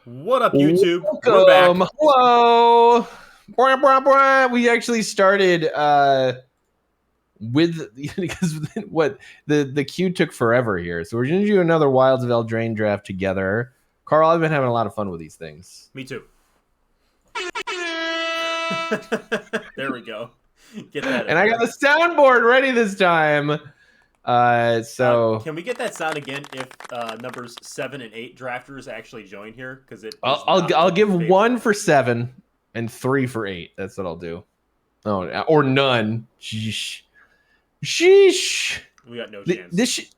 What up, YouTube? We're Welcome. back. Hello. Bwah, bwah, bwah. We actually started with because what the queue took forever here. So we're gonna do another Wilds of Eldraine draft together. Carl, I've been having a lot of fun with these things. Me too. There we go. Get that in And I there. got the soundboard ready this time. Can we get that sound again if numbers 7 and 8 drafters actually join here? Because I'll give 1 for 7 and 3 for 8. That's what I'll do. Oh, or none. Sheesh. Sheesh. We got no chance.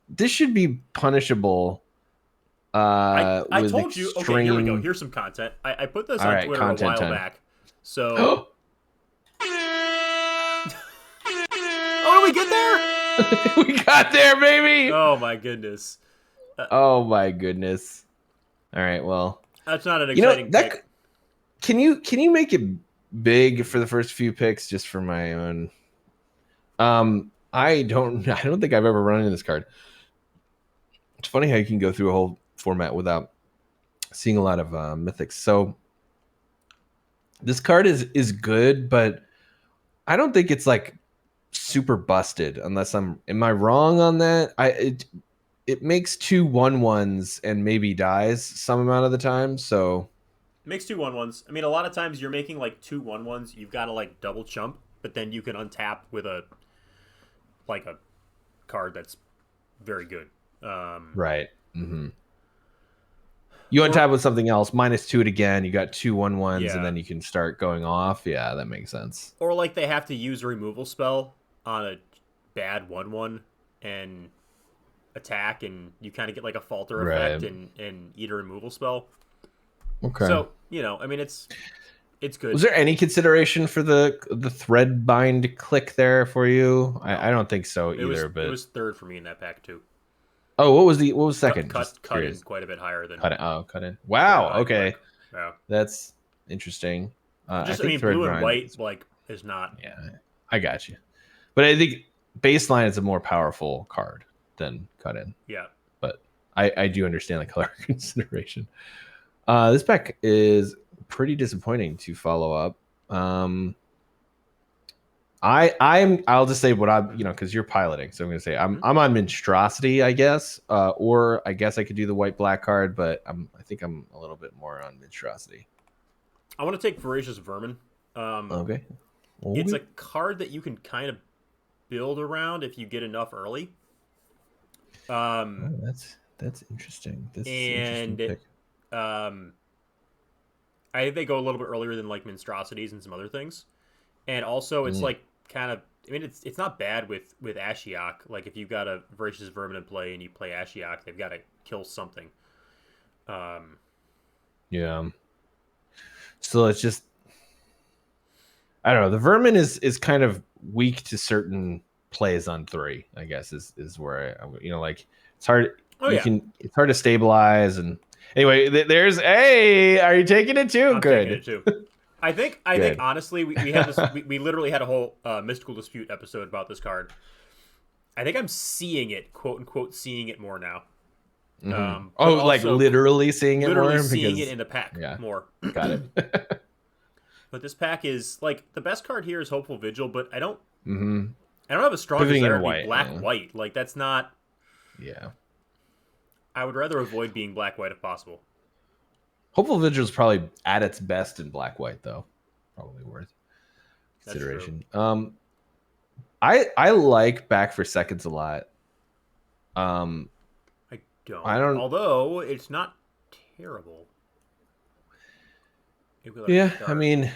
This should be punishable. I told you. Okay, here we go. Here's some content. I put this on Twitter a while back. So. Oh, did we get there? We got there, baby. Oh my goodness. Oh my goodness. All right, well. That's not an exciting pick. Can you make it big for the first few picks just for my own? I don't think I've ever run into this card. It's funny how you can go through a whole format without seeing a lot of mythics. So this card is good, but I don't think it's like super busted unless am I wrong on that? It makes 2 1/1s and maybe dies some amount of the time, so it makes 2 1/1s. I mean, a lot of times you're making like 2 1/1s, you've got to like double chump, but then you can untap with a card that's very good. Right. Mm-hmm. You untap with something else, -2 it again. You got 2 1/1s, and then you can start going off. Yeah, that makes sense. Or like they have to use a removal spell on a bad 1/1 and attack, and you kind of get like a falter effect and eat a removal spell. Okay. So I mean, it's good. Was there any consideration for the thread bind click there for you? No. I don't think so either. But it was third for me in that pack too. Oh, what was second? Cut in quite a bit higher than cut in. Oh, cut in. Wow. Okay. Yeah. That's interesting. I mean, blue and white is not. Yeah, I got you. But I think baseline is a more powerful card than cut in. Yeah. But I do understand the color consideration. This pack is pretty disappointing to follow up. I'll just say what I'm, because you're piloting, so I'm gonna say I'm on Monstrosity, I guess, or I guess I could do the white black card, but I think I'm a little bit more on Monstrosity. I want to take Voracious Vermin. Okay. It's a card that you can kind of build around if you get enough early. That's interesting. This is an interesting pick. I think they go a little bit earlier than like Monstrosities and some other things. And also, it's like kind of. I mean, it's not bad with Ashiok. Like if you've got a Voracious Vermin in play and you play Ashiok, they've got to kill something. Yeah. So it's just. I don't know. The Vermin is kind of weak to certain plays on 3. I guess is where like it's hard. It's hard to stabilize and. Anyway, there's. Hey, are you taking it too? I'm Good. Taking it too. I think honestly we had this. we literally had a whole Mystical Dispute episode about this card. I think I'm seeing it, quote unquote, seeing it more now. Mm-hmm. Like literally seeing it more. Literally seeing it in the pack more. Got it. But this pack is like the best card here is Hopeful Vigil, but I don't. Mm-hmm. I don't have a strong desire to be black-white. Like that's not. Yeah. I would rather avoid being black-white if possible. Hopeful Vigil is probably at its best in black-white, though. Probably worth consideration. I like Back for Seconds a lot. I don't. Although it's not terrible. Yeah, I mean,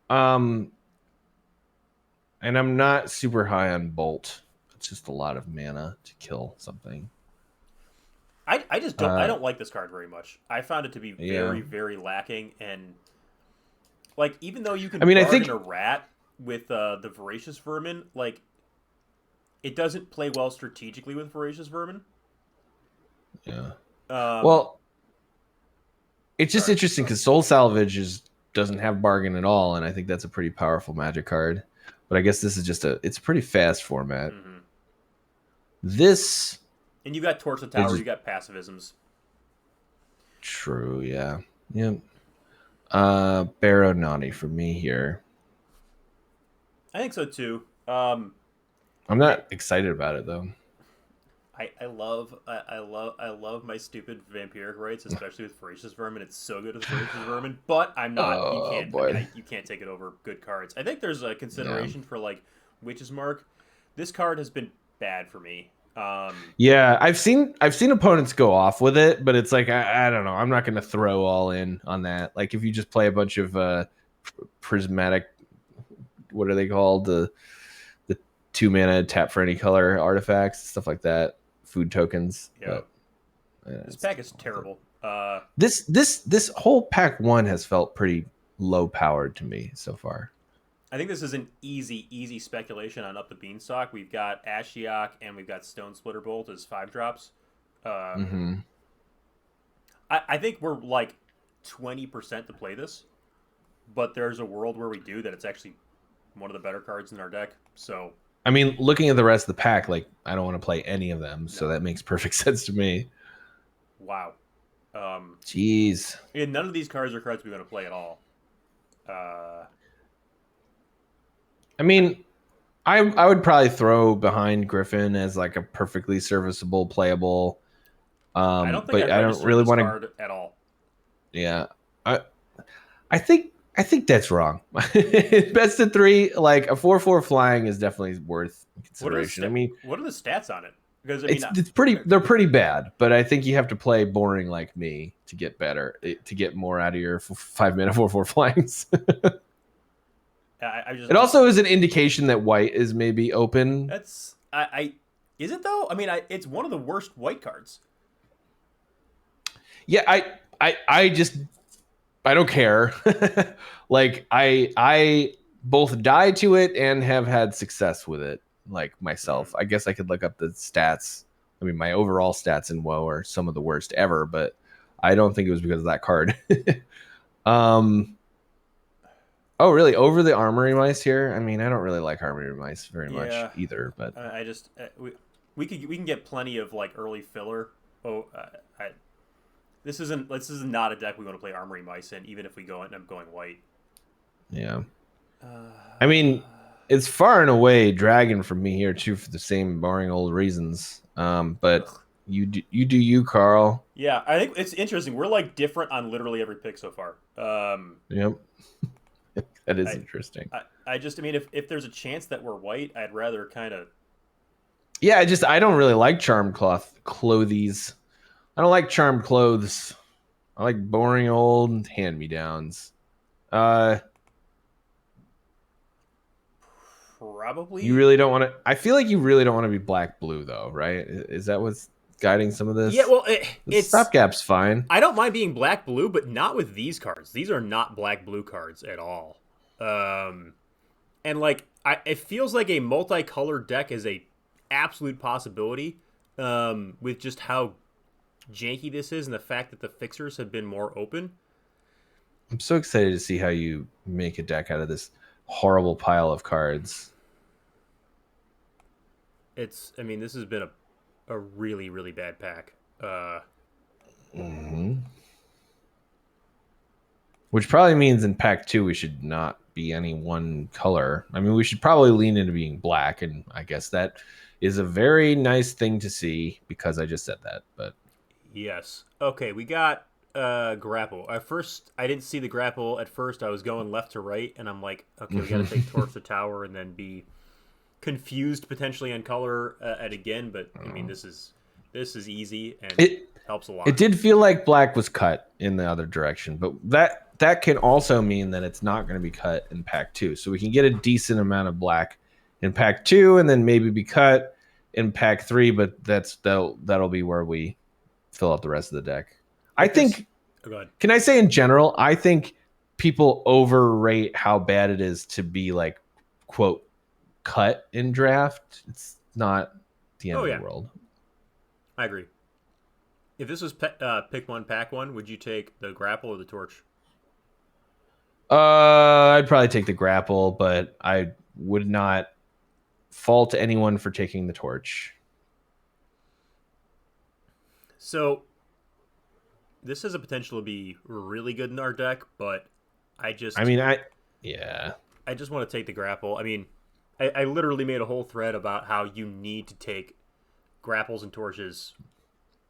and I'm not super high on Bolt. It's just a lot of mana to kill something. I just don't. I don't like this card very much. I found it to be very, very lacking, and like even though you can, I think a rat with the Voracious Vermin, like it doesn't play well strategically with Voracious Vermin. Yeah. Well, it's just interesting because Soul Salvage doesn't have bargain at all, and I think that's a pretty powerful Magic card. But I guess this is just it's a pretty fast format. Mm-hmm. This. And you got Torch the Tower, you got passivisms. True, yeah. Yep. Baronani for me here. I think so too. I'm I, not excited about it though. I love my stupid vampiric rights, especially with Voracious Vermin. It's so good with Voracious Vermin, but I'm not. You Oh can't. I mean, boy. you can't take it over good cards. I think there's a Yeah. consideration for like Witch's Mark. This card has been bad for me. Yeah, I've seen opponents go off with it, but it's like I don't know. I'm not going to throw all in on that. Like if you just play a bunch of prismatic, what are they called? The 2 mana tap for any color artifacts, stuff like that, food tokens. Yeah, But this it's pack is terrible. this whole pack one has felt pretty low powered to me so far. I think this is an easy speculation on Up the Beanstalk. We've got Ashiok and we've got Stone Splitter Bolt as 5 drops. Um, Mm-hmm. I think we're like 20% to play this, but there's a world where we do that. It's actually one of the better cards in our deck. So I mean, looking at the rest of the pack, like I don't want to play any of them, so no, that makes perfect sense to me. wow. Jeez. And none of these cards are cards we want to play at all. Uh, I mean, I would probably throw behind Griffin as like a perfectly serviceable playable. I don't think But I'd I don't register really this want to. card at all. Yeah, I I think that's wrong. Best of three, like a 4/4 flying is definitely worth consideration. I mean, What are the stats on it? Because I mean, it's pretty. They're pretty bad, but I think you have to play boring like me to get better, to get more out of your 5 mana 4/4 flyings. I just It also is an indication that white is maybe open. that's I is it though? I mean, it's one of the worst white cards. Yeah, I just I don't care. Like I both die to it and have had success with it, like myself. Mm. I guess I could look up the stats. I mean, my overall stats in WoW are some of the worst ever, but I don't think it was because of that card. um Oh, really? Over the armory mice here? I mean, I don't really like armory mice very much Yeah, either, but I just we can get plenty of like early filler. Oh, this is not a deck we want to play Armory Mice in, even if we go end up going white. yeah. I Uh, mean, it's far and away dragon from me here too for the same boring old reasons. But ugh. you do you, Carl. Yeah, I think it's interesting. We're like different on literally every pick so far. Yep, that is I, interesting. I just, I mean, if there's a chance that we're white, I'd rather kind of. Yeah, I don't really like charmed clothies. I don't like charmed clothes. I like boring old hand me downs. Uh, you Probably. really don't want to. I feel like you really don't want to be black blue though, right? Is that what's guiding some of Yeah, this? well, The it's. stopgap's fine. I don't mind being black blue, but not with these cards. These are not black blue cards at all. Um, and like, it feels like a multicolored deck is a absolute possibility. With just how janky this is and the fact that the fixers have been more open. I'm so excited to see how you make a deck out of this horrible pile of cards. I mean, this has been a really bad pack. Hmm. Which probably means in pack two we should not be any one color. I mean, we should probably lean into being black, and I guess that is a very nice thing to see because I just said that. But Yes. Okay, we got grapple. At first, I didn't see the grapple at first. I was going left to right, and I'm like, okay, we got to take Torch the Tower and then be confused potentially on color at again. But I mean, this is easy and it helps a it lot. did feel like black was cut in the other direction, but that can also mean that it's not going to be cut in pack two. So we can get a decent amount of black in pack two, and then maybe be cut in pack three. But that'll be where we fill out the rest of the deck. I If this, think. oh, go ahead. Can I say in general? I think people overrate how bad it is to be like quote cut in draft. It's not the end Oh of the yeah, world. I agree. If this was pick one, pack one, would you take the grapple or the torch? I'd probably take the grapple, but I would not fault anyone for taking the torch. So this has a potential to be really good in our deck, but I just want to take the grapple. I mean, I literally made a whole thread about how you need to take grapples and torches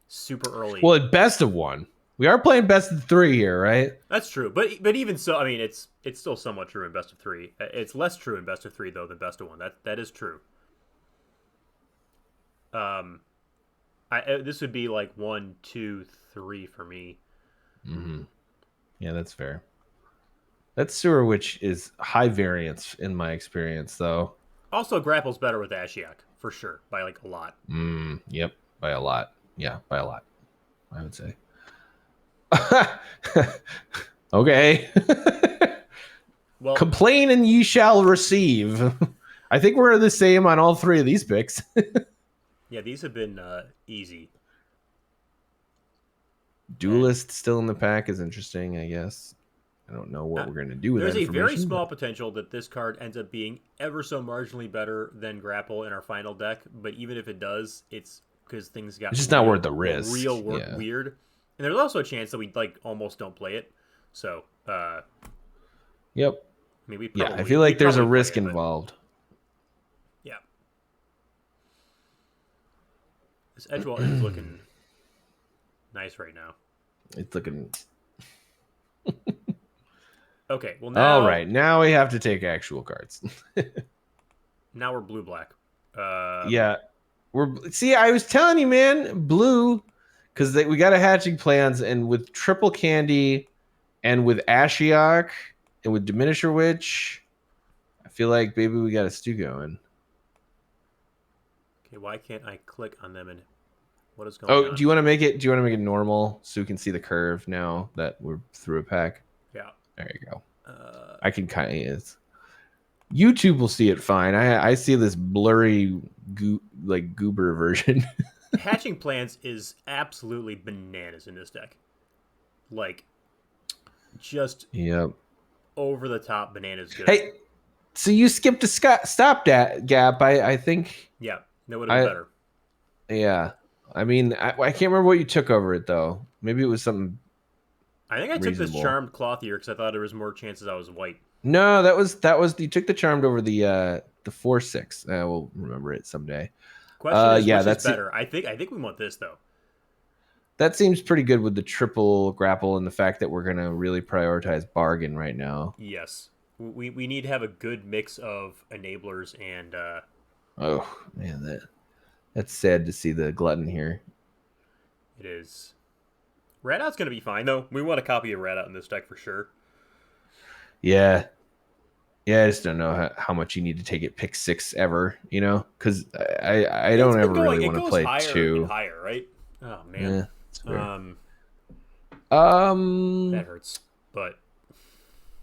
super early. Well, at best of 1. We are playing best of 3 here, right? That's true, but even so, I mean, it's still somewhat true in best of 3. It's less true in best of 3 though than best of 1. That is true. This would be like 1, 2, 3 for me. Mm-hmm. Yeah, that's fair. That sewer witch is high variance in my experience, though. Also, grapple's better with Ashiok for sure by like a lot. Yep, by a lot. Yeah, by a lot. I would say. Okay. Well, complain and ye shall receive. I think we're the same on all 3 of these picks. Yeah, these have been easy. Duelist still in the pack is interesting, I guess. I don't know what we're going to do with that information. There's a very small potential that this card ends up being ever so marginally better than Grapple in our final deck, but even if it does, it's because things got... It's just not worth the risk. Weird. And there's also a chance that we like almost don't play it. So, yep. I mean, I feel like there's a risk involved. Yeah. This Edgewall is looking nice right now. It's looking... Okay, well now... All right, now we have to take actual cards. Now we're blue-black. Yeah. See, I was telling you, man, blue, because we got a hatching plans, and with triple candy, and with Ashiok, and with Diminisher Witch, I feel like, baby, we got a stew going. Okay, why can't I click on them and what is going on? Oh, do you want to make it normal so we can see the curve now that we're through a pack? Yeah. There you go. I can kind of... YouTube will see it fine. I see this blurry, goober version. Hatching Plans is absolutely bananas in this deck. Like, just over the top bananas good. Hey, so you skipped a stop gap. I think. Yeah, that would have been better. Yeah, I mean, I can't remember what you took over it though. Maybe it was something. I think I took this Charmed Clothier because I thought there was more chances I was white. No, that was you took the Charmed over the 4/6. I will remember it someday. Question is, which is better? I think we want this though. That seems pretty good with the triple grapple and the fact that we're gonna really prioritize bargain right now. Yes, we need to have a good mix of enablers and. Oh man, that's sad to see the glutton here. It is. Rat Out's going to be fine, though. We want a copy of Rat Out in this deck for sure. Yeah. Yeah, I just don't know how much you need to take it pick 6 ever, you know? Because I don't ever really want to play higher 2. And higher, right? Oh, man. Yeah, that hurts. But...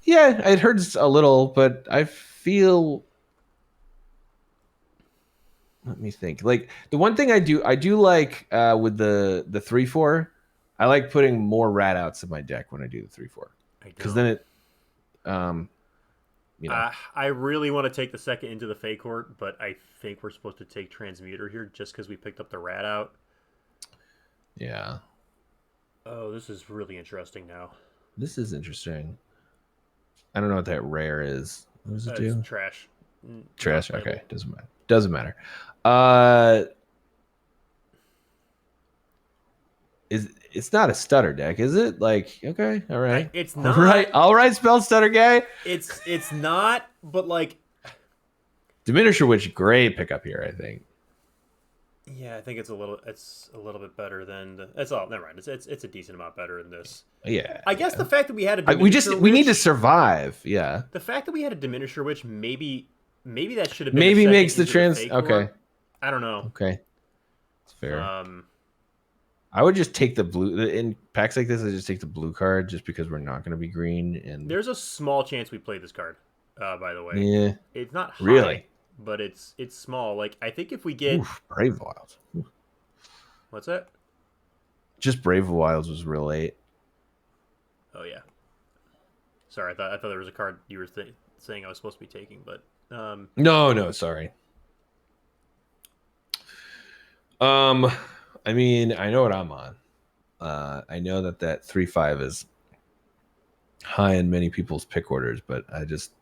Yeah, it hurts a little, but I feel... Let me think. Like, the one thing I do like with the 3/4... I like putting more Rat Outs in my deck when I do the 3/4 because then it, I really want to take the second into the Fey Court, but I think we're supposed to take Transmuter here just because we picked up the Rat Out. Yeah. Oh, this is really interesting now. This is interesting. I don't know what that rare is. What does it do? It's trash. Trash. Okay, doesn't matter. It's not a stutter deck, is it? Like, okay, all right. It's not. All right, spell stutter guy. It's not, but like... Diminisher Witch, great pickup here, I think. Yeah, I think it's a little bit better than the... It's all... Never mind. It's a decent amount better than this. Yeah. I guess the fact that we had a Diminisher Witch... We need to survive, yeah. The fact that we had a Diminisher Witch, maybe that should have been... Maybe makes the trans... Okay. I don't know. Okay. It's fair. I would just take the blue in packs like this. I just take the blue card just because we're not going to be green. And there's a small chance we play this card. By the way, yeah, it's not high, really, but it's small. Like I think if we get Brave Wilds, what's that? Just Brave Wilds was real late. Oh yeah. Sorry, I thought there was a card you were saying I was supposed to be taking, but no, sorry. I mean, I know what I'm on. I know that 3/5 is high in many people's pick orders, but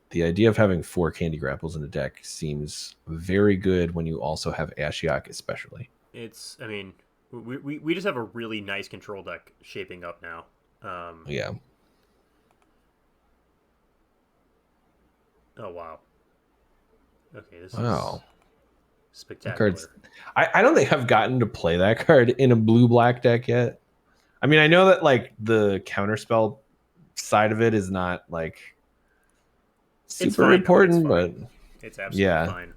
the idea of having 4 Candy Grapples in a deck seems very good when you also have Ashiok, especially. I mean, we just have a really nice control deck shaping up now. Yeah. Oh wow. Okay, this Wow. is spectacular. I don't think I've gotten to play that card in a blue-black deck yet. I mean, I know that like the counterspell side of it is not like super important, but it's absolutely fine.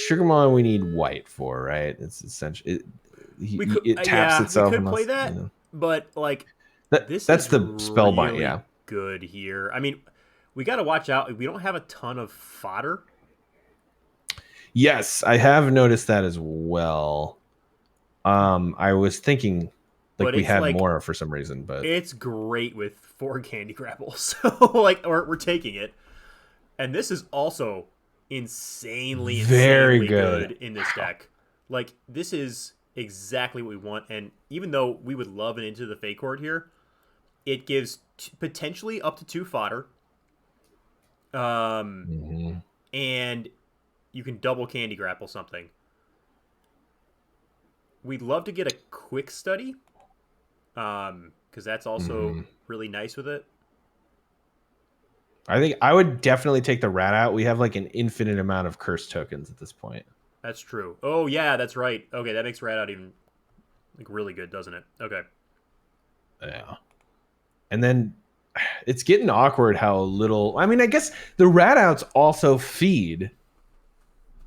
Sugarmon we need white for, right? It's essentially it taps itself. We could play that, but like that's the spellbind. Really good here. I mean, we got to watch out. We don't have a ton of fodder. Yes, I have noticed that as well. I was thinking like we had more for some reason, but it's great with 4 Candy Grapples. So like, we're taking it, and this is also insanely good in this deck. Like, this is exactly what we want, and even though we would love an Into the Fate Court here, it gives potentially up to 2 fodder. And you can double Candy Grapple something. We'd love to get a quick study, because that's also really nice with it. I think I would definitely take the rat out. We have like an infinite amount of curse tokens at this point. That's true. Oh yeah, that's right. Okay, that makes rat out even like really good, doesn't it? Okay. Yeah. And then it's getting awkward how little. I mean, I guess the rat outs also feed.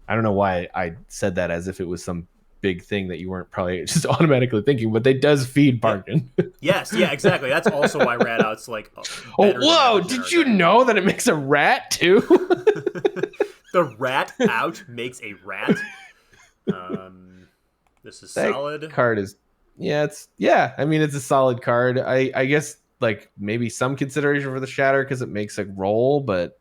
I don't know why I said that as if it was some big thing that you weren't probably just automatically thinking, but they does feed Bargain. Yes, yeah, exactly. That's also why rat outs like. Oh, whoa! Did you know that it makes a rat too? The rat out makes a rat. This is that solid. Card is I mean, it's a solid card. I guess like maybe some consideration for the shatter because it makes a roll, but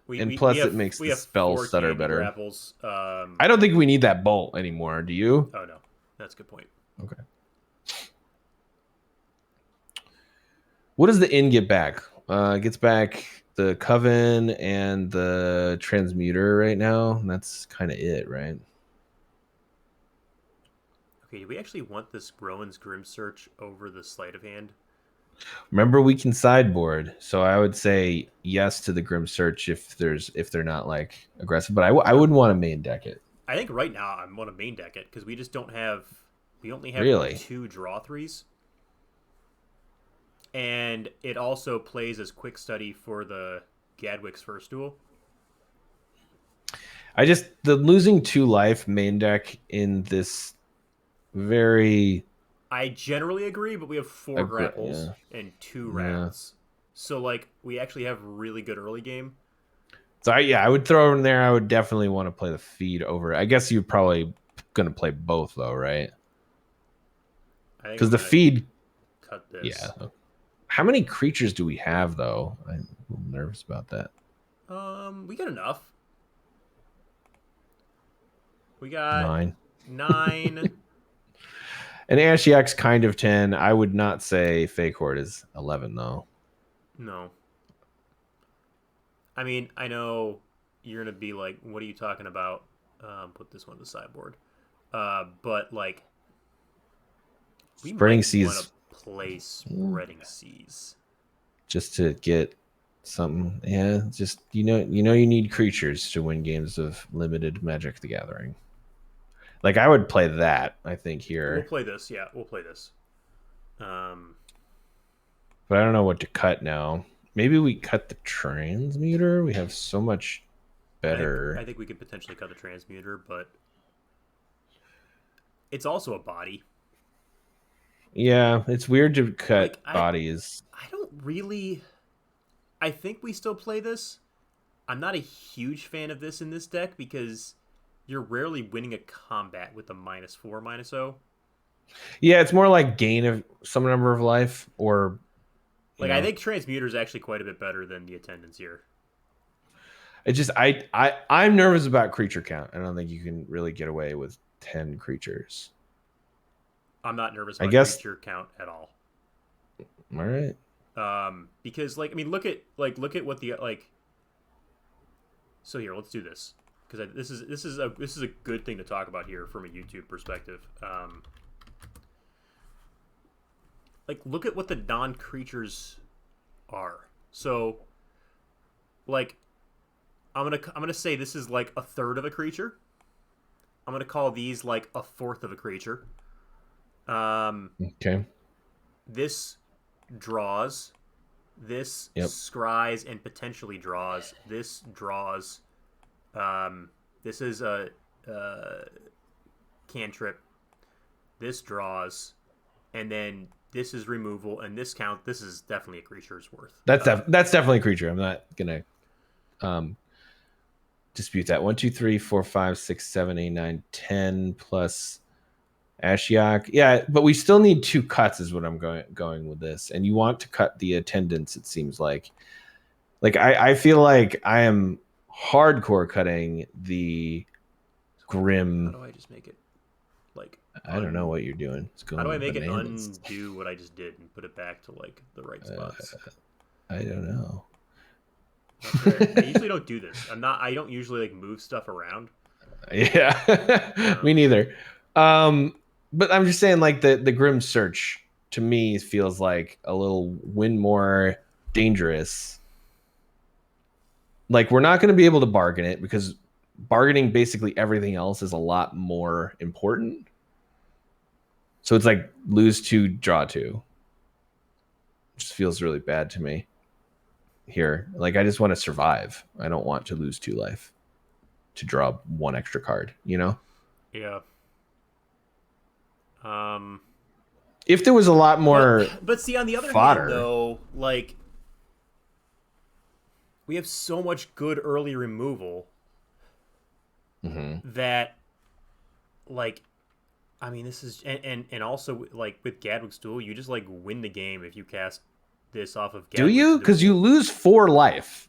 it makes the spell stutter better. Grapples. I don't think we need that bolt anymore. Do you? Oh no, that's a good point. Okay. What does the inn get back? Gets back the Coven and the Transmuter right now. And that's kind of it, right? Okay, do we actually want this Rowan's Grim Search over the Sleight of Hand? Remember, we can sideboard, so I would say yes to the Grim Search if they're not like aggressive. But I wouldn't want to main deck it. I think right now I want to main deck it because we just don't have. We only have 2 draw 3s, and it also plays as quick study for the Gadwick's first duel. The losing 2 life main deck in this very. I generally agree, but we have 4 grapples and 2 rats. So, like, we actually have really good early game. So, I would throw in there. I would definitely want to play the feed over. I guess you're probably going to play both, though, right? Because the feed... Cut this. Yeah. How many creatures do we have, though? I'm a little nervous about that. We got enough. We got 9. And Ashiok's kind of 10. I would not say Fake Horde is 11, though. No. I mean, I know you're going to be like, what are you talking about? Put this one to the sideboard. But, like, we Spreading Seas. Want to play Spreading Seas. Just to get something. Yeah, just, you need creatures to win games of limited Magic the Gathering. Like, I would play that, I think, here. We'll play this, yeah. We'll play this. But I don't know what to cut now. Maybe we cut the Transmuter? We have so much better... I think we could potentially cut the Transmuter, but... It's also a body. Yeah, it's weird to cut bodies. I don't really... I think we still play this. I'm not a huge fan of this in this deck because... You're rarely winning a combat with a -4, -0. Yeah, it's more like gain of some number of life, or I think Transmuter is actually quite a bit better than the Attendants here. It's just I'm nervous about creature count. I don't think you can really get away with 10 creatures. I'm not nervous I about guess. creature count at all. All right. Because like I mean, look at what the like. So here, let's do this because this is a good thing to talk about here from a YouTube perspective. Like look at what the non-creatures are. So, like, I'm gonna say this is like a third of a creature. I'm gonna call these like a fourth of a creature. Okay. This draws. This scries and potentially draws. This draws. This is a cantrip. This draws, and then this is removal, and this count. This is definitely a creature's worth. That's definitely a creature. I'm not gonna dispute that. 1, 2, 3, 4, 5, 6, 7, 8, 9, 10 plus Ashiok. Yeah, but we still need 2 cuts is what I'm going with this. And you want to cut the attendance, it seems like. Like I feel like I am hardcore cutting the Grim. How do I just make it like I don't know what you're doing. It's going how do I make bananas. it undo what I just did and put it back to like the right spots? I don't know. I usually don't do this. I don't usually like move stuff around. Yeah. Me neither. But I'm just saying, like the Grim Search to me feels like a little win more dangerous. Like we're not going to be able to bargain it because bargaining basically everything else is a lot more important. So it's like lose 2, draw 2. Just feels really bad to me here. Like I just want to survive. I don't want to lose 2 life to draw 1 extra card, you know? Yeah. If there was a lot more but see on the other fodder, hand though, like we have so much good early removal that like I mean this is and also like with Gadwig's Duel, you just like win the game if you cast this off of Gadwig's Do you? Because you lose 4 life.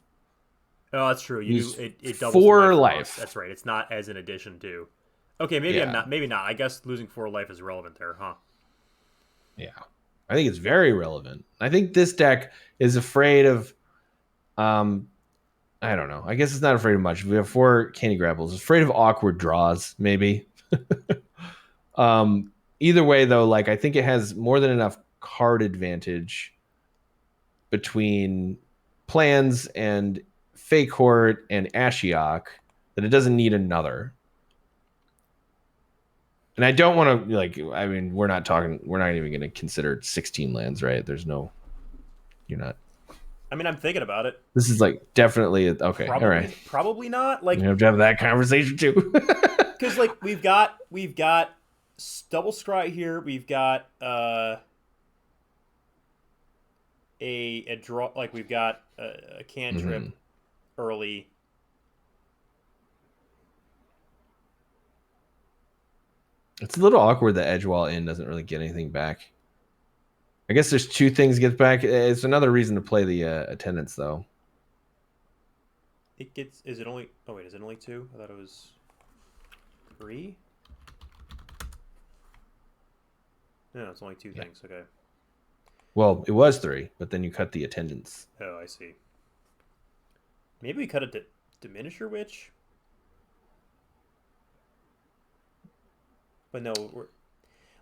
Oh, that's true. You do it doubles 4 life. That's right. It's not as an addition to. Okay, maybe I'm not. Maybe not. I guess losing 4 life is relevant there, huh? Yeah, I think it's very relevant. I think this deck is afraid of. I don't know. I guess it's not afraid of much. We have 4 candy grapples. It's afraid of awkward draws, maybe. Either way, though, like I think it has more than enough card advantage between plans and Fake Horde and Ashiok that it doesn't need another. And I don't want to I mean, we're not even going to consider 16 lands, right? You're not. I mean, I'm thinking about it. This is like definitely okay. Probably, all right. Probably not. Like we have to have that conversation too. Because like we've got double scry here. We've got a draw. Like we've got a cantrip early. It's a little awkward that Edgewall Inn doesn't really get anything back. I guess there's 2 things get back. It's another reason to play the attendance, though. It gets. Is it only? Oh wait, is it only 2? I thought it was 3. No, it's only 2 things. Okay. Well, it was 3, but then you cut the attendance. Oh, I see. Maybe we cut it to Diminisher Witch. But no, we're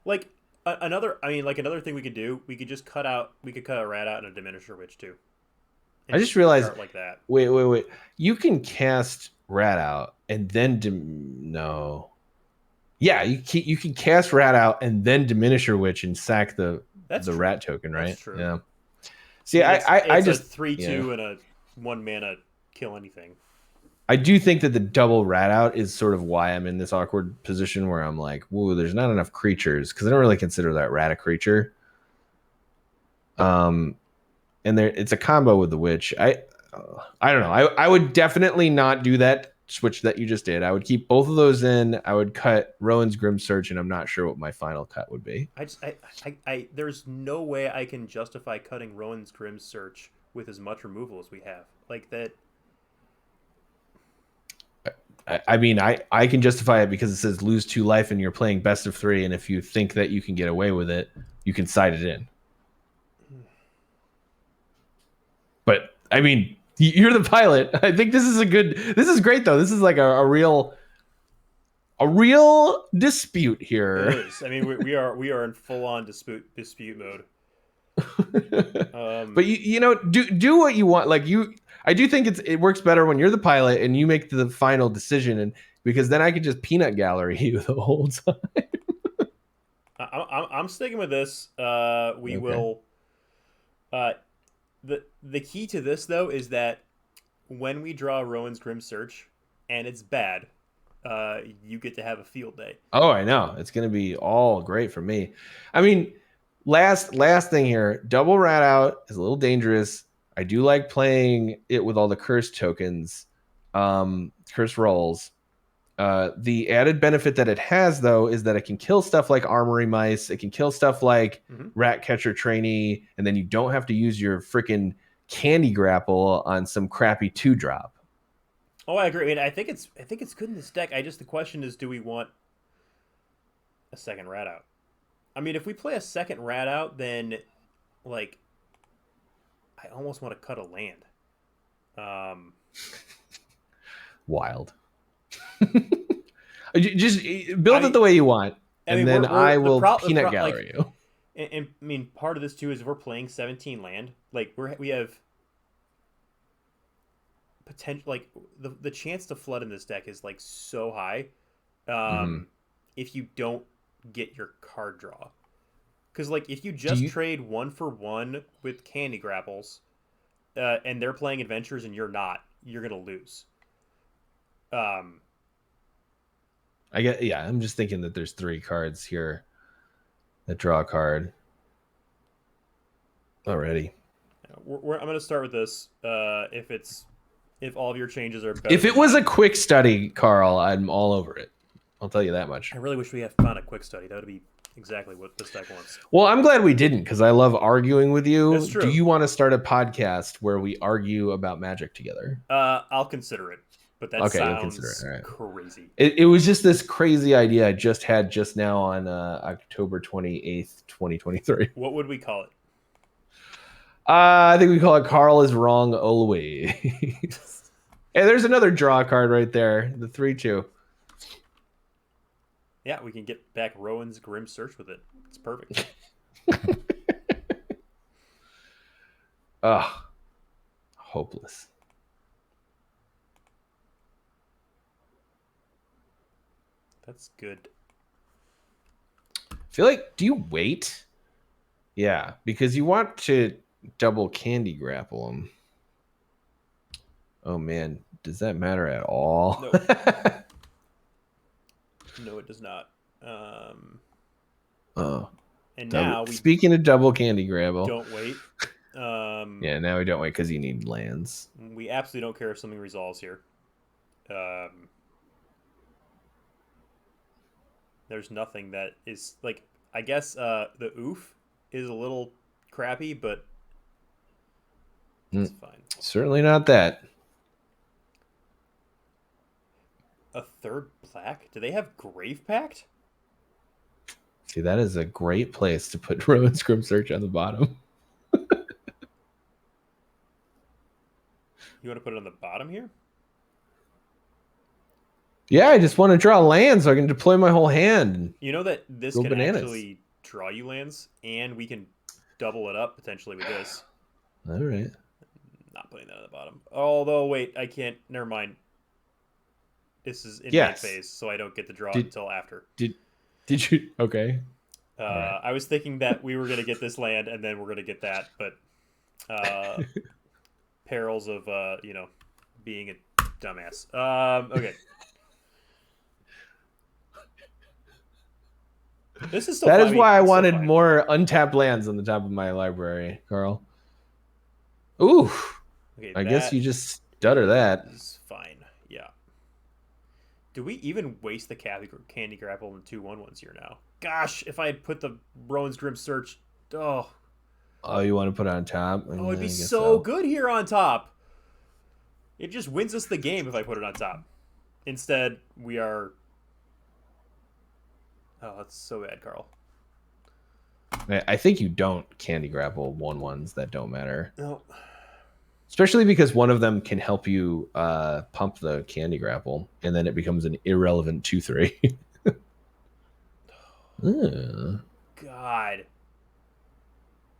like another. I mean, like another thing we could do. We could just cut a rat out and a Diminisher Witch too. I just realized like that. Wait. You can cast rat out and then no. Yeah, you can cast rat out and then Diminisher Witch and sack the rat token, right? That's true. Yeah. See, I just 3/2 and a 1 mana kill anything. I do think that the double rat out is sort of why I'm in this awkward position where I'm like, whoa, there's not enough creatures because I don't really consider that rat a creature. And it's a combo with the witch. I don't know. I would definitely not do that switch that you just did. I would keep both of those in. I would cut Rowan's Grim Search, and I'm not sure what my final cut would be. There's no way I can justify cutting Rowan's Grim Search with as much removal as we have. Like that. I mean, I can justify it because it says lose 2 life and you're playing best of 3, and if you think that you can get away with it, you can side it in. But I mean, you're the pilot. I think this is great though. This is like a real dispute here. It is. I mean, we are in full on dispute mode. But you know, do what you want. Like I do think it works better when you're the pilot and you make the final decision, and because then I could just peanut gallery you the whole time. I'm sticking with this. We will. The key to this though is that when we draw Rowan's Grim Search and it's bad, you get to have a field day. Oh, I know. It's gonna be all great for me. I mean, last thing here, double rat out is a little dangerous. I do like playing it with all the curse tokens, curse rolls. The added benefit that it has though is that it can kill stuff like armory mice. It can kill stuff like rat catcher trainee, and then you don't have to use your freaking candy grapple on some crappy 2-drop. Oh, I agree. I mean, I think it's good in this deck. The question is, do we want a second rat out? I mean, if we play a second rat out, then like I almost want to cut a land. Wild. Just build it the way you want, and then I will peanut gallery you. And I mean, part of this too is if we're playing 17 land, like we have potential, like the chance to flood in this deck is like so high. If you don't get your card draw, because like if you just trade 1-for-1 with candy grapples, and they're playing adventures and you're not, you're gonna lose. I'm just thinking that there's 3 cards here that draw a card already. I'm going to start with this. If all of your changes are better. If it was a quick study, Carl, I'm all over it. I'll tell you that much. I really wish we had found a quick study. That would be exactly what this deck wants. Well, I'm glad we didn't, because I love arguing with you. That's true. Do you want to start a podcast where we argue about Magic together? I'll consider it. But that sounds right. crazy. It was just this crazy idea I just had just now on October 28th, 2023. What would we call it? I think we call it Carl is Wrong Always. Hey, there's another draw card right there. The 3-2. Yeah, we can get back Rowan's Grim Search with it. It's perfect. Ugh. Hopeless. That's good. I feel like, do you wait? Yeah, because you want to double candy grapple them. Oh man, does that matter at all? No, no it does not. And now speaking of double candy grapple, don't wait. Yeah, now we don't wait because you need lands. We absolutely don't care if something resolves here. There's nothing that is like, I guess the oof is a little crappy, but it's fine. Certainly not that. A third plaque? Do they have Grave Pact? See, that is a great place to put Rowan's Grim Search on the bottom. You want to put it on the bottom here? Yeah, I just want to draw land so I can deploy my whole hand. You know that this can actually draw you lands, and we can double it up potentially with this. All right. Not putting that on the bottom. Although, wait, I can't. Never mind. This is in main phase, so I don't get to draw it until after. Did you? Okay. Right. I was thinking that we were going to get this land, and then we're going to get that, but perils of being a dumbass. Okay. This is still that is why I wanted more untapped lands on the top of my library, Carl. Ooh. Okay, I guess you just stutter that. Is fine. Yeah. Do we even waste the candy grapple in 2/1/1s here now? Gosh, if I had put the Rowan's Grim Search. Oh, you want to put it on top? Oh, it'd be so good here on top. It just wins us the game if I put it on top. Instead, we are. Oh, that's so bad, Carl. I think you don't candy grapple 1/1s that don't matter. No. Especially because one of them can help you pump the candy grapple, and then it becomes an irrelevant 2/3. God.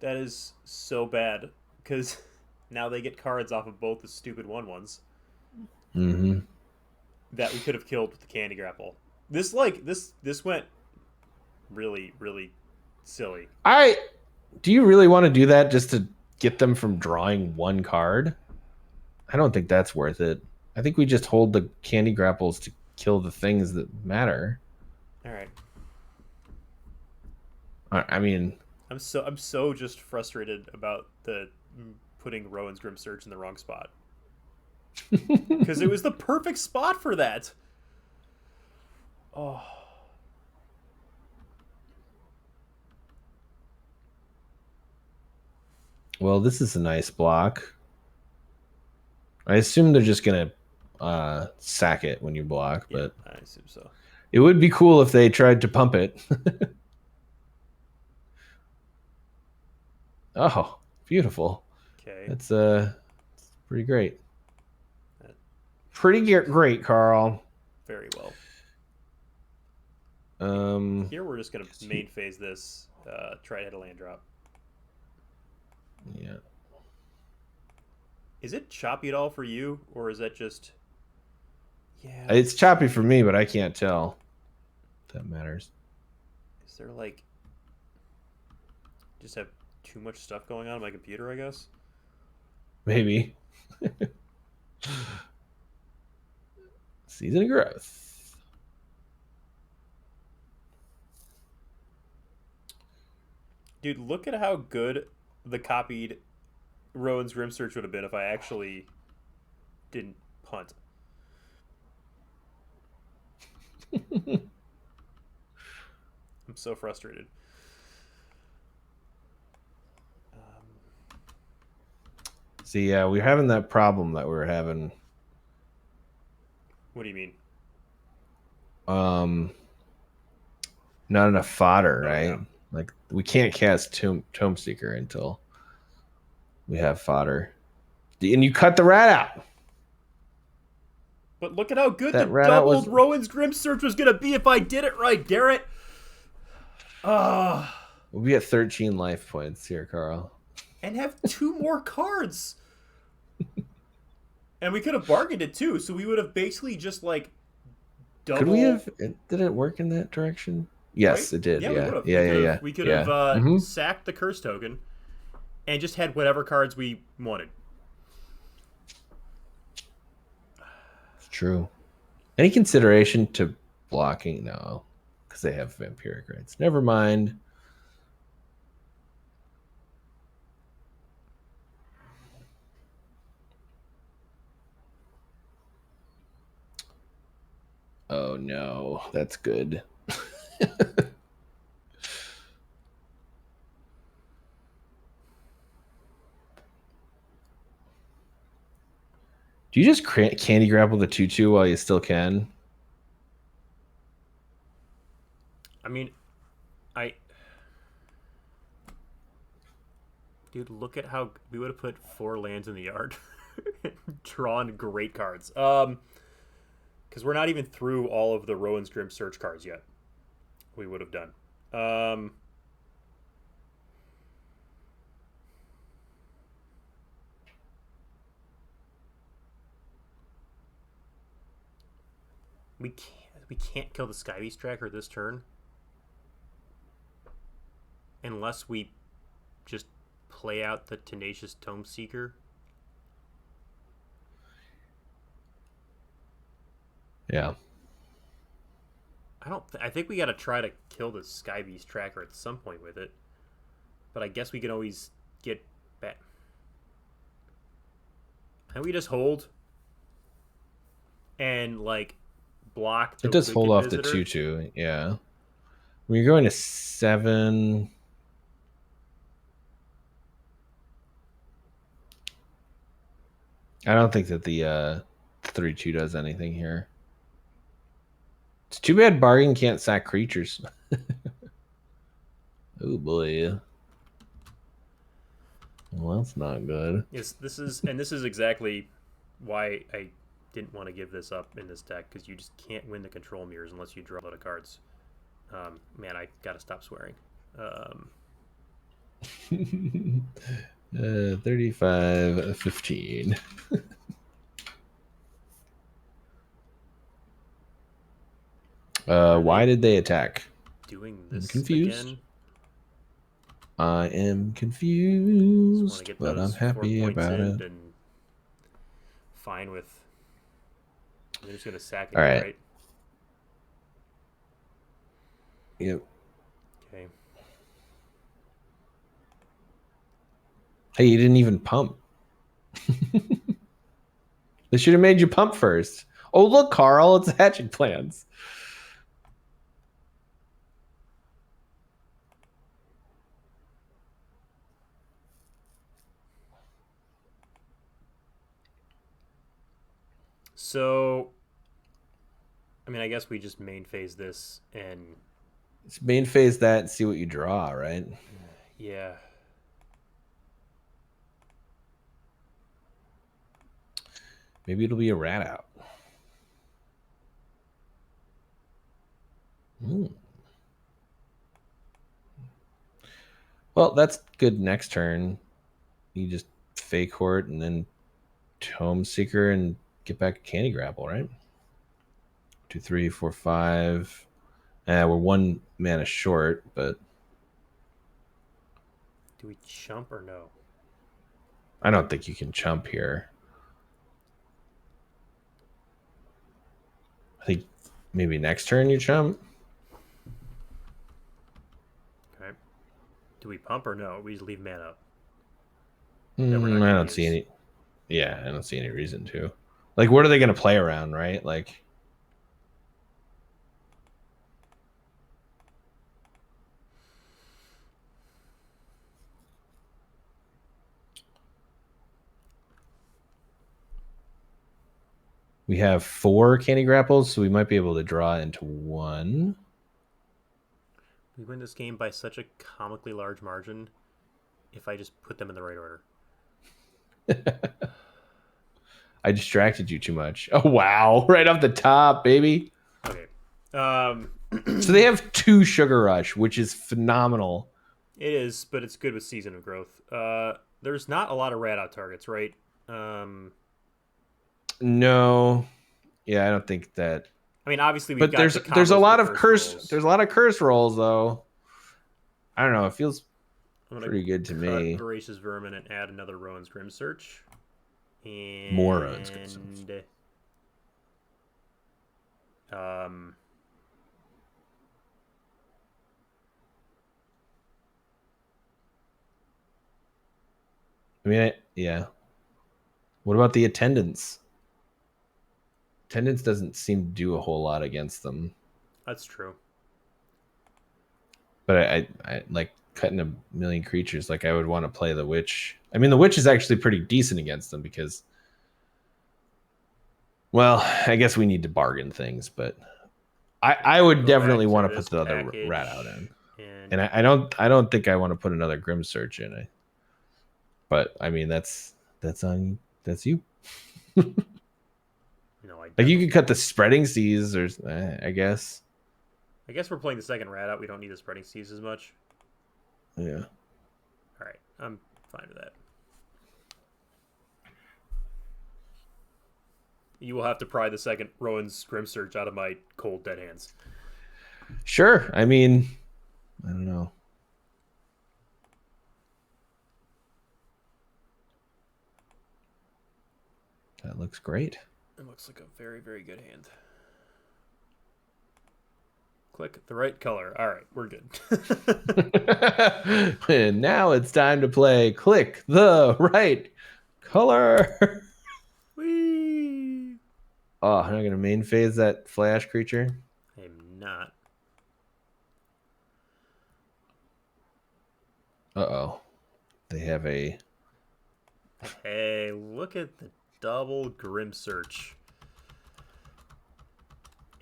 That is so bad. Because now they get cards off of both the stupid 1/1s. Mm-hmm. That we could have killed with the candy grapple. This went really, really silly. Do you really want to do that just to get them from drawing one card? I don't think that's worth it. I think we just hold the candy grapples to kill the things that matter. All right. I mean, I'm so just frustrated about the putting Rowan's Grim Search in the wrong spot. Because it was the perfect spot for that. Oh. Well, this is a nice block. I assume they're just gonna sack it when you block, Yeah, but I assume so. it would be cool if they tried to pump it. Oh, beautiful. Okay. That's pretty great. Pretty great, Carl. Very well. Here we're just gonna main phase this. Try to hit a land drop. Yeah. Is it choppy at all for you, or is that just? Yeah. It's choppy for me, but I can't tell. If that matters. Is there like? Just have too much stuff going on my computer, I guess. Maybe. Season of growth. Dude, look at how good the copied Rowan's Grim Search would have been if I actually didn't punt. I'm so frustrated. See, yeah, we're having that problem that we're having. What do you mean? Not enough fodder, right? Yeah. Like we can't cast Tome Seeker until we have fodder. And you cut the rat out. But look at how good the doubled Rowan's Grim Search was gonna be if I did it right, Garrett. We'll be at 13 life points here, Carl. And have 2 more cards. And we could have bargained it too, so we would have basically just like double. Could we have? Did it work in that direction? Yes, right? It did. Yeah. We could have sacked the curse token and just had whatever cards we wanted. It's true. Any consideration to blocking? No, because they have vampiric rights. Never mind. Oh no, that's good. Do you just candy grapple the 2/2 while you still can? I mean, dude, look at how we would have put 4 lands in the yard, drawn great cards. Because we're not even through all of the Rowan's Grim Search cards yet. We would have done. We can't kill the Skybeast Tracker this turn unless we just play out the Tenacious Tome Seeker. Yeah. I think we got to try to kill the Skybeast Tracker at some point with it. But I guess we can always get back. And we just hold and like block the It does hold off visitor. the 2/2, yeah. When you're going to 7, I don't think that the 3/2 does anything here. It's too bad Bargain can't sack creatures. Oh boy. Well, that's not good. Yes, this is exactly why I didn't want to give this up in this deck, because you just can't win the control mirrors unless you draw a lot of cards. Man, I gotta stop swearing. 35, 15. Why did they attack? Doing this I'm confused. again. I am confused, but I'm happy about it. And fine with. They're just gonna sack it, all right? Right? Yep. Okay. Hey, you didn't even pump. They should have made you pump first. Oh, look, Carl, it's hatching plans. So, I mean, I guess we just main phase this and. Let's main phase that and see what you draw, right? Yeah. Maybe it'll be a rat out. Well, that's good next turn. You just fake hort and then Tome Seeker and get back a Candy Grapple, right? 2, 3, 4, 5. We're 1 mana short, but Do we chump or no? I don't think you can chump here. I think maybe next turn you chump. Okay. Do we pump or no? We just leave man up. I don't see any. Yeah, I don't see any reason to. Like, what are they going to play around, right? Like, we have 4 Candy Grapples, so we might be able to draw into 1. We win this game by such a comically large margin if I just put them in the right order. I distracted you too much. Oh, wow. Right off the top, baby. Okay. So they have 2 Sugar Rush, which is phenomenal. It is, but it's good with Season of Growth. There's not a lot of rat out targets, right? No. Yeah, I don't think that. I mean, obviously, but there's a lot of curse. Rolls. There's a lot of curse rolls, though. I don't know. It feels pretty good to me. Voracious Vermin and add another Rowan's Grim Search. And more Rowan's Grim Search. I mean, yeah. What about the attendance? Attendance doesn't seem to do a whole lot against them. That's true. But I like cutting a million creatures. Like, I would want to play the Witch. I mean, the Witch is actually pretty decent against them because, well, I guess we need to bargain things, but I would definitely want to put the other rat out in. And I don't think I want to put another Grim Search in. But I mean, that's you. No, like, you could cut the Spreading Seas, or I guess. I guess we're playing the second rat out. We don't need the Spreading Seas as much. Yeah. All right, I'm fine with that. You will have to pry the second Rowan's Grim Search out of my cold dead hands. Sure. I mean, I don't know. That looks great. It looks like a very, very good hand. Click the right color. All right, we're good. And now it's time to play Click the Right Color. Whee! Oh, I'm not going to main phase that flash creature. I am not. Uh-oh. They have a... Hey, look at the double Grim Search.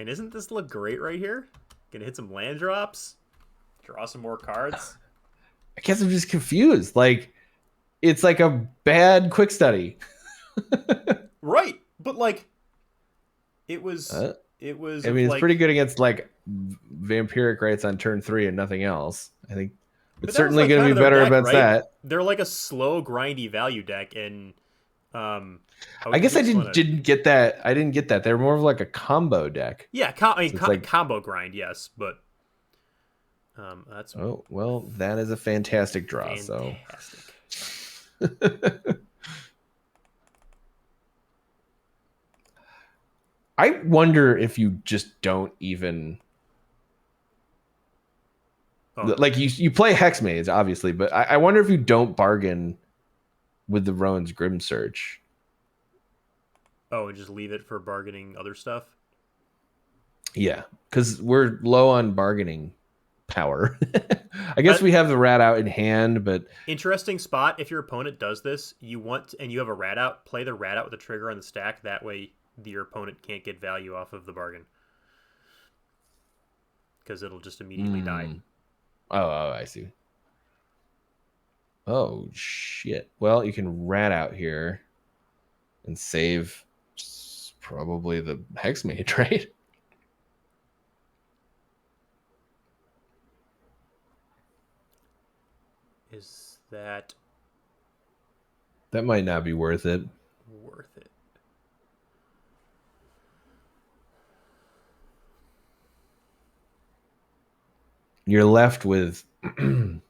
And isn't this look great right here? Gonna hit some land drops, draw some more cards. I guess I'm just confused. Like, it's like a bad quick study. Right, but like, it was. I mean, it's pretty good against like vampiric rights on turn 3 and nothing else. I think it's certainly going to be better against that. They're like a slow, grindy value deck, and I guess I didn't get that. I didn't get that. They're more of like a combo deck. Yeah, combo grind, yes, but that's well, that is a fantastic draw. Fantastic. So. I wonder if you just don't even like you play Hexmage, obviously, but I wonder if you don't bargain with the Rowan's Grim Search. Oh, and just leave it for bargaining other stuff? Yeah, because we're low on bargaining power. I guess we have the rat out in hand, but interesting spot. If your opponent does this, and you have a rat out, play the rat out with a trigger on the stack. That way, your opponent can't get value off of the bargain because it'll just immediately die. Oh, I see. Oh shit! Well, you can rat out here and save probably the Hexmage, right? Is that might not be worth it. You're left with, I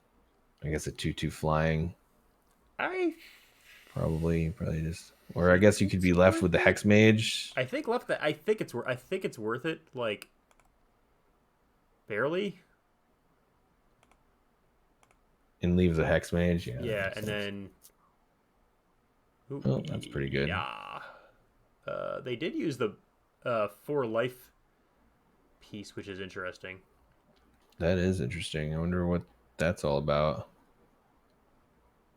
guess, a 2/2 flying. Probably just, or I guess you could be left with the Hexmage. I think it's worth it. Like, barely. And leave the Hexmage. Yeah, and then. Oh, that's pretty good. Yeah. They did use the 4 life piece, which is interesting. That is interesting. I wonder what that's all about.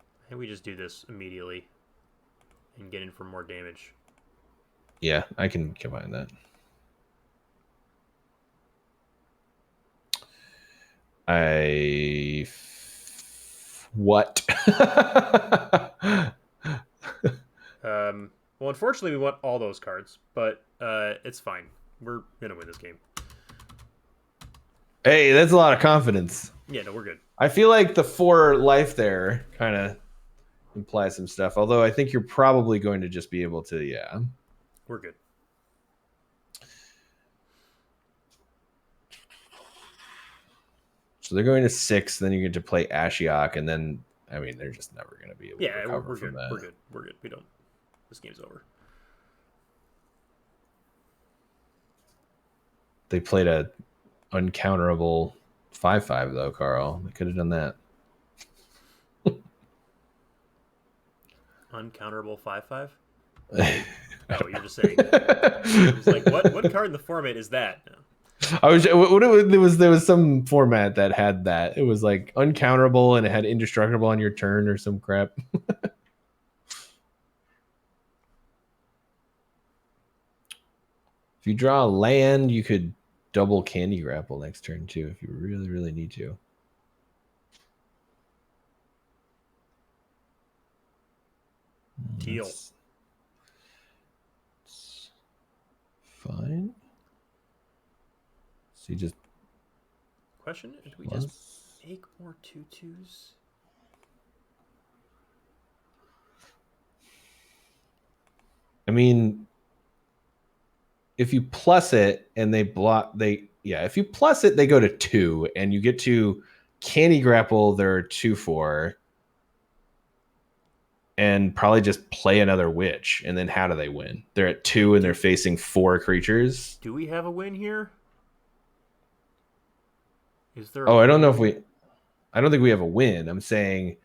I think we just do this immediately and get in for more damage. Yeah, I can combine that. What? Well, unfortunately, we want all those cards, but it's fine. We're gonna win this game. Hey, that's a lot of confidence. Yeah, no, we're good. I feel like the 4 life there kind of implies some stuff, although I think you're probably going to just be able to, yeah. We're good. So they're going to 6, then you get to play Ashiok, and then, I mean, they're just never going to be able to recover from that. We're good. We're good. We don't. This game's over. They played a uncounterable 5/5 though, Carl. They could have done that. Uncounterable 5/5? Oh, you're just saying. It's like, what card in the format is that? No. There was some format that had that. It was like uncounterable and it had indestructible on your turn or some crap. If you draw a land, you could double Candy Grapple next turn too if you really, really need to. Teal. It's fine. So you just question: do we just make more 2/2s? I mean, if you plus it and they block, if you plus it, they go to 2, and you get to Candy Grapple their 2/4, and probably just play another witch. And then how do they win? They're at 2 and they're facing 4 creatures. Do we have a win here? Is there? I don't know if we. I don't think we have a win. I'm saying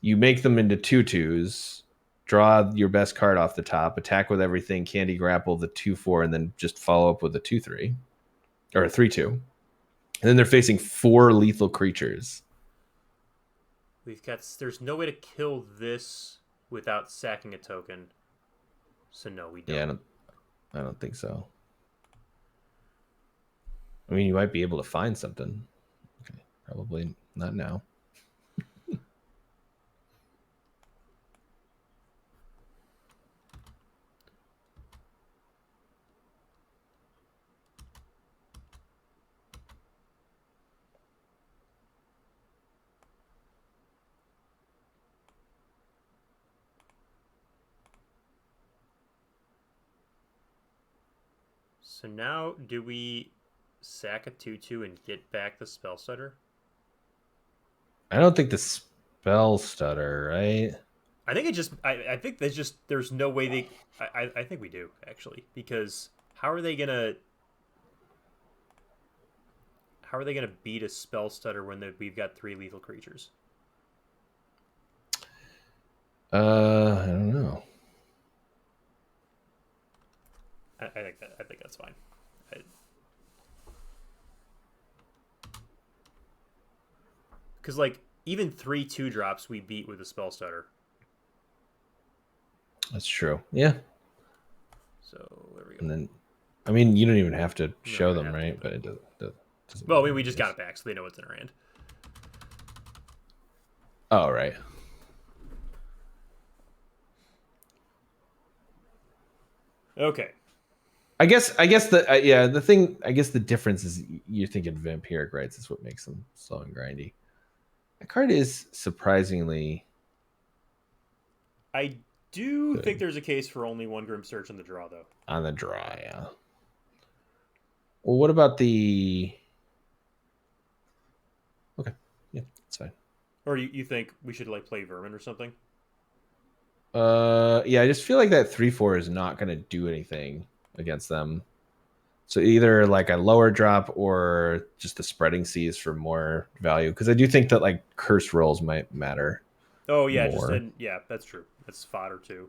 you make them into 2/2s. Draw your best card off the top, attack with everything, Candy Grapple the 2/4, and then just follow up with a 2/3 or a 3/2. And then they're facing 4 lethal creatures. There's no way to kill this without sacking a token. So no, we don't. Yeah, I don't think so. I mean, you might be able to find something. Okay, probably not now. So now, do we sack a 2/2 and get back the spell stutter? I don't think the spell stutter, right? I think it just. I think there's just. There's no way they. I think we do actually, because how are they gonna? How are they gonna beat a spell stutter when we've got 3 lethal creatures? I don't know. I think that's fine. Because like even 3/2 drops we beat with a spell stutter. That's true. Yeah. So there we go. And then, I mean, you don't even have to show them, right? But it doesn't well, I mean, we just got it back, so they know it's in our hand. Oh, right. Okay. I guess the the thing, I guess the difference is you're thinking vampiric rights is what makes them slow and grindy. That card is surprisingly. I do think there's a case for only 1 Grim Search on the draw, though. On the draw, yeah. Well, what about the? Okay, yeah, that's fine. Or you think we should like play Vermin or something? Yeah, I just feel like that 3/4 is not going to do anything against them. So either like a lower drop or just the spreading seas for more value, because I do think that like curse rolls might matter. Oh yeah, more. yeah, that's true. That's fodder too.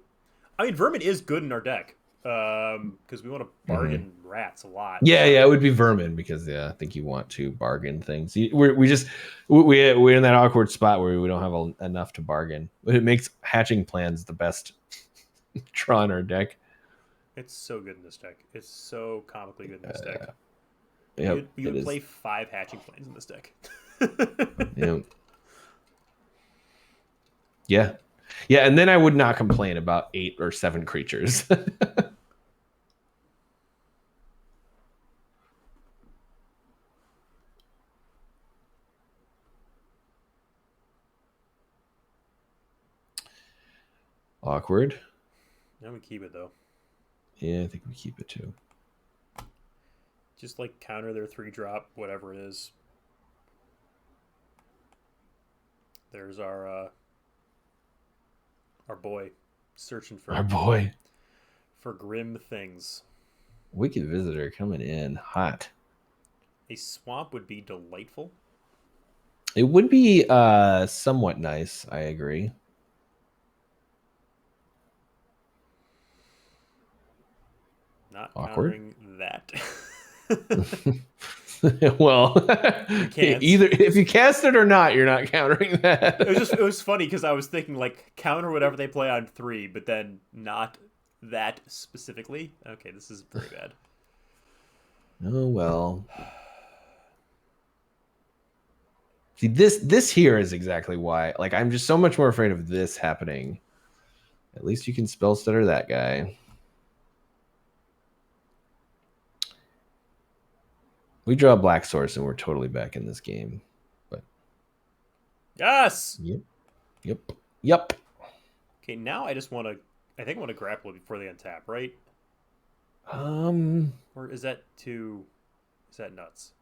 I mean, Vermin is good in our deck because we want to bargain rats a lot. Yeah, it would be Vermin because I think you want to bargain things. We're in that awkward spot where we don't have enough to bargain, but it makes hatching plans the best draw in our deck. It's so good in this deck. It's so comically good in this deck. Yep, you would play 5 hatching planes in this deck. Yeah, and then I would not complain about 8 or 7 creatures. Awkward. Now we keep it though. Yeah, I think we keep it too. Just like counter their 3-drop, whatever it is. There's our boy searching for for grim things. Wicked Visitor coming in hot. A swamp would be delightful. It would be somewhat nice, I agree. Not awkward. Countering that. Well, either if you cast it or not, you're not countering that. It was funny because I was thinking like counter whatever they play on 3, but then not that specifically. Okay, this is very bad. Oh well. See, this here is exactly why. Like, I'm just so much more afraid of this happening. At least you can spell stutter that guy. We draw a black source and we're totally back in this game. But yes. Yep. Okay, now I just want to. I think I want to grapple before they untap, right? Or is that too? Is that nuts?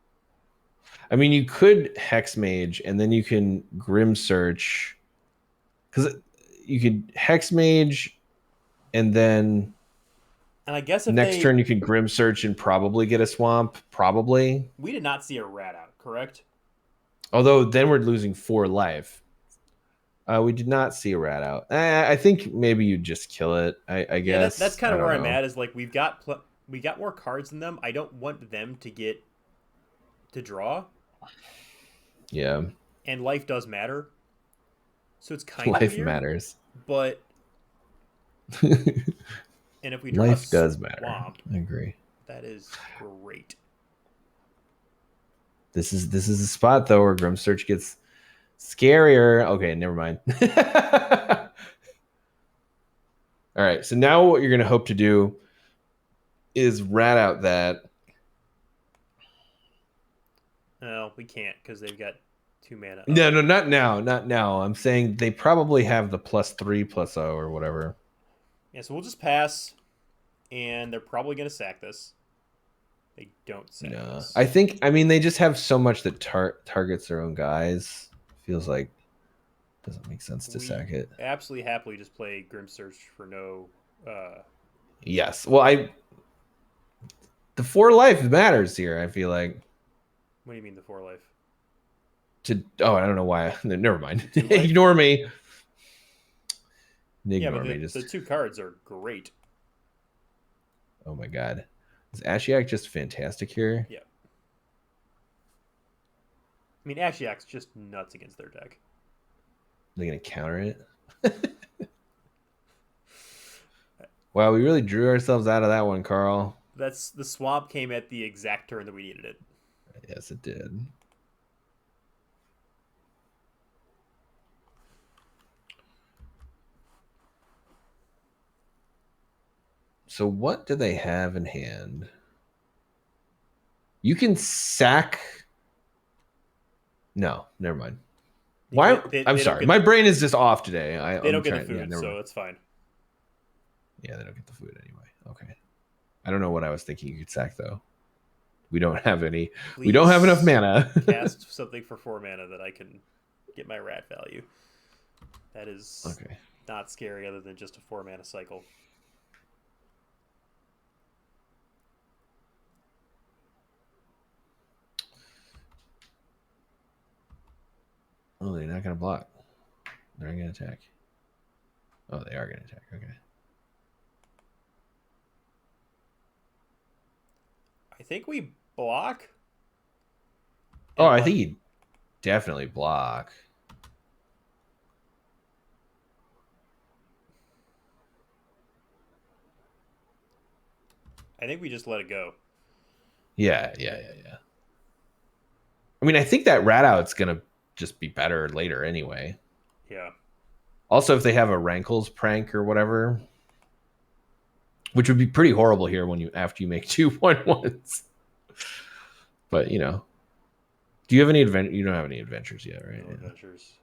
I mean, you could Hex Mage and then you can Grim Search, because you could Hex Mage and then. And I guess if next turn you can Grim Search and probably get a swamp. Probably. We did not see a rat out, correct? Although then we're losing 4 life. We did not see a rat out. I think maybe you just kill it. I guess that's kind of where I'm at. Is like we got more cards than them. I don't want them to get to draw. Yeah. And life does matter. So it's kind of life weird, matters. But and if we draw life does matter. I agree. That is great. This is the spot though where Grim Search gets scarier. Okay, never mind. All right, so now what you're going to hope to do is rat out that. No, we can't because they've got 2 mana. No, not now. Not now. I'm saying they probably have the +3/+0 or whatever. Yeah, so we'll just pass, and they're probably going to sack this. They don't sack this. I mean, they just have so much that targets their own guys. Feels like doesn't make sense to sack it. Absolutely happily just play Grim Search for no... Yes. Well, the 4 life matters here, I feel like. What do you mean the 4 life? I don't know why. Never mind. Ignore me. Ignore me. The 2 cards are great. Oh my god. Is Ashiok just fantastic here? Yeah. I mean, Ashiok's just nuts against their deck. They're going to counter it? Wow, we really drew ourselves out of that one, Carl. The swamp came at the exact turn that we needed it. Yes, it did. So what do they have in hand? You can sack... No, never mind. Why? I'm sorry. My brain is just off today. They don't get the food, so it's fine. Yeah, they don't get the food anyway. Okay. I don't know what I was thinking you could sack, though. We don't have any. Please we don't have enough mana. Cast something for 4 mana that I can get my rat value. That is not scary other than just a 4 mana cycle. Oh, they're not going to block. They're not going to attack. Oh, they are going to attack. Okay. I think we block. Oh, I think you definitely block. I think we just let it go. Yeah. I mean, I think that rat out's going to just be better later anyway. Yeah. Also, if they have a Rankles prank or whatever, which would be pretty horrible here after you make 2 1/1s. But do you have any adventure? You don't have any adventures yet, right? No adventures.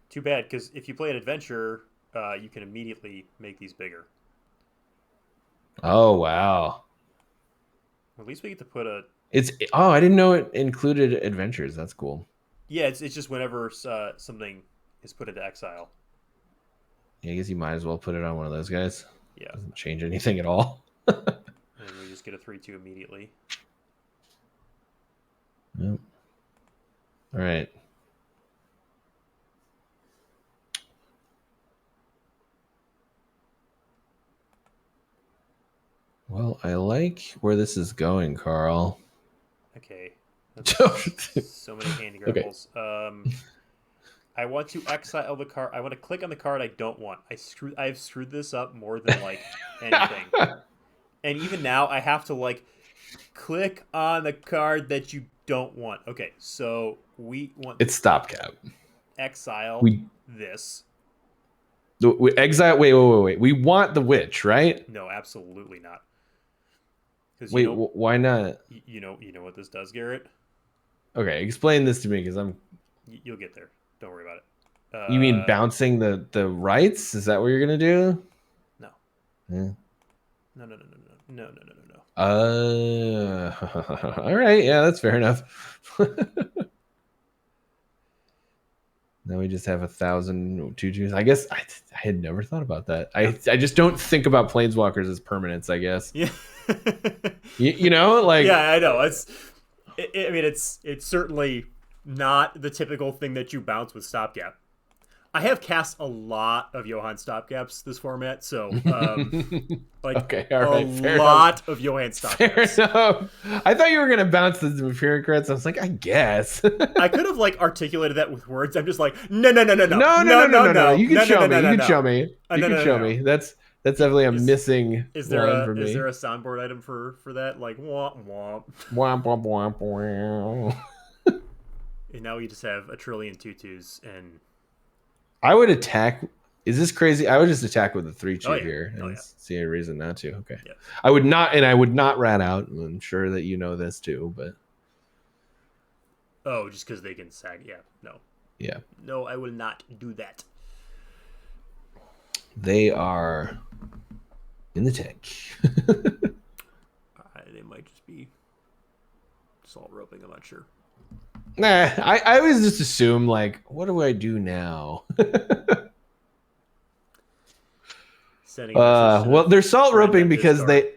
Too bad, because if you play an adventure, you can immediately make these bigger. Oh wow! At least we get to put a. I didn't know it included adventures. That's cool. Yeah, it's just whenever something is put into exile. Yeah, I guess you might as well put it on one of those guys. Yeah, doesn't change anything at all. And we just get a 3/2 immediately. Yep. All right. Well, I like where this is going, Carl. Okay. So many handy grapples. Okay. I want to exile the card. I want to click on the card I don't want. I've screwed this up more than anything. And even now, I have to click on the card that you don't want. Okay, so we want. It's stopgap. Exile this. Exile. Wait. We want the witch, right? No, absolutely not. Wait, why not? You know what this does, Garrett? Okay, explain this to me because I'm. You'll get there. Don't worry about it. You mean bouncing the rights? Is that what you're gonna do? No. Yeah. No. All right. Yeah, that's fair enough. Now we just have 1,000 2/2s. I guess I had never thought about that. I just don't think about planeswalkers as permanents, I guess. Yeah. Yeah, I know. It's certainly not the typical thing that you bounce with stopgap. I have cast a lot of Johann stopgaps this format, so okay, all right, a lot of Johann stopgaps. Fair enough. I thought you were gonna bounce the Vampiric Crits. I was like, I guess. I could have articulated that with words. I'm just no. No. You can show me. You can show me. That's definitely a missing line for me. Is there a soundboard item for that? Like womp womp. Womp womp womp womp. And now we just have a trillion tutus, and I would attack. Is this crazy? I would just attack with a 3/2 here. Oh, yeah. See a reason not to. Okay. Yeah. I would not, and I would not rat out. I'm sure that you know this too, but. Oh, just because they can sag. Yeah. No. Yeah. No, I will not do that. They are in the tank. They might just be salt roping. I'm not sure. Nah, I always just assume, like, what do I do now? Well, they're salt roping because they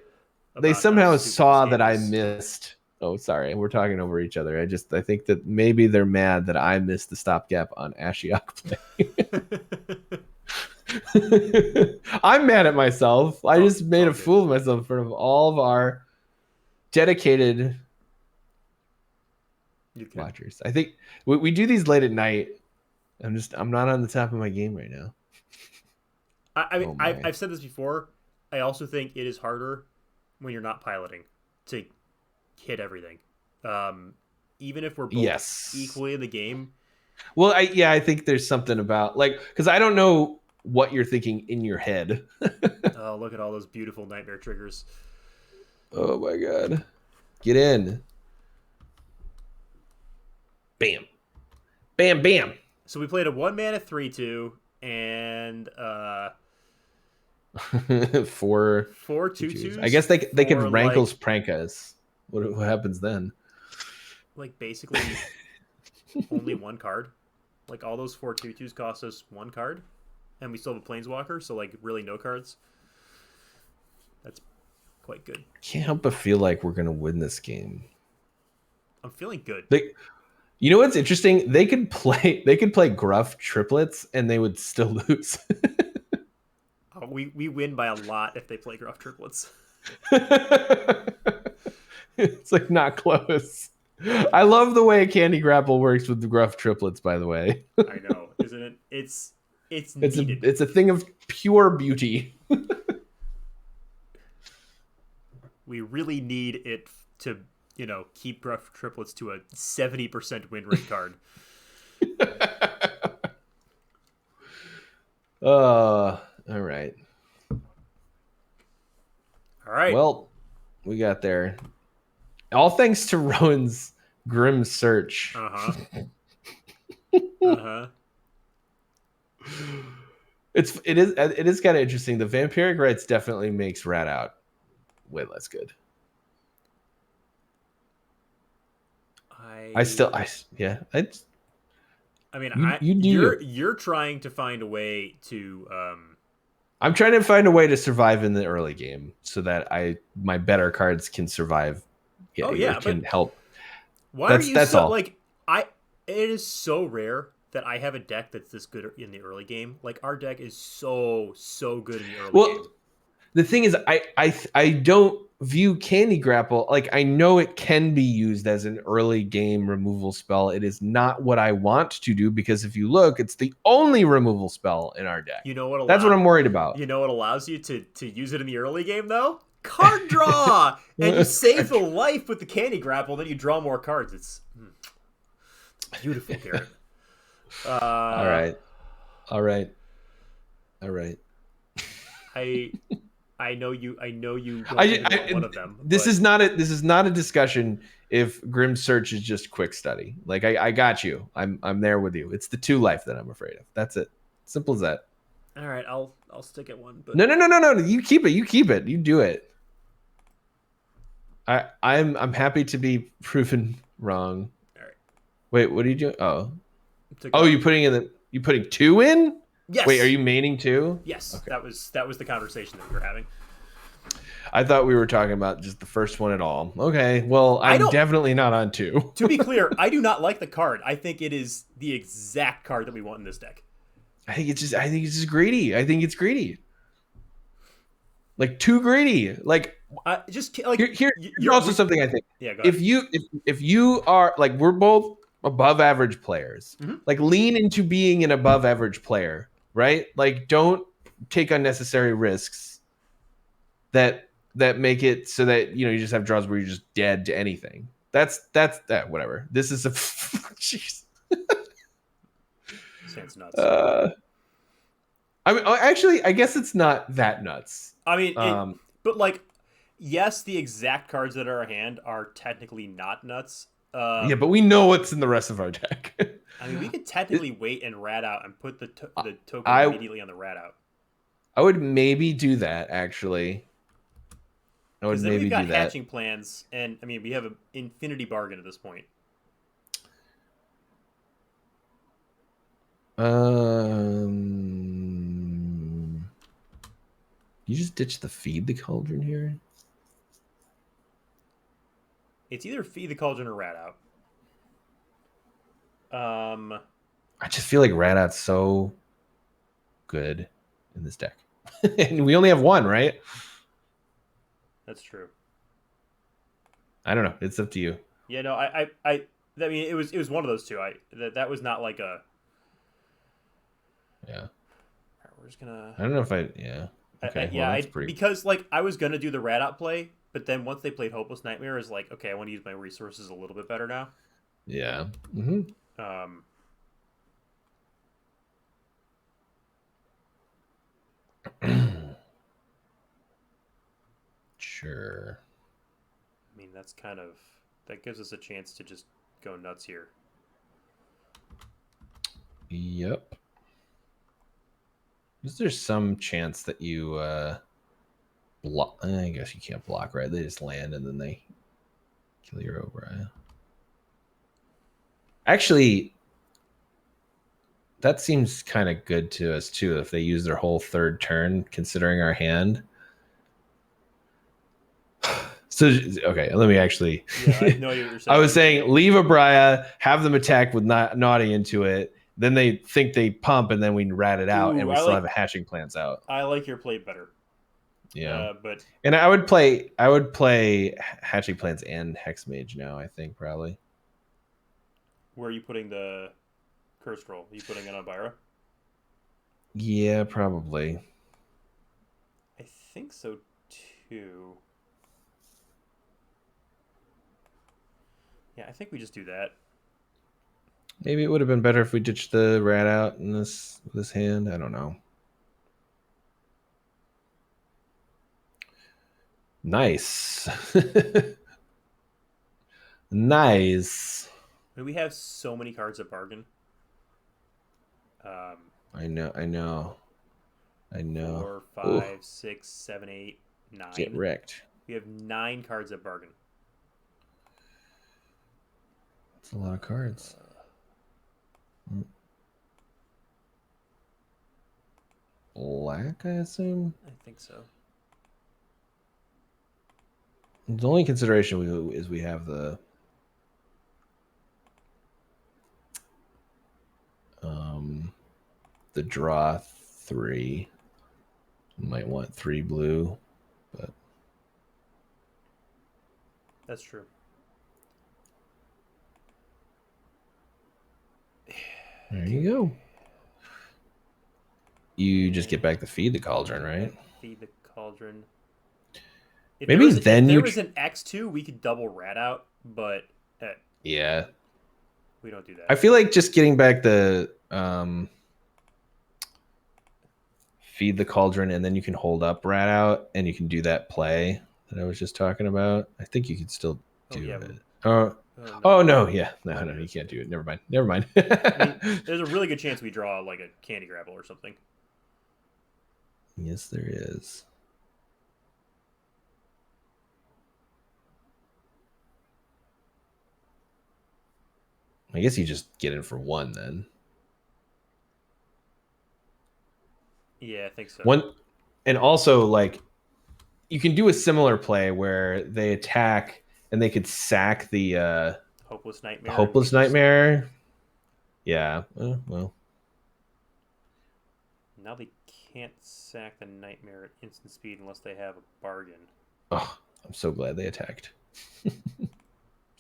somehow saw that I missed. Oh, sorry, we're talking over each other. I think that maybe they're mad that I missed the stopgap on Ashiok play. I'm mad at myself. I just made a fool of myself in front of all of our dedicated watchers. I think we do these late at night. I'm not on the top of my game right now. I mean, I've said this before. I also think it is harder when you're not piloting to hit everything. Even if we're both equally in the game. Well, I think there's something about, like, because I don't know what you're thinking in your head. Oh, look at all those beautiful nightmare triggers. Oh my god. Get in. Bam. Bam, bam. So we played a 1-mana 3/2 and 4 2/2s. I guess they could Rankle's prank us. What happens then? Like basically only one card. Like all those 4 2/2s cost us one card, and we still have a Planeswalker, so like really no cards. That's quite good. Can't help but feel like we're gonna win this game. I'm feeling good. You know what's interesting? They could play Gruff triplets and they would still lose. We win by a lot if they play Gruff triplets. It's like not close. I love the way Candy Grapple works with the Gruff triplets, by the way. I know, isn't it? It's needed. It's a thing of pure beauty. We really need it to, keep Gruff triplets to a 70% win rate card. All right. All right. Well, we got there. All thanks to Rowan's grim search. It is kind of interesting. The Vampiric Rites definitely makes Rat Out way less good. You're trying to find a way to I'm trying to find a way to survive in the early game so that my better cards can survive. Can help. Why are you so all. Like it is so rare that I have a deck that's this good in the early game. Like our deck is so good in the early game. The thing is, I don't view Candy Grapple, like, I know it can be used as an early game removal spell. It is not what I want to do, because if you look, it's the only removal spell in our deck. You know what? That's what I'm worried about. You know what allows you to use it in the early game though? Card draw, and you save the life with the Candy Grapple. Then you draw more cards. It's beautiful, Garrett. All right. I know you don't want one of them. This is not a discussion if Grim Search is just quick study. Like I got you. I'm there with you. It's the 2 life that I'm afraid of. That's it. Simple as that. All right, I'll stick at 1. But No. You keep it. You do it. I'm happy to be proven wrong. All right. Wait, what are you doing? You putting 2 in? Yes. Wait, are you maining 2? Yes. Okay. That was the conversation that we were having. I thought we were talking about just the first one at all. Okay, well, I'm definitely not on 2. To be clear, I do not like the card. I think it is the exact card that we want in this deck. I think it's just greedy. I think it's greedy. Like, too greedy. Like, just like here's also something I think. Yeah, go ahead. If you are, like, we're both above average players. Mm-hmm. Like, lean into being an above average player, right? Like, don't take unnecessary risks that make it so that you just have draws where you're just dead to anything. That's that whatever. This is a jeez. Sounds nuts. I mean, actually, I guess it's not that nuts. I mean, but like, yes, the exact cards that are in our hand are technically not nuts. Yeah, but we know what's in the rest of our deck. I mean, we could technically wait and rat out and put the token immediately on the rat out. I would maybe do that, actually. I would maybe do that. Because then we've got hatching plans, and I mean, we have an infinity bargain at this point. You just ditch the feed the cauldron here? It's either feed the cauldron or rat out. I just feel like rat out's so good in this deck. And we only have one, right? That's true. I don't know. It's up to you. Yeah, no, I mean, it was one of those two. That was not like a. Yeah. We're just gonna. I don't know if yeah. Okay. Because like I was gonna do the rat out play, but then once they played Hopeless Nightmare, is like, okay, I want to use my resources a little bit better now. Yeah. Sure. I mean, that gives us a chance to just go nuts here. Yep. Is there some chance that you block? I guess you can't block, right? They just land and then they kill your O'Brien. Actually, that seems kind of good to us too if they use their whole third turn, considering our hand. So okay, let me actually. Yeah, I know what you're saying. I was saying leave a Briar, have them attack with naughty into it. Then they think they pump, and then we rat it out, and we still have a hatching plants out. I like your play better. Yeah, but I would play hatching plants and hex mage now. I think probably. Where are you putting the curse scroll? Are you putting it on Byra? Yeah, probably. I think so too. Yeah, I think we just do that. Maybe it would have been better if we ditched the rat out in this hand. I don't know. Nice. Nice. I mean, we have so many cards at bargain. I know. 4, 5, 6, 7, 8, 9. Get wrecked. We have 9 cards at bargain. That's a lot of cards. Black, I assume? I think so. The only consideration is we have the draw 3. Might want 3 blue, but that's true. There you go. You just get back to feed the cauldron, right? Feed the cauldron. If there was an X2, we could double rat out, but yeah, we don't do that. I feel like just getting back the feed the cauldron, and then you can hold up rat out, and you can do that play that I was just talking about. I think you could still do it. No, you can't do it. Never mind. I mean, there's a really good chance we draw like a candy grapple or something. Yes, there is. I guess you just get in for 1 then. Yeah, I think so. One, and also like you can do a similar play where they attack and they could sack the Hopeless Nightmare. Hopeless Nightmare. Yeah. Well. Now they can't sack the Nightmare at instant speed unless they have a bargain. Oh, I'm so glad they attacked. So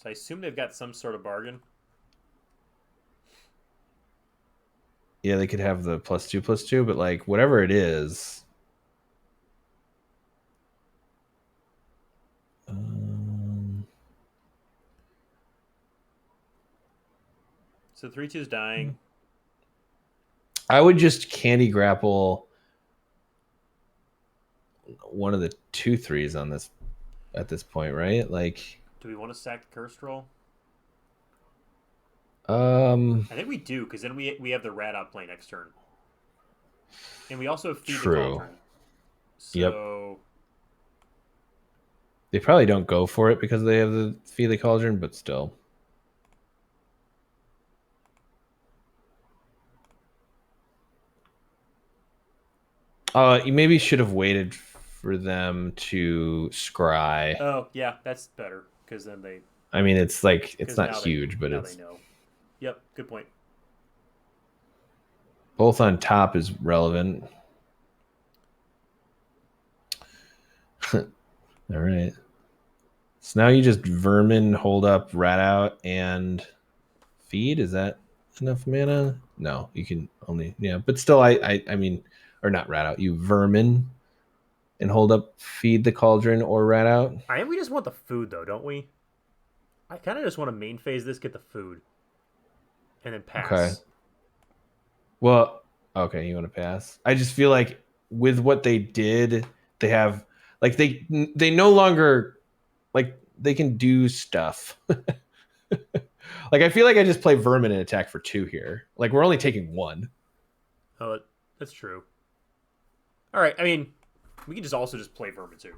I assume they've got some sort of bargain. Yeah, they could have the +2/+2, but like whatever it is. So 3/2 is dying. I would just candy grapple one of the 2/3s on this at this point, right? Like, do we want to sack the curse troll? I think we do, because then we have the rat out play next turn, and we also feed the true. cauldron. Yep. So They probably don't go for it because they have the feed the cauldron, but still. You maybe should have waited for them to scry. oh yeah, that's better, because then they. I mean, it's like it's not now huge, but now it's they know. Yep, good point. both on top is relevant. All right. So now you just vermin, hold up, rat out, and feed. Is that enough mana? No, you can only but still, I mean, or not rat out. You vermin and hold up, feed the cauldron or rat out. I think we just want the food though, don't we? I kind of just want to main phase this, get the food, and then pass. Okay. Well, okay, you want to pass? I just feel like with what they did, they have like they no longer like they can do stuff. Like I feel like I just play vermin and attack for 2 here. Like we're only taking 1. Oh, that's true. All right, I mean, we can just also just play vermin too.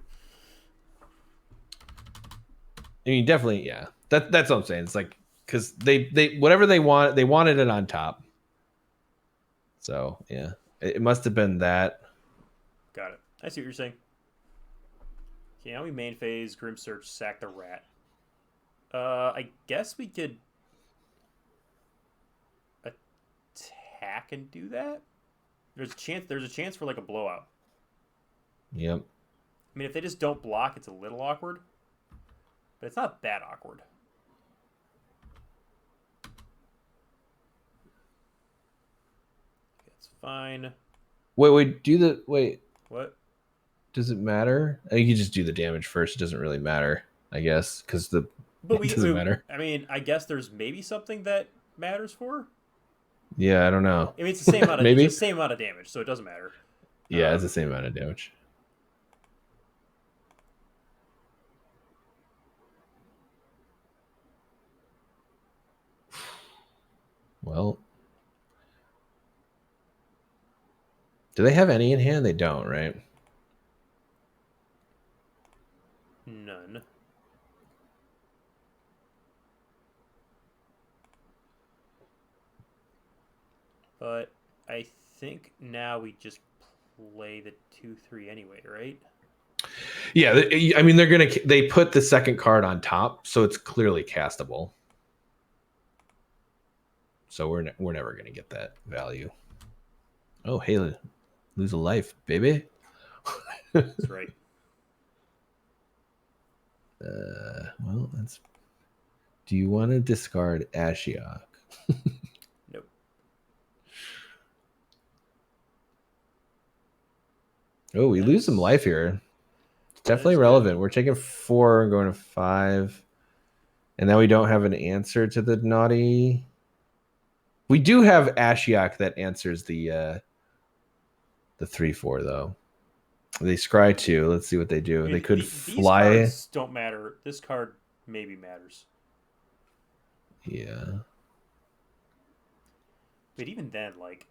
I mean, definitely, yeah. That's what I'm saying. It's like because they whatever they wanted it on top. So yeah, it must have been that. Got it. I see what you're saying. Okay, now we main phase, Grim Search, sack the rat. I guess we could attack and do that. There's a chance. There's a chance for like a blowout. Yep. I mean, if they just don't block, it's a little awkward, but it's not that awkward. It's fine. Wait. What? Does it matter? I think you just do the damage first. It doesn't really matter, I guess, because it doesn't matter. I mean, I guess there's maybe something that matters for. Yeah, I don't know. I mean, it's the same amount of maybe it's the same amount of damage, so it doesn't matter. Yeah, it's the same amount of damage. Well, do they have any in hand? They don't, right? None. But I think now we just play the 2/3 anyway, right? Yeah, I mean they put the second card on top, so it's clearly castable. So we're never gonna get that value. Oh, hey, lose a life, baby. That's right. Well, that's. Do you want to discard Ashiok? Nope. Oh, we lose some life here. It's definitely relevant. Good. We're taking 4 and going to 5. And now we don't have an answer to the naughty. We do have Ashiok that answers the 3/4 though. They scry 2. Let's see what they do. I mean, they could fly. These cards don't matter. This card maybe matters. Yeah. But even then, like,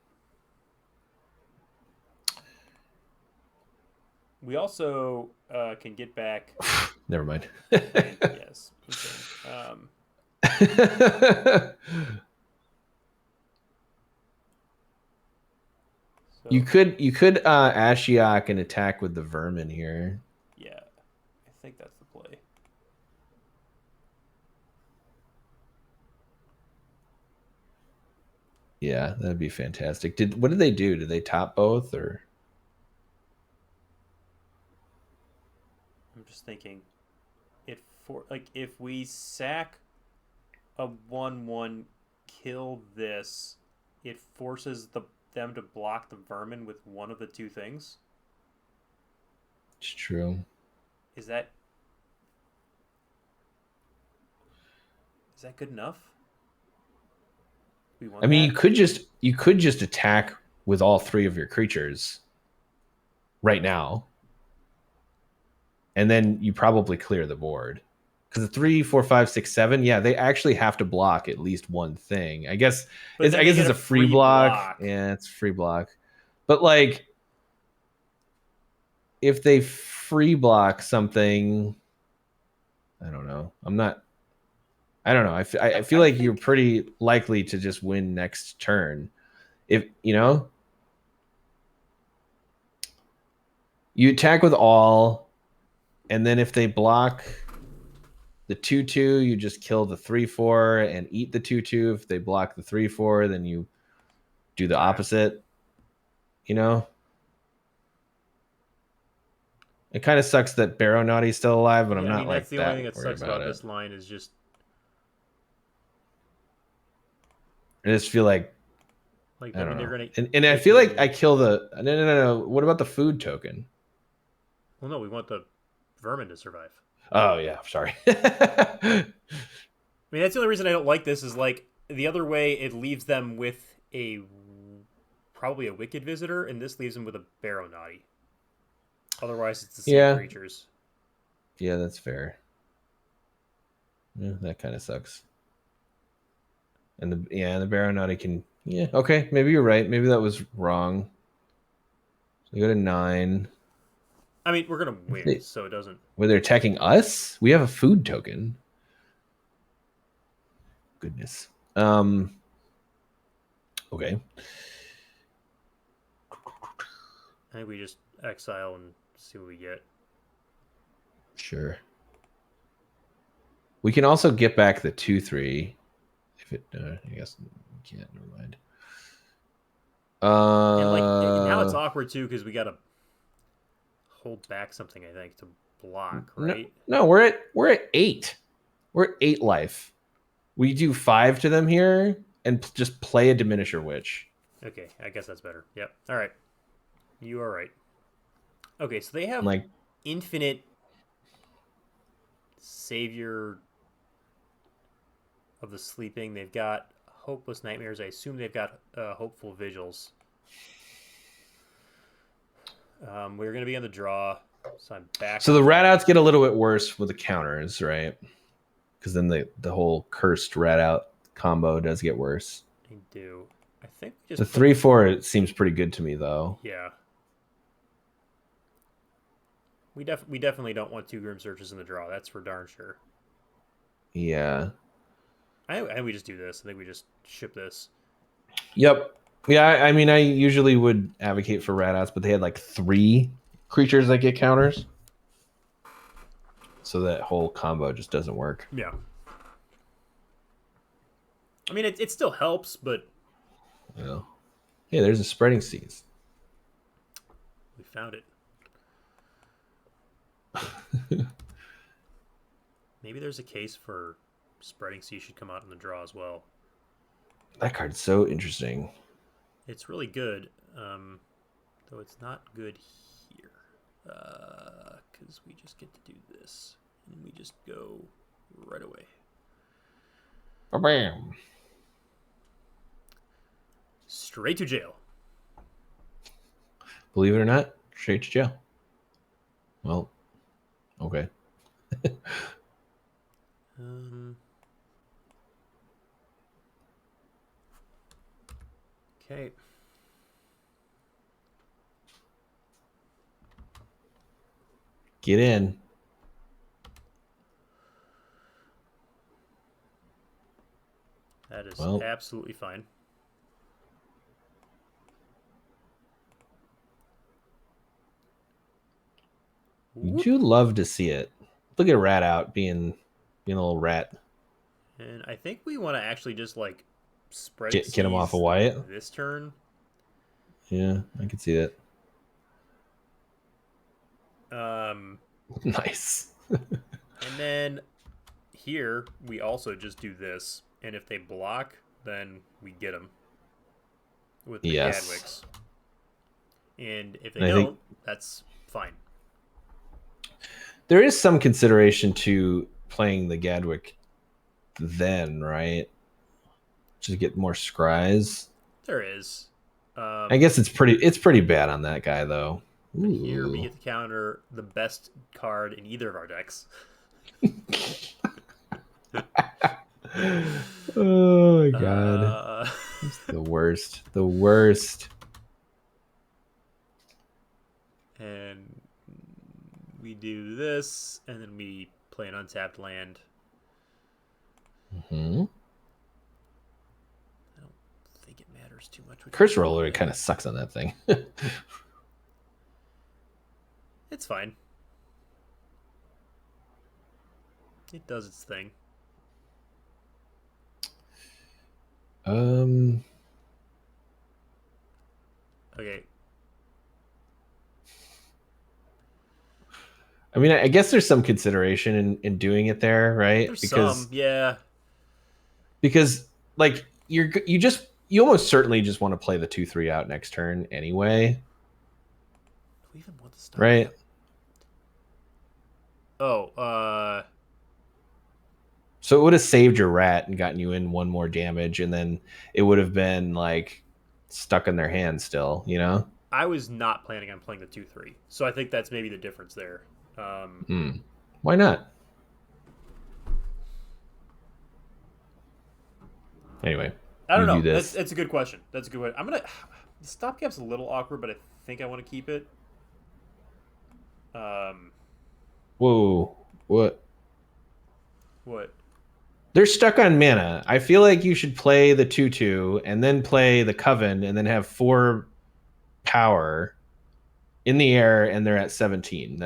we also can get back. Never mind. Yes. So, you could Ashiok and attack with the vermin here. Yeah, I think that's the play. Yeah, that'd be fantastic. What did they do? Did they top both or? I'm just thinking, if we sack a 1/1, kill this, it forces them to block the vermin with one of the 2 things. It's true. Is that good enough? We want I mean, that? you could just attack with all 3 of your creatures right now, and then you probably clear the board. Because the 3, 4, 5, 6, 7, yeah, they actually have to block at least one thing. I guess But then they get it's a a free free block. block. Yeah, it's free block. But like, if they free block something, I don't know. I don't know. I feel I like you're think pretty likely to just win next turn. If you know, you attack with all, and then if they block the 2/2, you just kill the 3/4 and eat the 2/2. If they block the 3/4, then you do the opposite. You know, it kind of sucks that Barrow Naughty's still alive, but I'm Yeah, I not mean that's like the only that thing that worried sucks about about it. this line is just I just feel like I I don't mean they're know, gonna and I hit feel like I you. kill the no. What about the food token? Well, no, we want the vermin to survive. Oh yeah, sorry. I mean that's the only reason I don't like this is like the other way it leaves them with a probably a wicked visitor, and this leaves them with a barrow naughty. Otherwise, it's the same Yeah, creatures. yeah, that's fair. Yeah, that kind of sucks. And the Barrow Naughty can okay, maybe you're right. Maybe that was wrong. So we go to 9. I mean, we're gonna win, so it doesn't. Where they're attacking us, we have a food token. Goodness. Okay. I think we just exile and see what we get. Sure. We can also get back the 2/3 if it. I guess we can't. Never mind. And like now it's awkward too because we gotta hold back something. I think to block, No, right? no, we're at 8. We're at 8 life. We do 5 to them here and just play a Diminisher Witch. Okay, I guess that's better. Yep. All right, you are right. Okay, so they have Like, infinite savior of the sleeping. They've got hopeless nightmares. I assume they've got hopeful vigils. We're gonna be on the draw, so I'm back. so the rat outs get a little bit worse with the counters, right? Because then the whole cursed rat out combo does get worse. I do. I think we The just 3/4 it seems pretty good to me though. yeah. We definitely don't want 2 Grim Searches in the draw. That's for darn sure. Yeah. I we just do this. I think we just ship this. Yep. Yeah, I mean, I usually would advocate for rat outs, but they had like 3 creatures that get counters, so that whole combo just doesn't work. Yeah. I mean, it still helps, but Yeah. Hey, there's a spreading seas. we found it. Maybe there's a case for spreading sea should come out in the draw as well. That card's so interesting. It's really good, though it's not good here because we just get to do this and we just go right away. Bam. Straight to jail. Believe it or not, straight to jail. Well, okay. Okay. Get in. That is Well, absolutely fine. Would you love to see it? Look at Rat out being a little rat. And I think we want to actually just like spread Get him off of Wyatt this turn. Yeah, I can see that. Nice. And then here we also just do this, and if they block, then we get them with the Gadwicks. And if they don't, that's fine. There is some consideration to playing the Gadwick then, right? Just get more scries. There is. I guess it's pretty bad on that guy though. But here we Ooh. get to counter the best card in either of our decks. Oh my god. It's the worst. The worst. And we do this, and then we play an untapped land. Mm-hmm. I don't think it matters too much. Curse Roller kind of sucks on that thing. It's fine. It does its thing. Okay. I mean, I guess there's some consideration in doing it there, right? There's some, yeah. Because like you almost certainly just want to play the 2/3 out next turn anyway. Do we even want to stop? Right? Oh, so it would have saved your rat and gotten you in one more damage, and then it would have been like stuck in their hand still, you know? I was not planning on playing the 2/3, so I think that's maybe the difference there. Why not? Anyway, I don't know. That's a good question. That's a good one. The stopgap's a little awkward, but I think I want to keep it. Whoa! What? What? They're stuck on mana. I feel like you should play the 2/2 and then play the Coven and then have 4 power in the air, and they're at 17.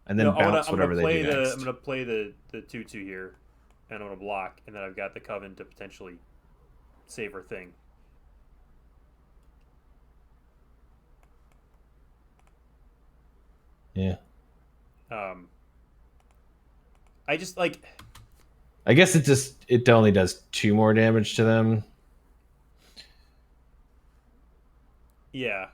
And then bounce whatever they do next. I'm gonna play the 2/2 here, and I'm gonna block, and then I've got the Coven to potentially save her thing. Yeah. I just like. I guess it only does 2 more damage to them. Yeah.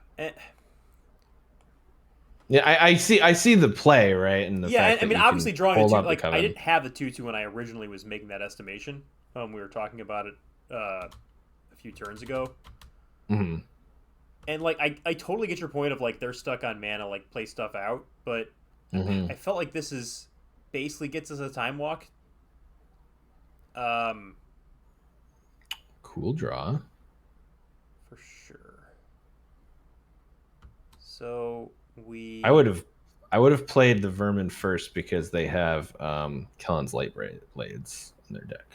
Yeah, I see the play, right? And the fact I mean, obviously drawing a 2, like I didn't have the 2/2 when I originally was making that estimation. We were talking about it a few turns ago. Mm-hmm. And like I totally get your point of like they're stuck on mana, like play stuff out, but I felt like this is basically gets us a time walk. Cool draw. For sure. So I would have played the Vermin first because they have Kellen's Light Blades in their deck.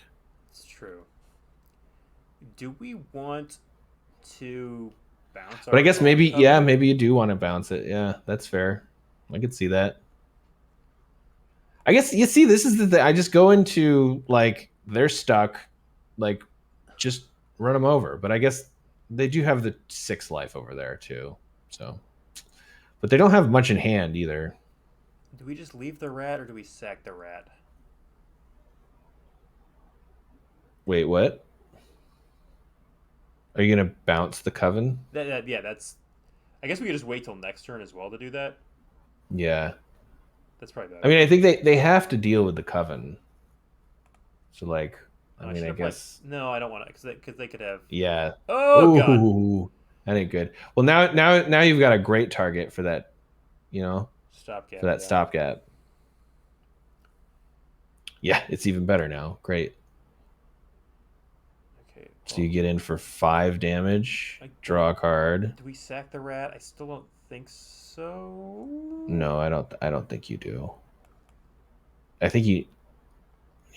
It's true. Do we want to bounce? But I guess maybe you do want to bounce it. Yeah, that's fair. I could see that. I guess you see this is the thing. I just go into like they're stuck, like just run them over. But I guess they do have the 6 life over there too. So, but they don't have much in hand either. Do we just leave the rat or do we sack the rat? Wait, what? Are you gonna bounce the Coven? Yeah, that's. I guess we could just wait till next turn as well to do that. Yeah, that's probably better. I mean, I think they have to deal with the Coven. So like, I guess no, I don't want to because they could have. Yeah. Oh god. That ain't good. Well, now you've got a great target for that. You know. Stopgap. For that stopgap. Yeah, it's even better now. Great. Okay. So you get in for 5 damage. Draw a card. Do we sack the rat? I still don't think so. No, I don't think you do. I think you.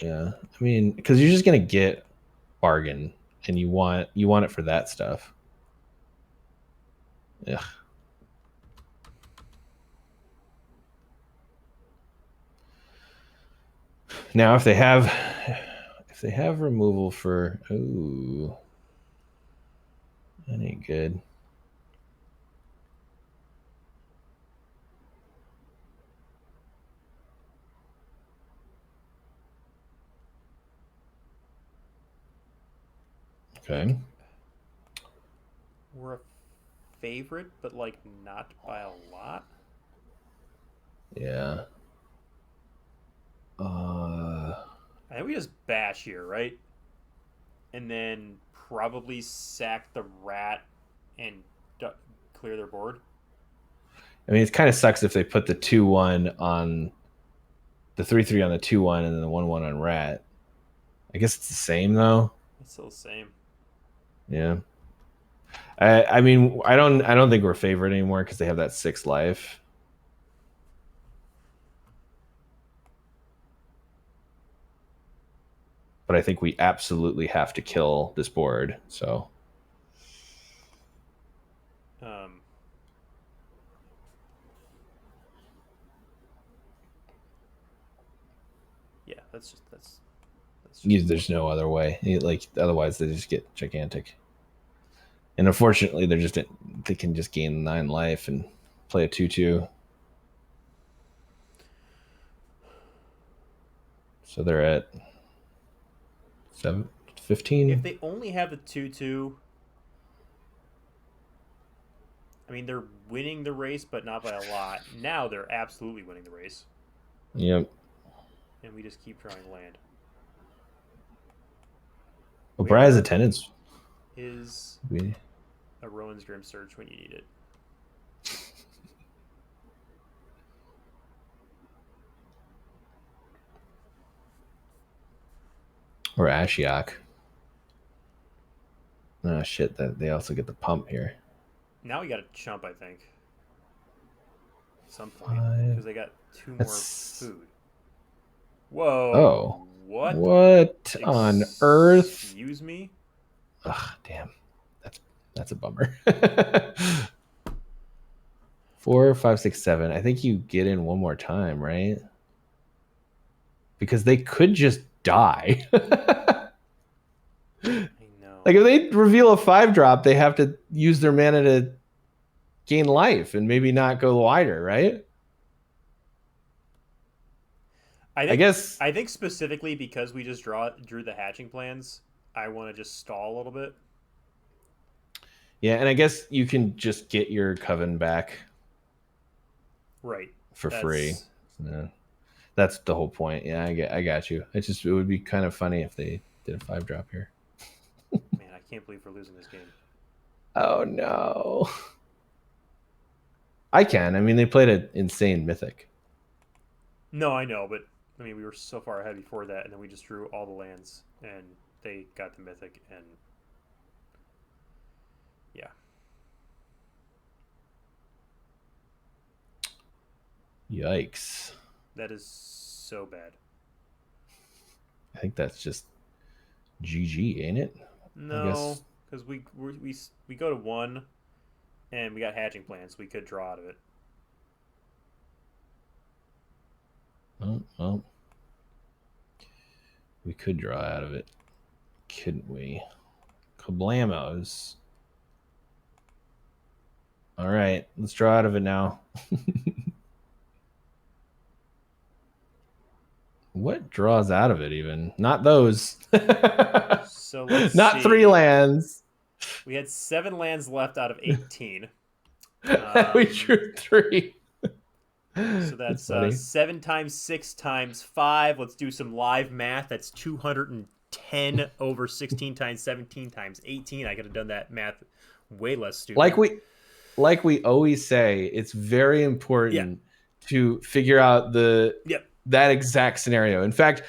Yeah, I mean, because you're just gonna get bargain, and you want it for that stuff. Ugh. Now, if they have removal for that ain't good. Okay. We're a favorite, but like not by a lot. Yeah. I think we just bash here, right? and then probably sack the rat and clear their board. I mean, it kind of sucks if they put the 2/1 on the 3/3 on the 2/1 and then the 1/1 on rat. I guess it's the same though. It's still the same. Yeah. I mean, I don't think we're favored anymore because they have that 6 life. But I think we absolutely have to kill this board. So. Yeah, that's just there's no other way. Like otherwise, they just get gigantic. And unfortunately, they can just gain 9 life and play a 2/2. So they're at 15. If they only have the 2/2, I mean, they're winning the race, but not by a lot. Now they're absolutely winning the race. Yep. And we just keep trying land. Well, Brian's attendance is a Rowan's Grim Search when you need it. Or Ashiok. Oh shit! That they also get the pump here. Now we got a chump, I think. At some point, because they got 2 more food. Whoa! Oh, what? What on earth? Excuse me. Ugh, damn. That's a bummer. 4, 5, 6, 7. I think you get in one more time, right? Because they could just die. I know. Like if they reveal a 5-drop, they have to use their mana to gain life and maybe not go wider, right? I think specifically because we just drew the hatching plans, I want to just stall a little bit. Yeah, and I guess you can just get your coven back. Right. For free. Yeah. That's the whole point. Yeah, I got you. It would be kind of funny if they did a 5-drop here. Man, I can't believe we're losing this game. Oh no. I can. I mean, they played an insane mythic. No, I know, but I mean, we were so far ahead before that, and then we just drew all the lands, and they got the mythic, and yeah. Yikes. That is so bad. I think that's just GG, ain't it? No, because we go to 1, and we got hatching plans, so we could draw out of it. Oh, well. We could draw out of it, couldn't we? Kablamos. All right, let's draw out of it now. What draws out of it even? Not those. So let's Not see. 3 lands. We had 7 lands left out of 18. We drew 3. So that's 7 times 6 times 5. Let's do some live math. That's 210 over 16 times 17 times 18. I could have done that math way less stupid. Like we always say, it's very important to figure out that exact scenario. In fact,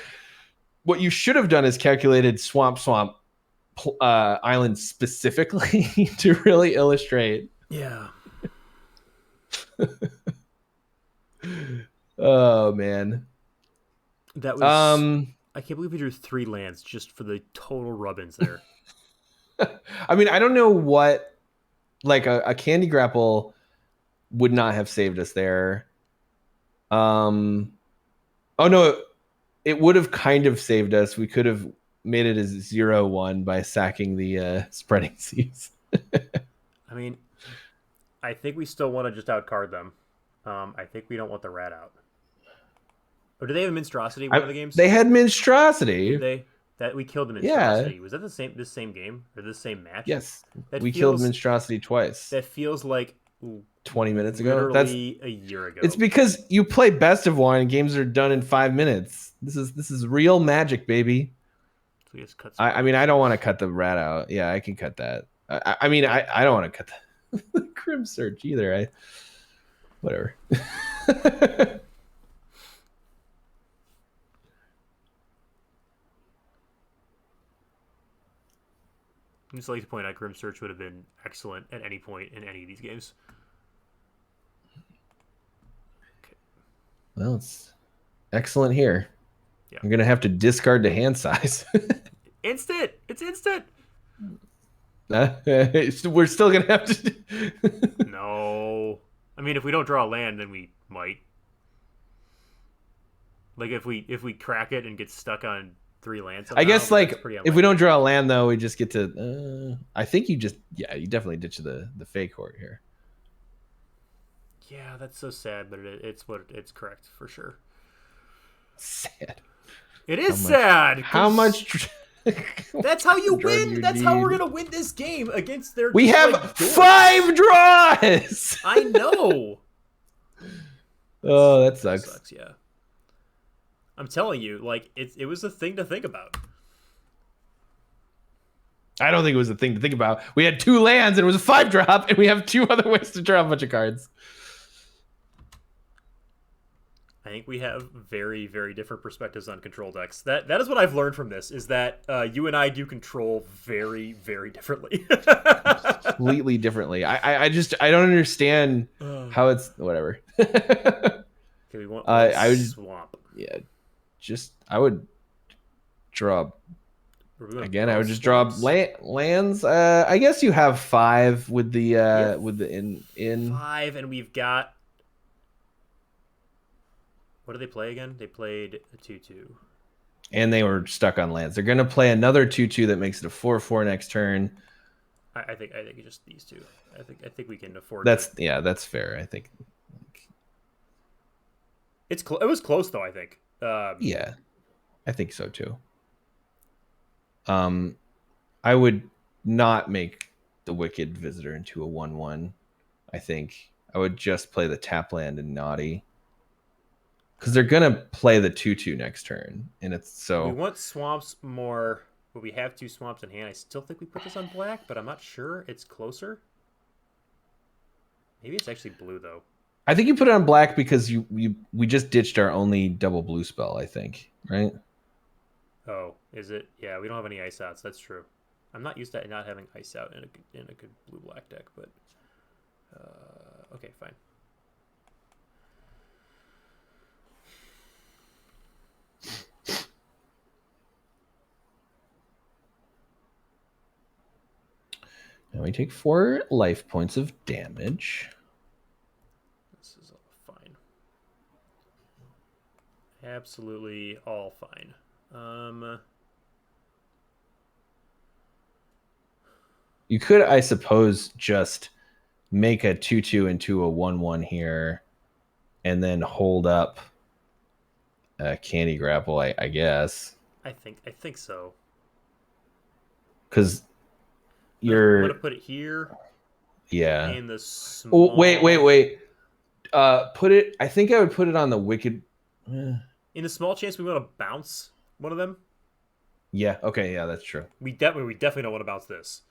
what you should have done is calculated Swamp Island specifically to really illustrate. Yeah. Oh man, that was. I can't believe we drew 3 lands just for the total rub-ins there. I mean, I don't know what, like a Candy Grapple would not have saved us there. Oh no, it would have kind of saved us. We could have made it a 0-1 by sacking the Spreading Seas. I mean, I think we still want to just outcard them. I think we don't want the rat out. Or do they have a Minstrosity in one of the games? They had Minstrosity. Did they? That we killed the Minstrosity. Yeah. Was that this same game or this same match? Yes. We killed Minstrosity twice. That feels like 20 minutes ago. That's a year ago. It's because you play Best of 1 and games are done in 5 minutes. This is real magic, baby. we just cut. I mean, I don't want to cut the rat out. Yeah, I can cut that. I mean, I don't want to cut the Crim Search either. Whatever. I just like to point out Grim Search would have been excellent at any point in any of these games. Okay. Well, it's excellent here. Yeah. I'm gonna have to discard the hand size. Instant! It's instant! We're still gonna have to. No. I mean, if we don't draw a land, then we might. Like if we crack it and get stuck on 3 lands. Somehow, I guess like if we don't draw a land though, we just get to. I think you definitely ditch the fake horde here. Yeah, that's so sad, but it's correct for sure. Sad. It is sad. How much? That's how you win. That's how we're gonna win this game against their. We have 5 draws. I know. Oh, that sucks. That sucks. Yeah. I'm telling you, like it was a thing to think about. I don't think it was a thing to think about. We had 2 lands and it was a 5-drop, and we have 2 other ways to draw a bunch of cards. I think we have very, very different perspectives on control decks. That is what I've learned from this, is that you and I do control very, very differently. Completely differently. I don't understand how it's whatever. Okay, we want I would swamp. Yeah, I would draw again. I would just draw lands. I guess you have 5 with the in 5, and we've got. What did they play again? They played a 2/2. And they were stuck on lands. They're going to play another 2/2 that makes it a 4/4 next turn. I think it's just these 2. I think we can afford. That's fair. I think it was close though. I think. Yeah, I think so too. I would not make the Wicked Visitor into a 1/1. I think I would just play the tap land and Naughty. Because they're gonna play the 2/2 next turn, and it's so. We want swamps more, but we have 2 swamps in hand. I still think we put this on black, but I'm not sure. It's closer. Maybe it's actually blue though. I think you put it on black because we just ditched our only double blue spell. I think, right? Oh, is it? Yeah, we don't have any ice outs. That's true. I'm not used to not having ice out in a good blue black deck, but okay, fine. And we take 4 life points of damage. This is all fine. Absolutely all fine. You could, I suppose, just make a 2/2 into a 1/1 here, and then hold up Candy Grapple. I guess. I think so. Because I'm gonna put it here. Yeah. In the small... Oh, wait. Put it. I think I would put it on the Wicked. In the small chance we want to bounce one of them. Yeah. Okay. Yeah, that's true. We definitely don't want to bounce this.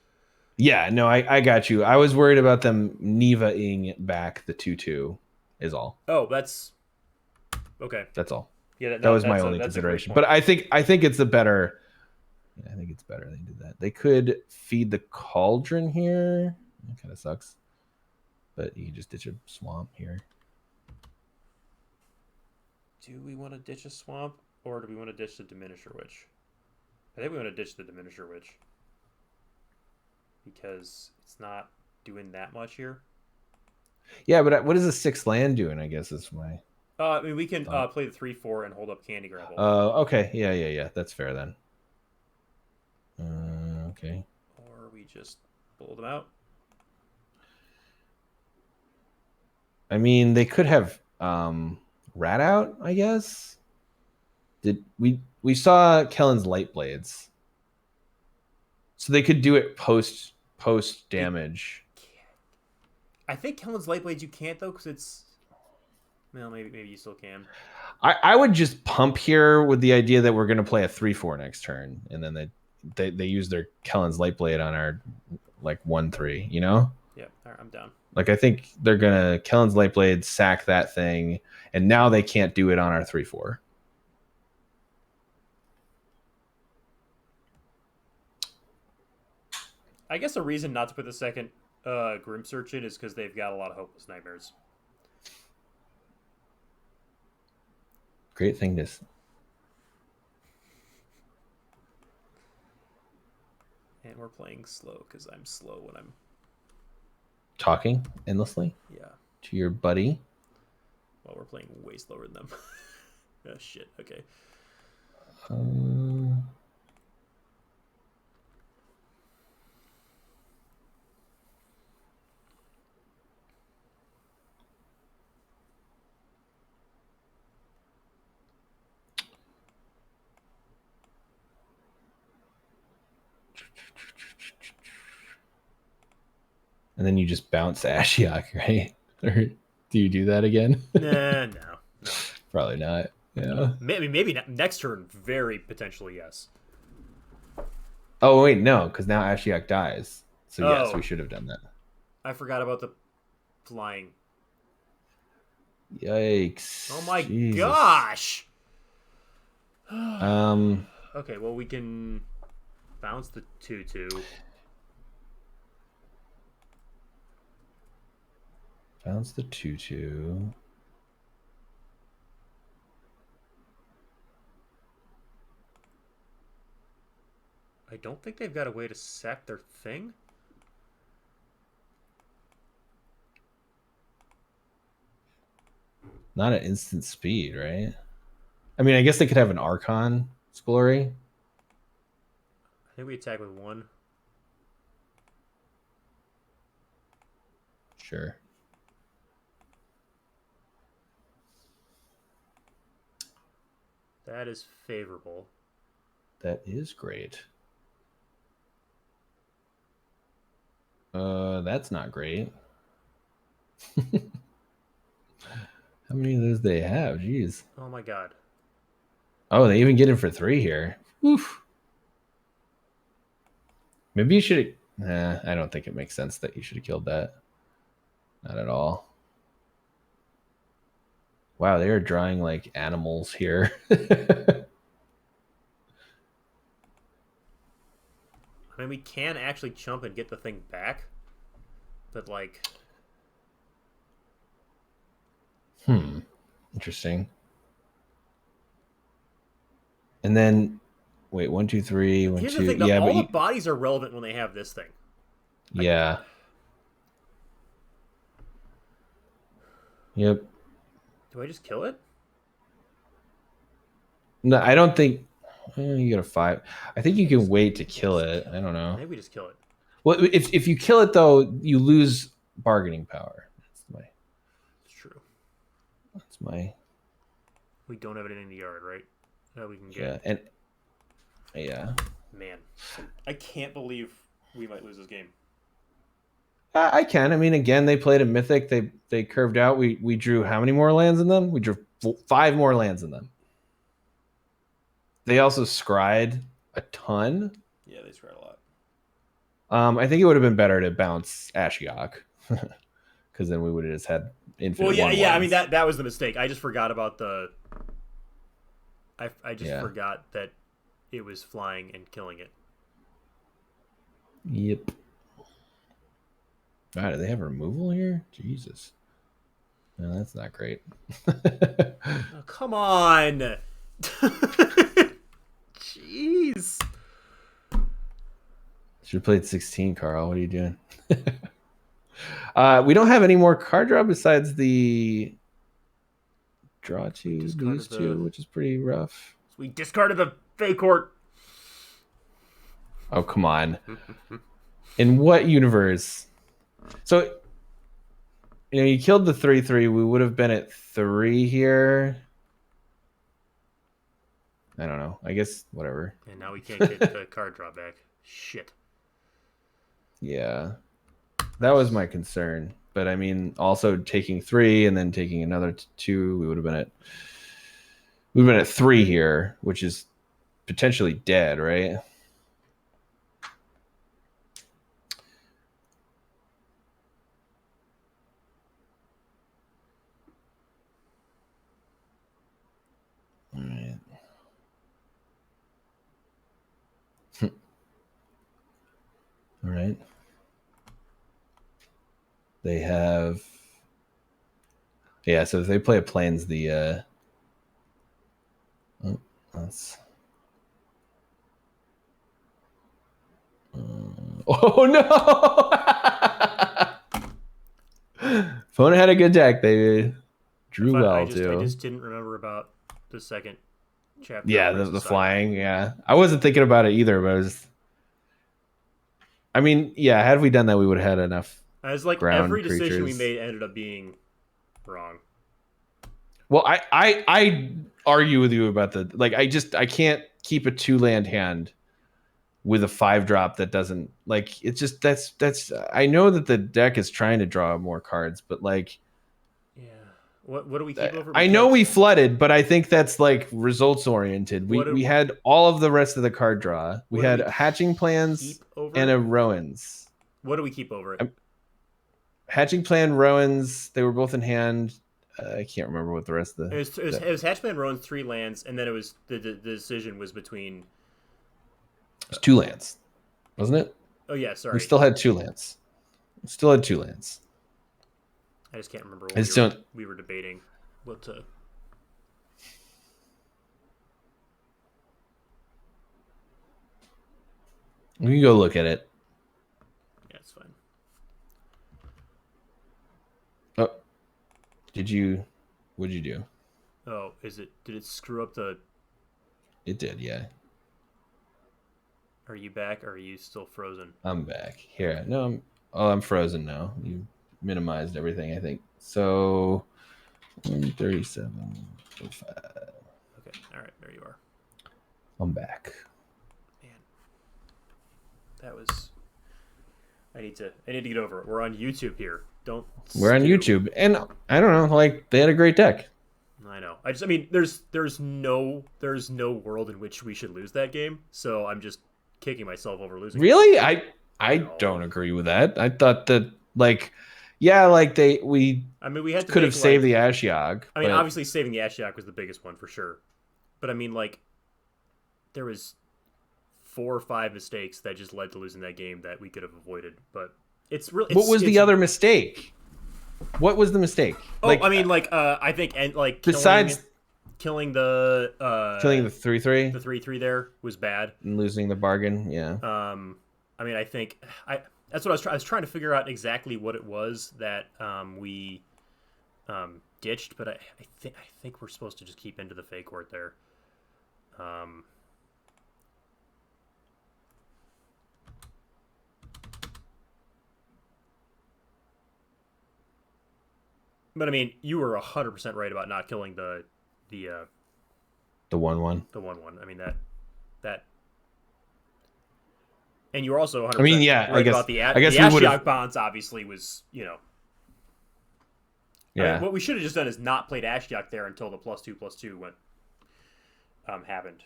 Yeah. No, I got you. I was worried about them Neva-ing back the 2/2. Is all. Oh, that's okay. That's all. Yeah, that was my only consideration. But I think it's a better. Yeah, I think it's better they did that. They could feed the Cauldron here. That kind of sucks. But you can just ditch a swamp here. Do we want to ditch a swamp, or do we want to ditch the Diminisher Witch? I think we want to ditch the Diminisher Witch. Because it's not doing that much here. Yeah, but what is a 6 land doing, I guess is my... I mean, we can play the 3/4 and hold up Candy Grapple. Okay. Yeah. That's fair then. Okay. Or we just pull them out. I mean, they could have Rat out, I guess. Did we saw Kellen's Light Blades, so they could do it post damage. I think Kellen's Light Blades you can't though, because it's Well, maybe you still can. I would just pump here with the idea that we're going to play a 3/4 next turn, and then they use their Kellen's Lightblade on our like 1/3. You know? Yeah. All right, I'm down. Like I think they're gonna Kellen's Lightblade sack that thing, and now they can't do it on our 3/4. I guess the reason not to put the second Grim Search in is because they've got a lot of Hopeless Nightmares. Great thing to. And we're playing slow because I'm slow when I'm talking endlessly. Yeah. To your buddy. Well, we're playing way slower than them. Oh shit. Okay. And then you just bounce Ashiok, right? Or do you do that again? No. Probably not. Yeah. Maybe next turn, very potentially yes. Oh wait, no, because now Ashiok dies. So yes, we should have done that. I forgot about the flying. Yikes! Oh my gosh! Okay, well we can bounce the 2/2. Bounce the 2/2. I don't think they've got a way to sack their thing. Not at instant speed, right? I mean, I guess they could have an Archon Glory. I think we attack with 1. Sure. That is favorable. That is great. That's not great. How many of those do they have? Jeez. Oh my god. Oh, they even get him for 3 here. Oof. Maybe you should. I don't think it makes sense that you should have killed that. Not at all. Wow, they are drawing like animals here. I mean, we can actually jump and get the thing back, but like. Interesting. And then, wait, 1, 2, 3, 1, Here's 2. The thing, yeah, all the bodies are relevant when they have this thing. Yeah. Yep. Do I just kill it? No, I don't think. You got a 5. I think you can wait to kill it. I don't know. Maybe we just kill it. Well, if you kill it though, you lose bargaining power. It's true. That's my. We don't have it in the yard, right? We can get. Yeah, and yeah. Man, I can't believe we might lose this game. I can. I mean, again, they played a mythic. They curved out. We drew how many more lands in them? We drew 5 more lands in them. They also scryed a ton. Yeah, they scryed a lot. I think it would have been better to bounce Ashiok, because then we would have just had infinite. Well, yeah. I mean that was the mistake. I just forgot about the. I just forgot that it was flying and killing it. Yep. God, do they have removal here? Jesus. No, that's not great. Oh, come on. Jeez. Should have played 16, Carl. What are you doing? We don't have any more card draw besides the draw 2, lose 2, which is pretty rough. We discarded the Feycourt. Oh, come on. In what universe? So, you killed the 3/3. We would have been at 3 here. I don't know. I guess whatever. And now we can't get the card draw back. Shit. Yeah. That was my concern. But I mean, also taking 3 and then taking another 2, we would have been at 3 here, which is potentially dead, right? All right. All right. They have, yeah. So if they play a plains, that's. Oh no! Phone had a good deck. They drew well too. I just didn't remember about the second chapter. Yeah, the flying. Yeah, I wasn't thinking about it either, but I was. I mean, yeah. Had we done that, we would have had enough. As like every decision we made ended up being wrong. Well, I argue with you about the like. I can't keep a 2-land hand with a 5-drop that doesn't like. It's just that's. I know that the deck is trying to draw more cards, but like. Yeah. What do we keep over? I know we flooded, but I think that's like results oriented. We had all of the rest of the card draw. We had hatching plans and a Rowan's. What do we keep over it? Hatching plan, Rowan's. They were both in hand. I can't remember what the rest of the. It was hatching plan, Rowan's, 3 lands, and then it was the decision was between. It was 2 lands, wasn't it? Oh yeah, sorry. We still had 2 lands. I just can't remember what we were debating. What to... We can go look at it. Yeah, it's fine. Oh, what'd you do? Oh, did it screw up the... It did, yeah. Are you back, or are you still frozen? I'm back. Here, no, I'm frozen now. You minimized everything, I think. So 137.05. Okay, all right, there you are. I'm back. Man, that was. I need to get over it. We're on YouTube here. We're on YouTube, and I don't know. Like they had a great deck. I know. I mean, there's no world in which we should lose that game. So I'm just kicking myself over losing. Really, I don't agree with that. I thought that like. Yeah, like we had to could have saved the Ashiok. I mean, obviously saving the Ashiok was the biggest one for sure. But I mean, like, there was 4 or 5 mistakes that just led to losing that game that we could have avoided. But it's really... What was the other mistake? What was the mistake? Oh, like, I mean, like, I think, and like, besides killing the 3/3, the 3/3 there was bad, and losing the bargain. Yeah. I mean, I think that's what I was trying to figure out exactly what it was that we ditched, but I think we're supposed to just keep into the fake court there. But I mean, you were 100% right about not killing the 1/1. The 1/1. I mean that. And you were also 100% right I guess, about the Ashiok bonds. Obviously, was Yeah. I mean, what we should have just done is not played Ashiok there until the +2/+2 went happened.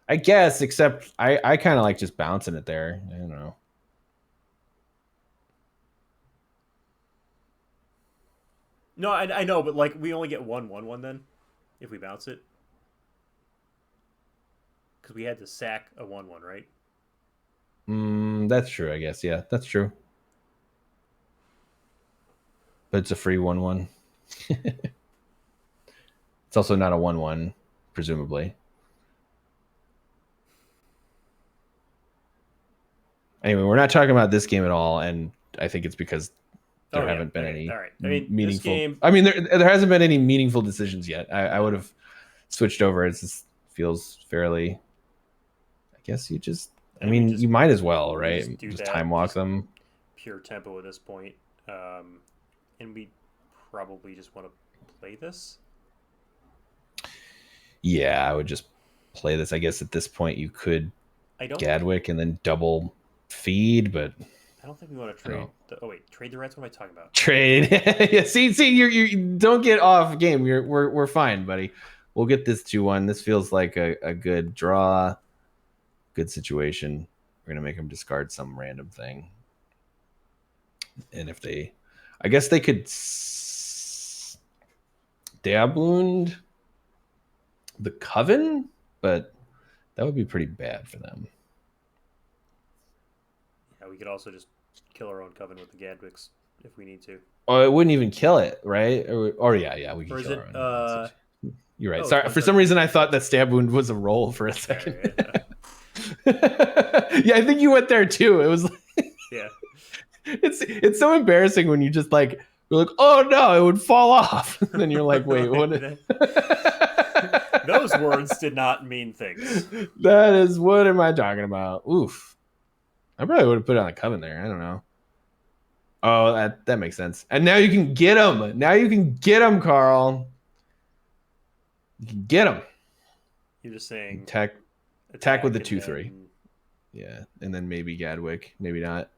I guess, except I kind of like just bouncing it there. I don't know. No, I know, but like we only get 1/1 then if we bounce it. Because we had to sack a 1/1, right? That's true, I guess. Yeah, that's true. But it's a free 1/1. It's also not a 1/1, presumably. Anyway, we're not talking about this game at all, and I think it's because there haven't been any meaningful. This game... I mean, there hasn't been any meaningful decisions yet. I would have switched over. It just feels fairly. I guess you just. I mean, you might as well, right? Just time walk them. Pure tempo at this point, and we probably just want to play this. Yeah, I would just play this. I guess at this point you could Gadwick and then double feed, but I don't think we want to trade. Oh wait, trade the rats. What am I talking about? Trade. Yeah. See, you don't get off game. We're fine, buddy. We'll get this 2-1. This feels like a good draw, good situation. We're gonna make them discard some random thing, and if they, I guess they could stab wound the Coven, but that would be pretty bad for them. Yeah, we could also just kill our own Coven with the Gadwicks if we need to. Oh, it wouldn't even kill it, right? Or yeah, we can kill our own. You're right. Sorry, for some reason I thought that stab wound was a roll for a second. Yeah, I think you went there too. It was like, yeah. It's so embarrassing when you just like you're like, oh no, it would fall off. And then you're like, wait, what? Those words did not mean things. That is, what am I talking about? Oof. I probably would have put it on the Coven there. I don't know. Oh, that makes sense. And now you can get him. Now you can get him, Carl. You can get him. You're just saying attack with the 2/3. Yeah, and then maybe Gadwick, maybe not.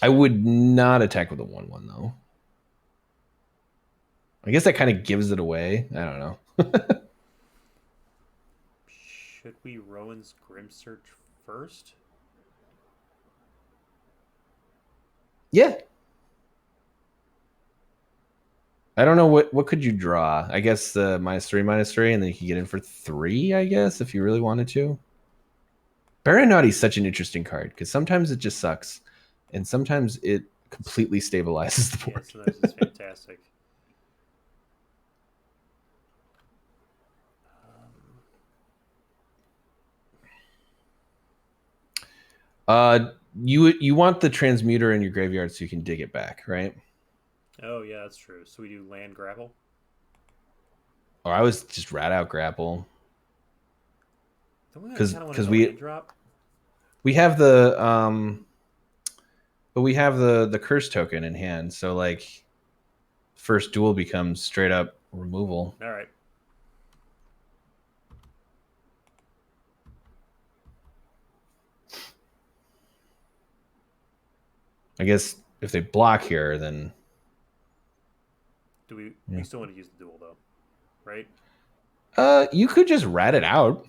I would not attack with a 1/1 though. I guess that kind of gives it away. I don't know. Should we Rowan's Grim Search first? Yeah. I don't know what could you draw. I guess -3/-3, and then you can get in for 3. I guess if you really wanted to. Baronati is such an interesting card because sometimes it just sucks, and sometimes it completely stabilizes the board. Yeah, sometimes it's fantastic. You want the transmuter in your graveyard so you can dig it back, right? Oh yeah, that's true. So we do land grapple. Or I was just rat out grapple. Because we have the but we have the curse token in hand, so like first duel becomes straight up removal. All right. I guess if they block here, then do we? Yeah. We still want to use the duel though, right? You could just rat it out.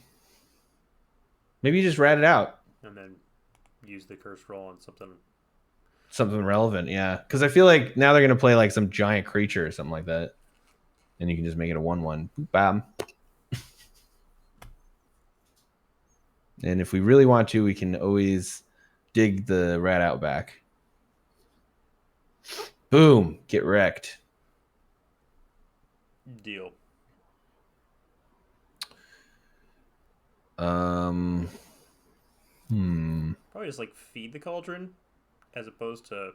Maybe you just rat it out and then use the curse roll on something relevant. Yeah, because I feel like now they're gonna play like some giant creature or something like that, and you can just make it a 1/1. Bam. And if we really want to, we can always dig the rat out back. Boom! Get wrecked. Deal. Probably just like feed the cauldron, as opposed to.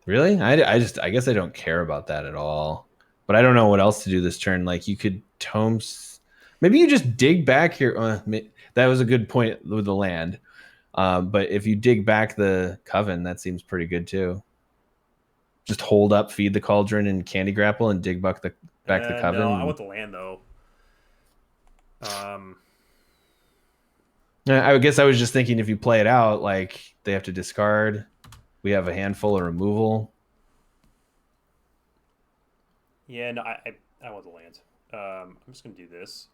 Really? I guess I don't care about that at all. But I don't know what else to do this turn. Like you could tomes. Maybe you just dig back here. That was a good point with the land. But if you dig back the Coven, that seems pretty good too. Just hold up, feed the cauldron, and candy grapple, and dig back the Coven. No, I want the land though. I guess I was just thinking if you play it out, like they have to discard. We have a handful of removal. Yeah, no, I want the land. I'm just gonna do this,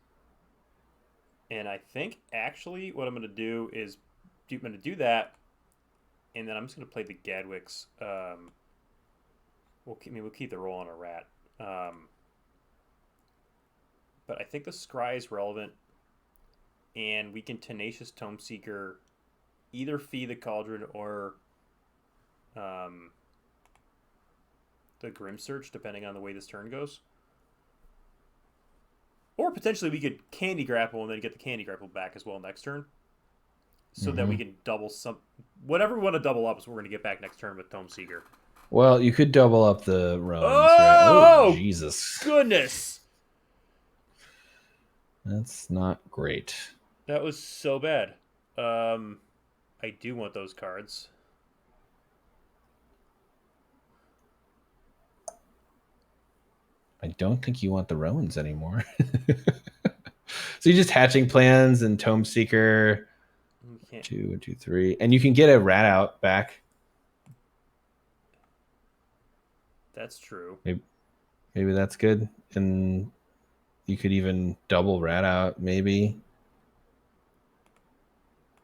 and I think actually what I'm gonna do is I'm gonna do that, and then I'm just gonna play the Gadwicks. We'll keep the roll on a rat. But I think the Scry is relevant, and we can Tenacious Tome Seeker, either feed the Cauldron or the Grim Search, depending on the way this turn goes. Or potentially we could Candy Grapple and then get the Candy Grapple back as well next turn, so that we can double whatever we want to double up is what we're going to get back next turn with Tome Seeker. Well, you could double up the Roans. Oh, right? Oh, Jesus. Goodness. That's not great. That was so bad. I do want those cards. I don't think you want the Roans anymore. So you're just hatching plans and Tome Seeker. 2, 1, 2, 3, and you can get a rat out back. That's true. Maybe that's good, and you could even double rat out, maybe.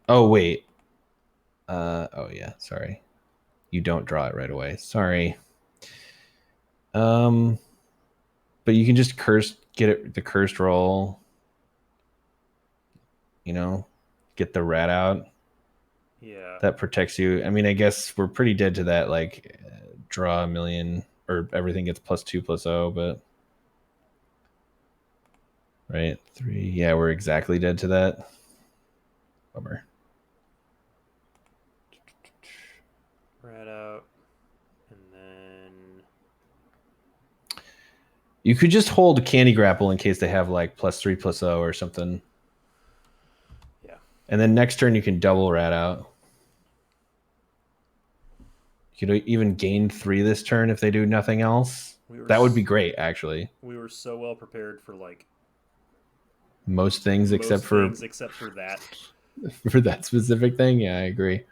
Oh wait. Oh yeah. Sorry, you don't draw it right away. Sorry. But you can just get it the cursed roll. Get the rat out. Yeah. That protects you. I mean, I guess we're pretty dead to that. Like, draw a million, or everything gets +2/+0, but right 3. Yeah, we're exactly dead to that. Bummer. Rat out, and then you could just hold Candy Grapple in case they have like +3/+0 or something. Yeah. And then next turn you can double rat out. You could even gain 3 this turn if they do nothing else. That would be great, actually. We were so well prepared for like most things except for that. For that specific thing, yeah, I agree.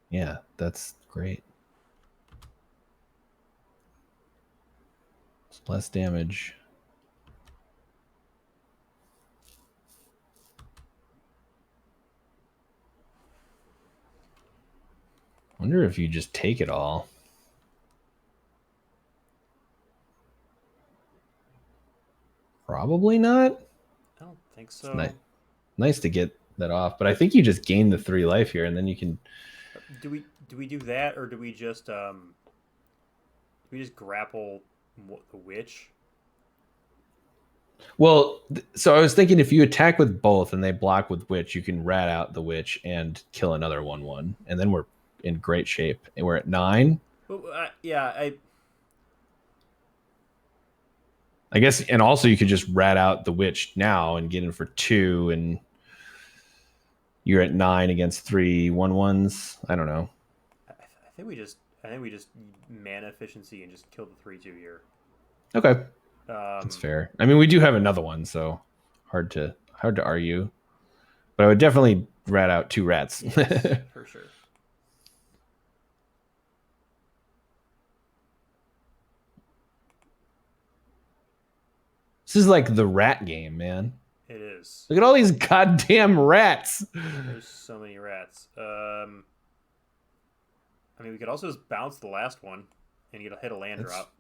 Yeah, that's great. It's less damage. Wonder if you just take it all. Probably not. I don't think so. It's nice to get that off, but I think you just gain the 3 life here, and then you can. Do we do that, or do we just grapple the witch? Well, so I was thinking if you attack with both and they block with witch, you can rat out the witch and kill another 1/1, and then we're in great shape. And we're at 9. Yeah, I guess, and also you could just rat out the witch now and get in for 2, and you're at 9 against 3 1/1s. I don't know. I think we just mana efficiency and just kill the 3/2 here. Okay, that's fair. I mean, we do have another one, so hard to argue. But I would definitely rat out 2 rats. Yes, for sure. This is like the rat game, man. It is. Look at all these goddamn rats. There's so many rats. I mean, we could also just bounce the last one and hit a land drop.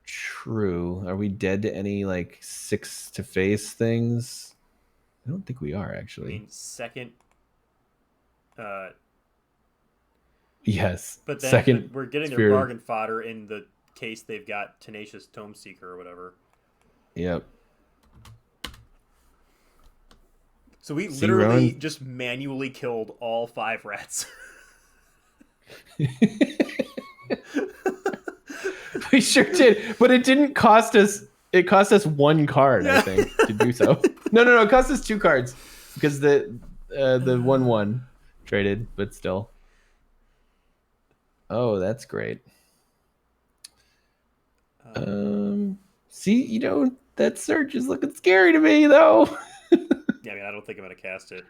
True. Are we dead to any like 6 to face things? I don't think we are, actually. I mean, second. Yes. But then second we're getting their bargain fodder in the case they've got Tenacious Tome Seeker or whatever. Yep. So we literally just manually killed all 5 rats. We sure did, but it didn't cost us. It cost us 1 card, I think, to do so. No. It cost us 2 cards because the 1/1 traded, but still. Oh, that's great. See, that search is looking scary to me, though. Yeah, I mean, I don't think I'm gonna cast it.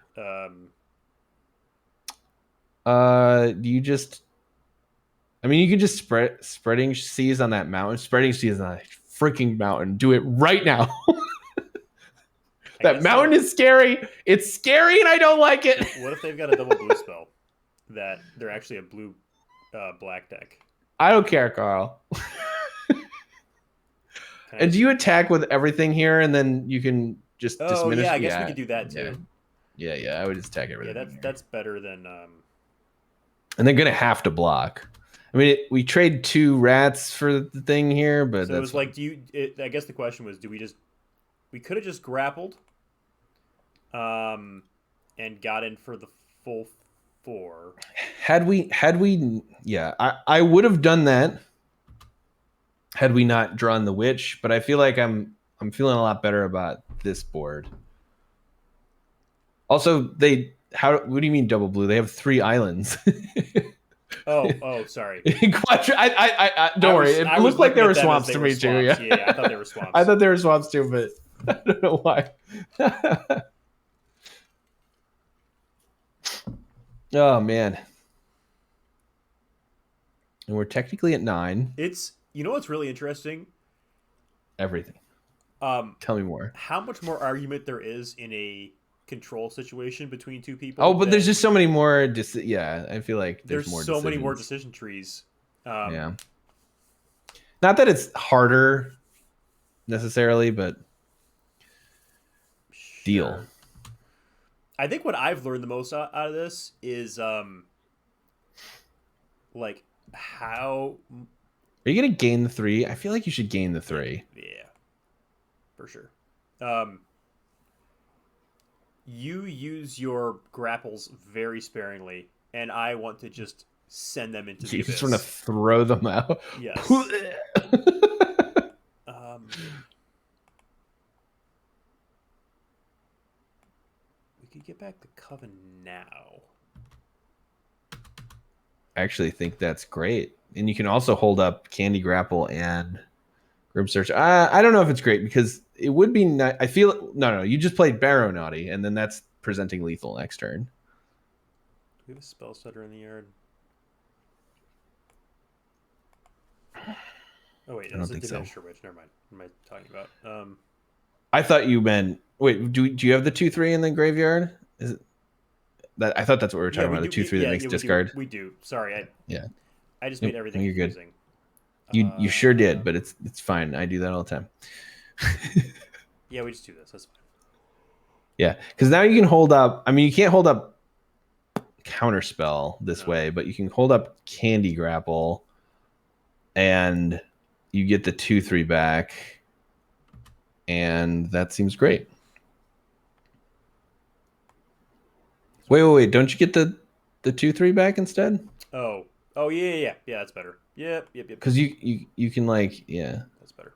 Do you just? I mean, you can just spreading seas on that mountain. Spreading seas on that freaking mountain. Do it right now. That mountain is scary. It's scary, and I don't like it. What if they've got a double blue spell? That they're actually a blue black deck. I don't care, Carl. And do you attack with everything here, and then you can just diminish? Yeah, I guess we could do that too. Yeah. I would just attack everything. Yeah, that's better than. And they're gonna have to block. I mean, we trade 2 rats for the thing here, but so it was like, I guess the question was, we could have just grappled, and got in for the full 4. Had we, yeah, I would have done that. Had we not drawn the witch, but I feel like I'm feeling a lot better about this board. Also, How? What do you mean double blue? They have 3 islands. Oh, sorry. Don't worry. It looked like they were swamps to me too. Yeah. Yeah, I thought they were swamps. I thought they were swamps too, but I don't know why. Oh man. And we're technically at 9. It's what's really interesting? Everything. Tell me more. How much more argument there is in a control situation between 2 people? Oh, but there's just so many more. Yeah, I feel like there's more so decisions. many more decision trees. Yeah. Not that it's harder necessarily, but sure. Deal. I think what I've learned the most out of this is like how are you gonna gain the 3? I feel like you should gain the 3. Yeah, for sure. You use your grapples very sparingly, and I want to just send them into the abyss. You just want to throw them out. Yes. We could get back the Coven now. I actually think that's great. And you can also hold up Candy Grapple and Grim Search. I don't know if it's great because it would be nice. I feel no. You just played Barrow Naughty, and then that's presenting lethal next turn. Do we have a spell stutter in the yard? Oh wait, that's a Diminisher Witch. Never mind. What am I talking about? I thought you meant. Wait, do you have the 2/3 in the graveyard? Is it that? I thought that's what we were talking about. The 2/3 that makes discard. We do. Sorry, I just nope, made everything you're confusing. Good. You sure did, but it's fine. I do that all the time. Yeah, we just do this. That's fine. Yeah, because now you can hold up. I mean, you can't hold up Counterspell this way, but you can hold up Candy Grapple, and you get the 2/3 back, and that seems great. Wait! Don't you get the 2/3 back instead? Oh yeah. That's better. Yep. Because you can That's better.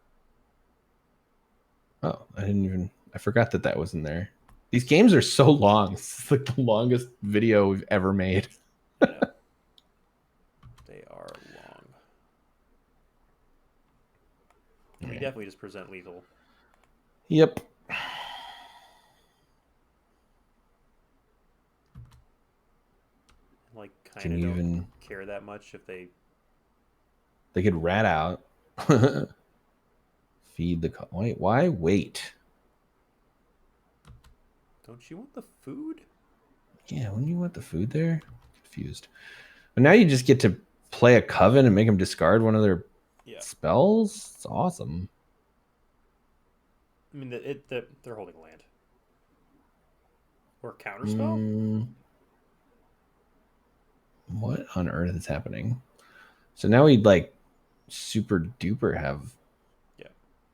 Oh, I forgot that was in there. These games are so long. It's like the longest video we've ever made. Yeah. They are long. We definitely just present lethal. Yep. Like, kind of don't care that much if they could rat out. Feed the wait. Why wait? Don't you want the food? Yeah, wouldn't you want the food there? Confused. But now you just get to play a Coven and make them discard one of their spells. It's awesome. I mean, they're holding land or counterspell. What on earth is happening? So now we'd like super duper have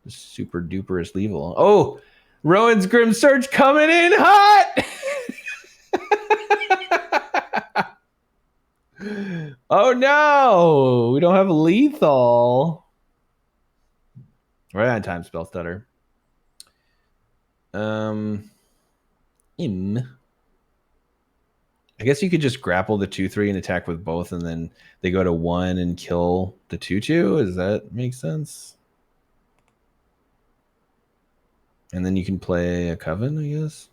the super duperest lethal. Oh, Rowan's Grim Search coming in hot. Oh no, we don't have lethal. Right on time, spell stutter. I guess you could just grapple the 2/3 and attack with both, and then they go to 1 and kill the 2/2. Does that make sense? And then you can play a Coven, I guess.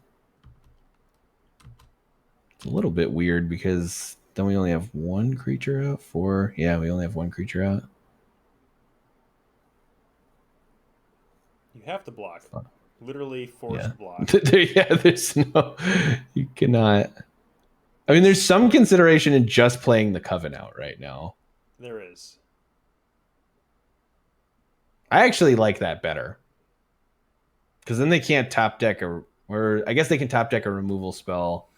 It's a little bit weird because then we only have 1 creature out. 4. Yeah, we only have 1 creature out. You have to block. Literally forced block. There's no... You cannot... I mean, there's some consideration in just playing the Coven out right now. There is. I actually like that better. Because then they can't top deck or I guess they can top deck a removal spell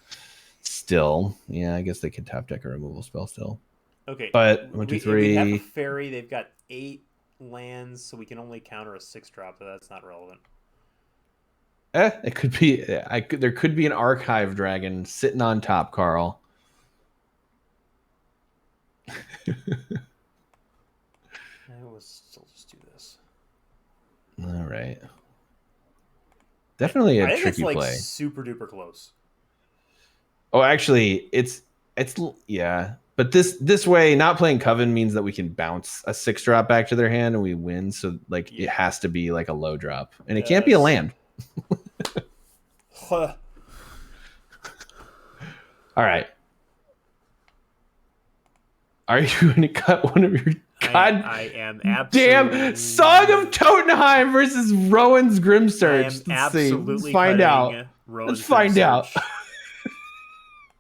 still. Yeah, I guess they can top deck a removal spell still. Okay. But 1, 2, 3. We have a fairy. They've got 8 lands, so we can only counter a 6-drop, but that's not relevant. It could be. There could be an archive dragon sitting on top, Carl. I will still just do this. All right. Definitely a tricky play. Super duper close. Oh, actually, it's yeah. But this way, not playing Coven means that we can bounce a 6-drop back to their hand and we win. So like it has to be like a low drop, and it can't be a land. All right. Are you going to cut one of your I am absolutely damn Song of Totenheim versus Rowan's Grimsearch? Let's find out. Let's find out.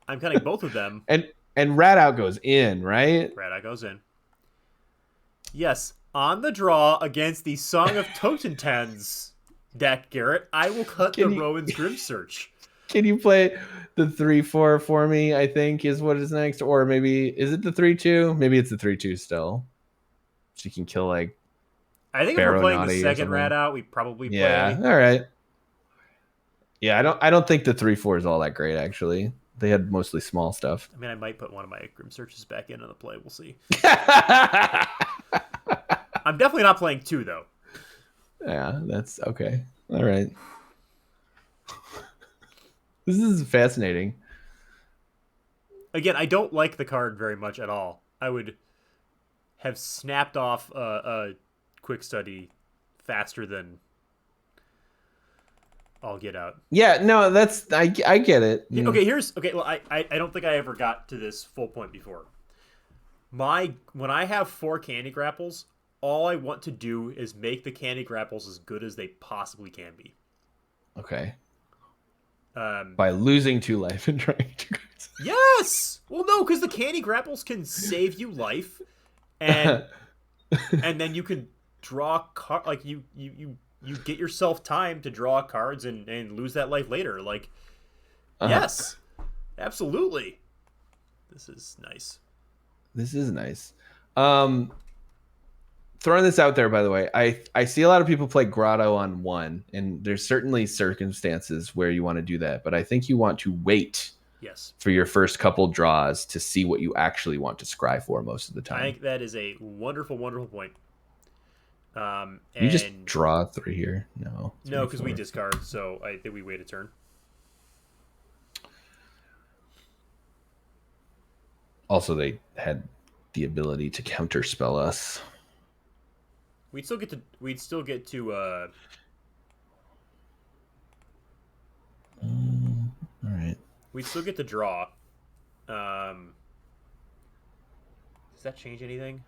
I'm cutting both of them. And Rat Out goes in, right? Rat Out goes in. Yes, on the draw against the Song of Totentanz deck, Garrett, I will cut Rowan's Grimsearch. Can you play the 3/4 for me? I think is what is next, or maybe is it the 3/2? Maybe it's the 3/2 still. So you can kill like. I think if we're playing the second Rat Out, we probably play. Yeah, all right. Yeah, I don't think the 3/4 is all that great actually. They had mostly small stuff. I mean, I might put one of my Grimsearches back into the play. We'll see. I'm definitely not playing 2 though. Yeah, that's okay. All right. This is fascinating. Again, I don't like the card very much at all. I would have snapped off a quick study faster than I'll get out. Yeah, no, that's I get it. Okay, well, I don't think I ever got to this full point before. When I have 4 Candy Grapples, all I want to do is make the Candy Grapples as good as they possibly can be. Okay. By losing 2 life and trying to. Yes. Well, no, because the Candy Grapples can save you life, and then you can draw like you get yourself time to draw cards and lose that life later. Like, yes, absolutely. This is nice. This is nice. Throwing this out there, by the way, I see a lot of people play Grotto on 1, and there's certainly circumstances where you want to do that, but I think you want to wait for your first couple draws to see what you actually want to scry for most of the time. I think that is a wonderful, wonderful point. You just draw 3 here? No, because we discard, so I think we wait a turn. Also, they had the ability to counterspell us. We'd still get to all right. We'd still get to draw. Does that change anything?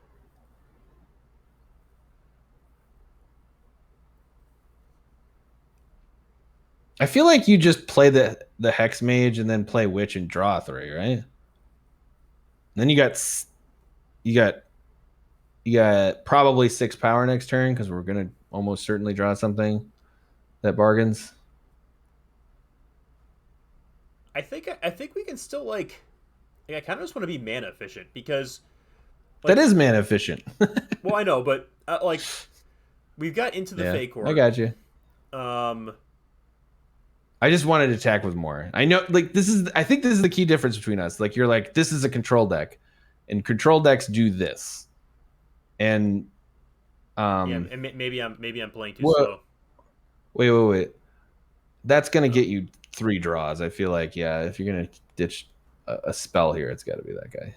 I feel like you just play the Hex Mage and then play Witch and draw 3, right? And then you got probably 6 power next turn because we're gonna almost certainly draw something that bargains. I think we can still like I kind of just want to be mana efficient because that is mana efficient. Well, I know, but like we've got into the Fake Court. I got you. I just wanted to attack with more. I know, like I think this is the key difference between us. Like you're like, this is a control deck, and control decks do this. And and maybe I'm playing too slow. Wait. That's gonna get you 3 draws. I feel like, yeah, if you're gonna ditch a spell here, it's got to be that guy.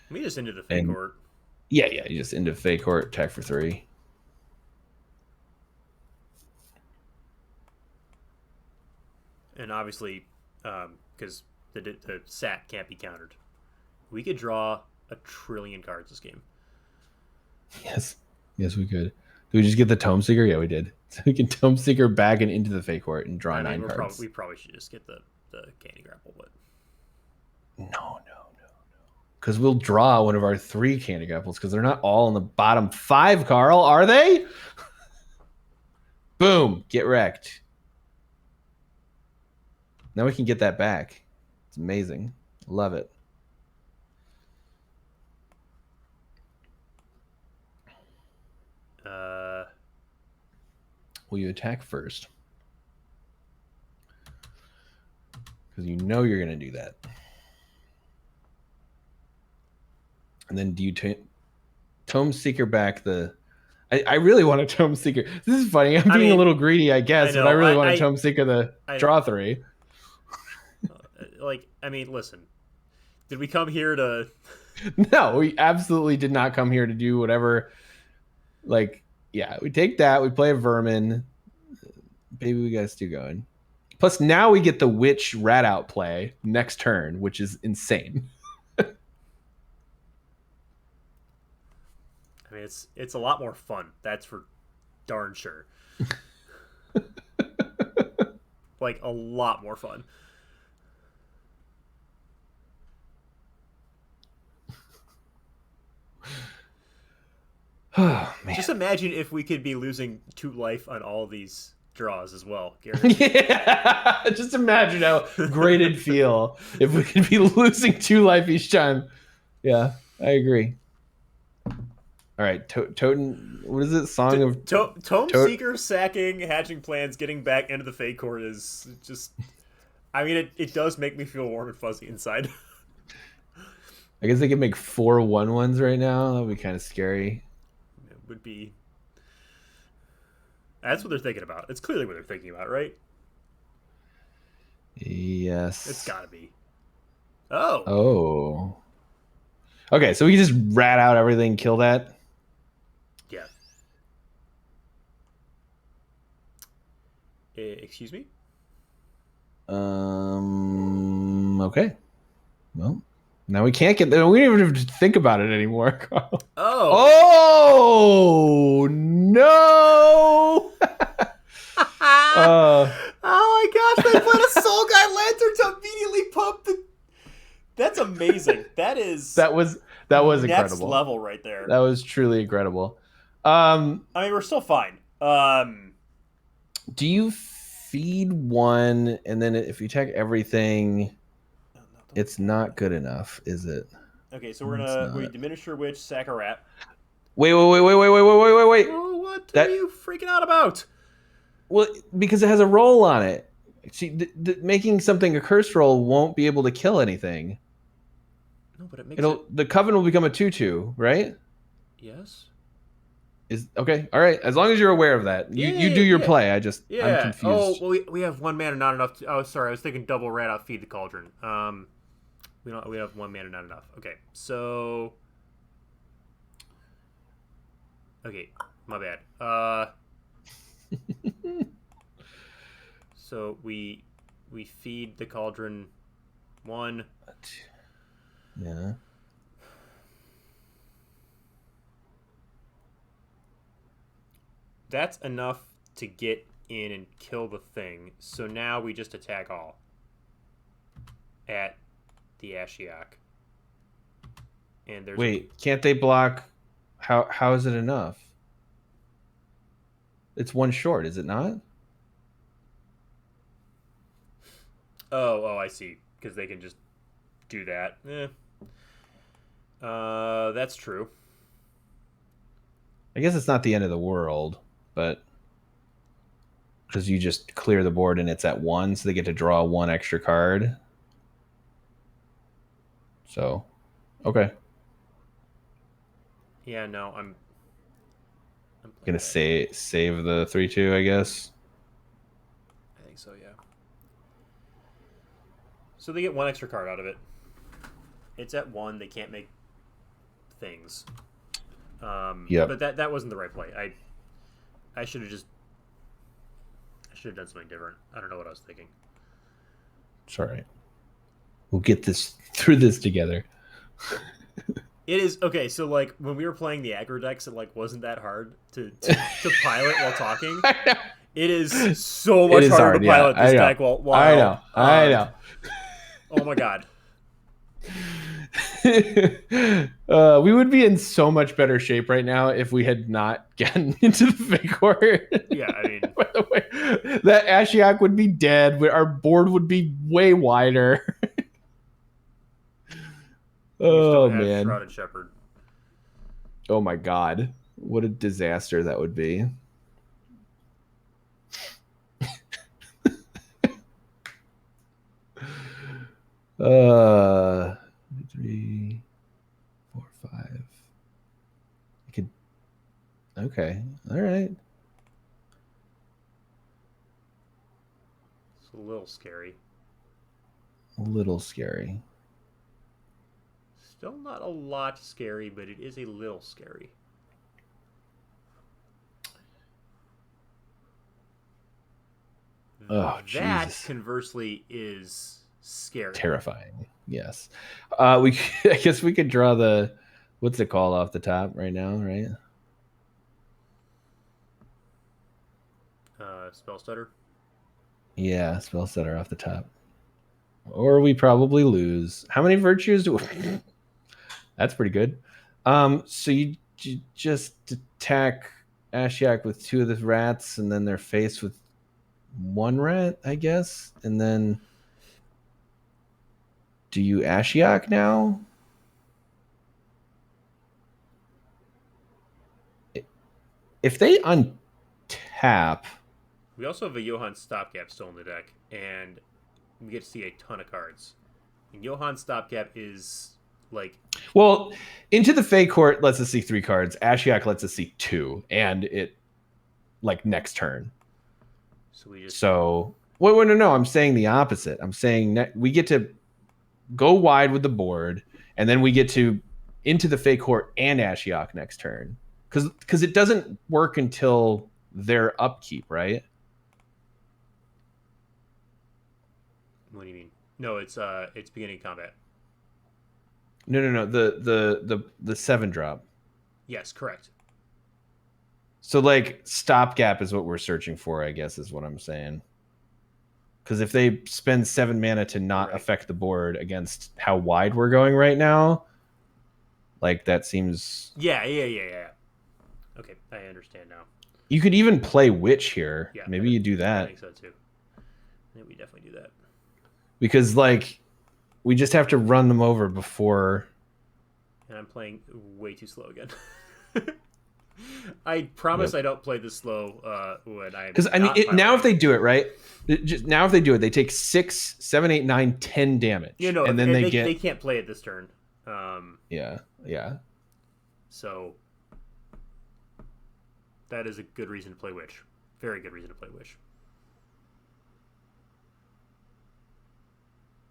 We just into the Fake Court. Yeah, you just into Fake Court, attack for 3. And obviously, because the sat can't be countered, we could draw a trillion cards this game. Yes, we could. Did we just get the Tome Seeker? Yeah, we did. So we can Tome Seeker back and into the Fake Court and draw 9 cards. We probably should just get the Candy Grapple, but no. Because we'll draw one of our 3 Candy Grapples because they're not all in the bottom 5, Carl, are they? Boom, get wrecked. Now we can get that back. It's amazing. Love it. Will you attack first? Because you know you're going to do that. And then do you Tome Seeker back the... I really want a Tome Seeker. This is funny. I'm being a little greedy, I guess, but I really want a Tome Seeker the draw 3. Like, I mean, listen. Did we come here to... No, we absolutely did not come here to do whatever. Like, yeah, we take that. We play a Vermin. Baby, we got Stu going. Plus, now we get the Witch Rat Out play next turn, which is insane. I mean, it's a lot more fun. That's for darn sure. Like, a lot more fun. Oh, man. Just imagine if we could be losing 2 life on all these draws as well, Garrett. Yeah, just imagine how great it'd feel if we could be losing 2 life each time. Yeah, I agree. All right, Totem. What is it? Song of Tome Seeker sacking, hatching plans, getting back into the Fate Court is just. I mean, it does make me feel warm and fuzzy inside. I guess they could make 4 1/1s right now. That would be kind of scary. It would be. That's what they're thinking about. It's clearly what they're thinking about, right? Yes. It's gotta be. Oh. Oh. Okay, so we can just rat out everything, kill that? Yeah. Excuse me? Okay. Well, now we can't get there. We don't even have to think about it anymore, Carl. Oh, no! Oh my gosh, they played a Soul Guy Lantern to immediately pump the... That's amazing. That was incredible. Next level right there. That was truly incredible. I mean, we're still fine. Do you feed 1 and then if you check everything, it's not good enough, is it? Okay, so we diminish your witch, sack a rat. Wait. Oh, what are you freaking out about? Well, because it has a roll on it. See, making something a curse roll won't be able to kill anything. No, but it makes the Coven will become a 2/2, right? Yes. Is okay. All right. As long as you're aware of that, you do your play. I'm confused. Oh, well, we have 1 mana, not enough. Oh, sorry, I was thinking double rat out, feed the cauldron. We have 1 mana, not enough. Okay, so. Okay, my bad. So we feed the cauldron 1. Yeah. That's enough to get in and kill the thing. So now we just attack all at the Ashiok. And there's can't they block? How is it enough? It's 1 short, is it not? Oh, I see. Because they can just do that. That's true. I guess it's not the end of the world, but because you just clear the board and it's at 1, so they get to draw 1 extra card. So, okay. Yeah, no, I'm gonna save the 3/2, I guess. I think so, yeah. So they get 1 extra card out of it. It's at 1. They can't make things. Yeah. But that wasn't the right play. I should have done something different. I don't know what I was thinking. It's all right. We'll get through this together. It is okay. So like when we were playing the aggro decks, it like wasn't that hard to pilot while talking. It is so much harder to pilot this deck while I know. Oh my god. We would be in so much better shape right now if we had not gotten into the Fate Court. Yeah, I mean, by the way, that Ashiok would be dead. Our board would be way wider. Oh man, Shrouded Shepherd. Oh my god, what a disaster that would be. 3, 4, 5. Okay. All right. It's a little scary. A little scary. Still not a lot scary, but it is a little scary. Oh, That, Jesus. conversely, is scary. Terrifying. Yes. I guess we could draw the, what's it called off the top right now, right? Spell stutter. Yeah, spell setter off the top. Or we probably lose. How many virtues do we... That's pretty good. So you just attack Ashiok with 2 of the rats, and then they're faced with 1 rat, I guess. And then do you Ashiok now? If they untap, We also have a Johann Stopgap still in the deck, and we get to see a ton of cards. And Johann Stopgap is like, well, Into the Fey Court lets us see 3 cards. Ashiok lets us see 2, and it like next turn. So we just wait, no, I'm saying the opposite. I'm saying we get to go wide with the board, and then we get to Into the Fey Court and Ashiok next turn, because it doesn't work until their upkeep, right? What do you mean? No, it's beginning combat. No. The 7 drop. Yes, correct. So like stopgap is what we're searching for, I guess, is what I'm saying. Because if they spend 7 mana to not affect the board against how wide we're going right now, like that seems. Yeah. Okay, I understand now. You could even play Witch here. Yeah, maybe you do that. I think so too. Yeah, we definitely do that. Because like we just have to run them over before. And I'm playing way too slow again. I promise I don't play this slow when I'm. Because I mean, now if they do it right, now if they do it, they take 6, 7, 8, 9, 10 damage. You know, and then they get. They can't play it this turn. Yeah. So that is a good reason to play Witch. Very good reason to play Witch.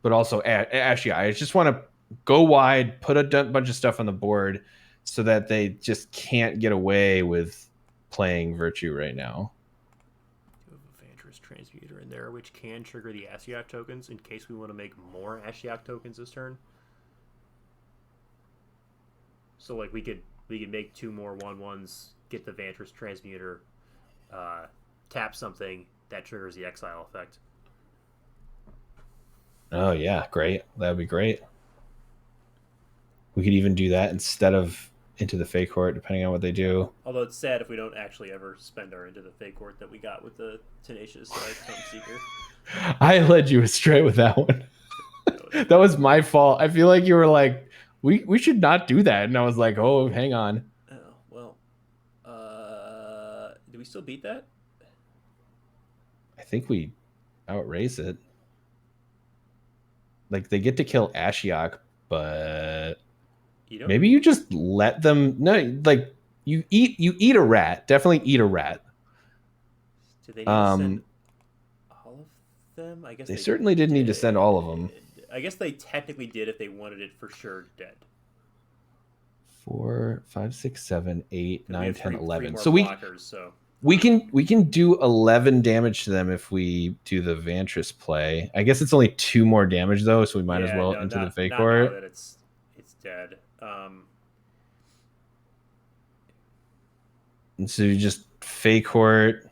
But also, actually, I just want to go wide, put a bunch of stuff on the board, so that they just can't get away with playing Virtue right now. You have a Vantress Transmuter in there, which can trigger the Ashiok tokens in case we want to make more Ashiok tokens this turn. So like we could make 2 more 1/1s, get the Vantress Transmuter, tap something that triggers the exile effect. Oh yeah, great. That'd be great. We could even do that instead of Into the Fey Court, depending on what they do. Although it's sad if we don't actually ever spend our Into the Fey Court that we got with the Tenacious Tome Seeker. I led you astray with that one. That was my fault. I feel like you were like, we should not do that. And I was like, oh, hang on. Oh, well. Do we still beat that? I think we outrace it. Like, they get to kill Ashiok, but maybe you just let them. No, like you eat a rat. Definitely eat a rat. Do they need to send all of them? I guess they certainly didn't need to send all of them. I guess they technically did if they wanted it for sure dead. 4, 5, 6, 7, 8, 9, 10, 11. So we can do 11 damage to them if we do the Vantress play. I guess it's only 2 more damage though, so we might as well into the Fey Court. Now that it's dead. And so you just Fey Court.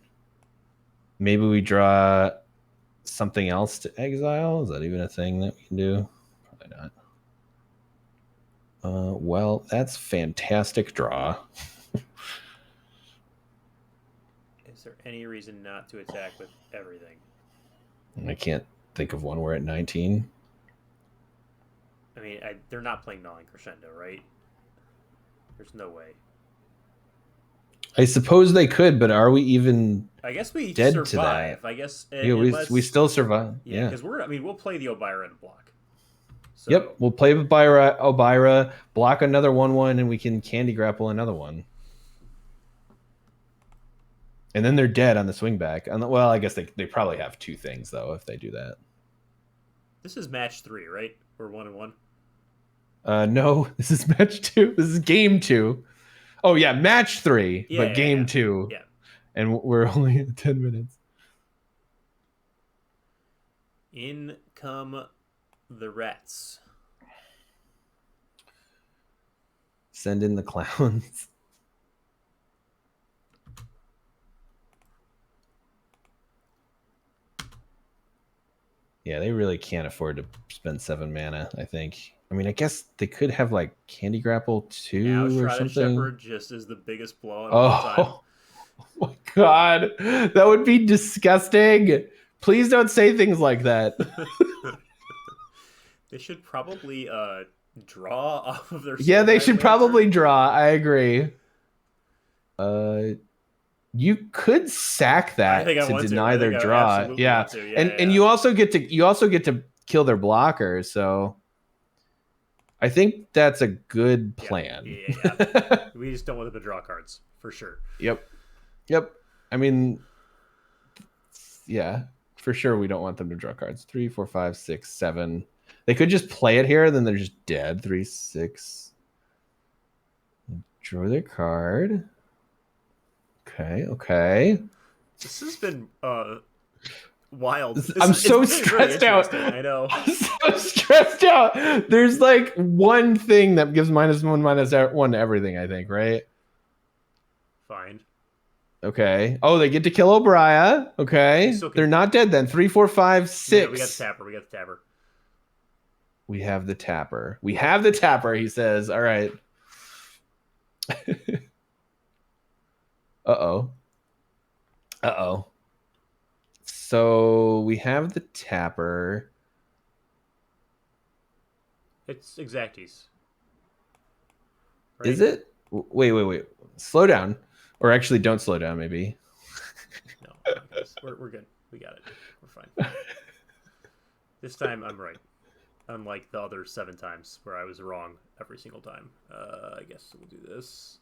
Maybe we draw something else to exile. Is that even a thing that we can do? Probably not. Well, that's fantastic draw. Is there any reason not to attack with everything? I can't think of one. We're at 19. I mean, they're not playing Gnawing Crescendo, right? There's no way. I suppose they could, but are we even? I guess we dead survive. To that? I guess. Yeah, we still survive. Yeah, because we'll play the Obira in a block. So. Yep, we'll play with Obira, block another 1/1, and we can candy grapple another one. And then they're dead on the swing back. Well, I guess they probably have 2 things, though, if they do that. This is match 3, right? Or 1-1? No, this is match 2. This is game 2. Oh, yeah, match 3, but game 2. Yeah. And we're only at 10 minutes. In come the rats. Send in the clowns. Yeah, they really can't afford to spend 7 mana, I think. I mean, I guess they could have, like, Candy Grapple 2 now, or Shrouded something. Shepherd just is the biggest blow of all time. Oh my god. That would be disgusting. Please don't say things like that. They should probably draw off of their... Yeah, they should probably draw. I agree. You could sack that to deny their draw. Yeah. And you also get to kill their blockers, so I think that's a good plan. Yeah. We just don't want them to draw cards, for sure. Yep. I mean, yeah, for sure we don't want them to draw cards. 3, 4, 5, 6, 7. They could just play it here, then they're just dead. 3, 6. Draw their card. Okay. This has been wild. I'm so stressed out. I know. I'm so stressed out. There's like one thing that gives -1, -1 to everything, I think, right? Fine. Okay. Oh, they get to kill O'Brien. Okay. They're not dead then. 3, 4, 5, 6. Yeah, we got the tapper. We have the tapper, he says. All right. Uh-oh. So we have the tapper. It's Exacties. Right? Is it? Wait. Slow down. Or actually, don't slow down, maybe. No, we're good. We got it. We're fine. This time, I'm right. Unlike the other 7 times where I was wrong every single time. I guess we'll do this.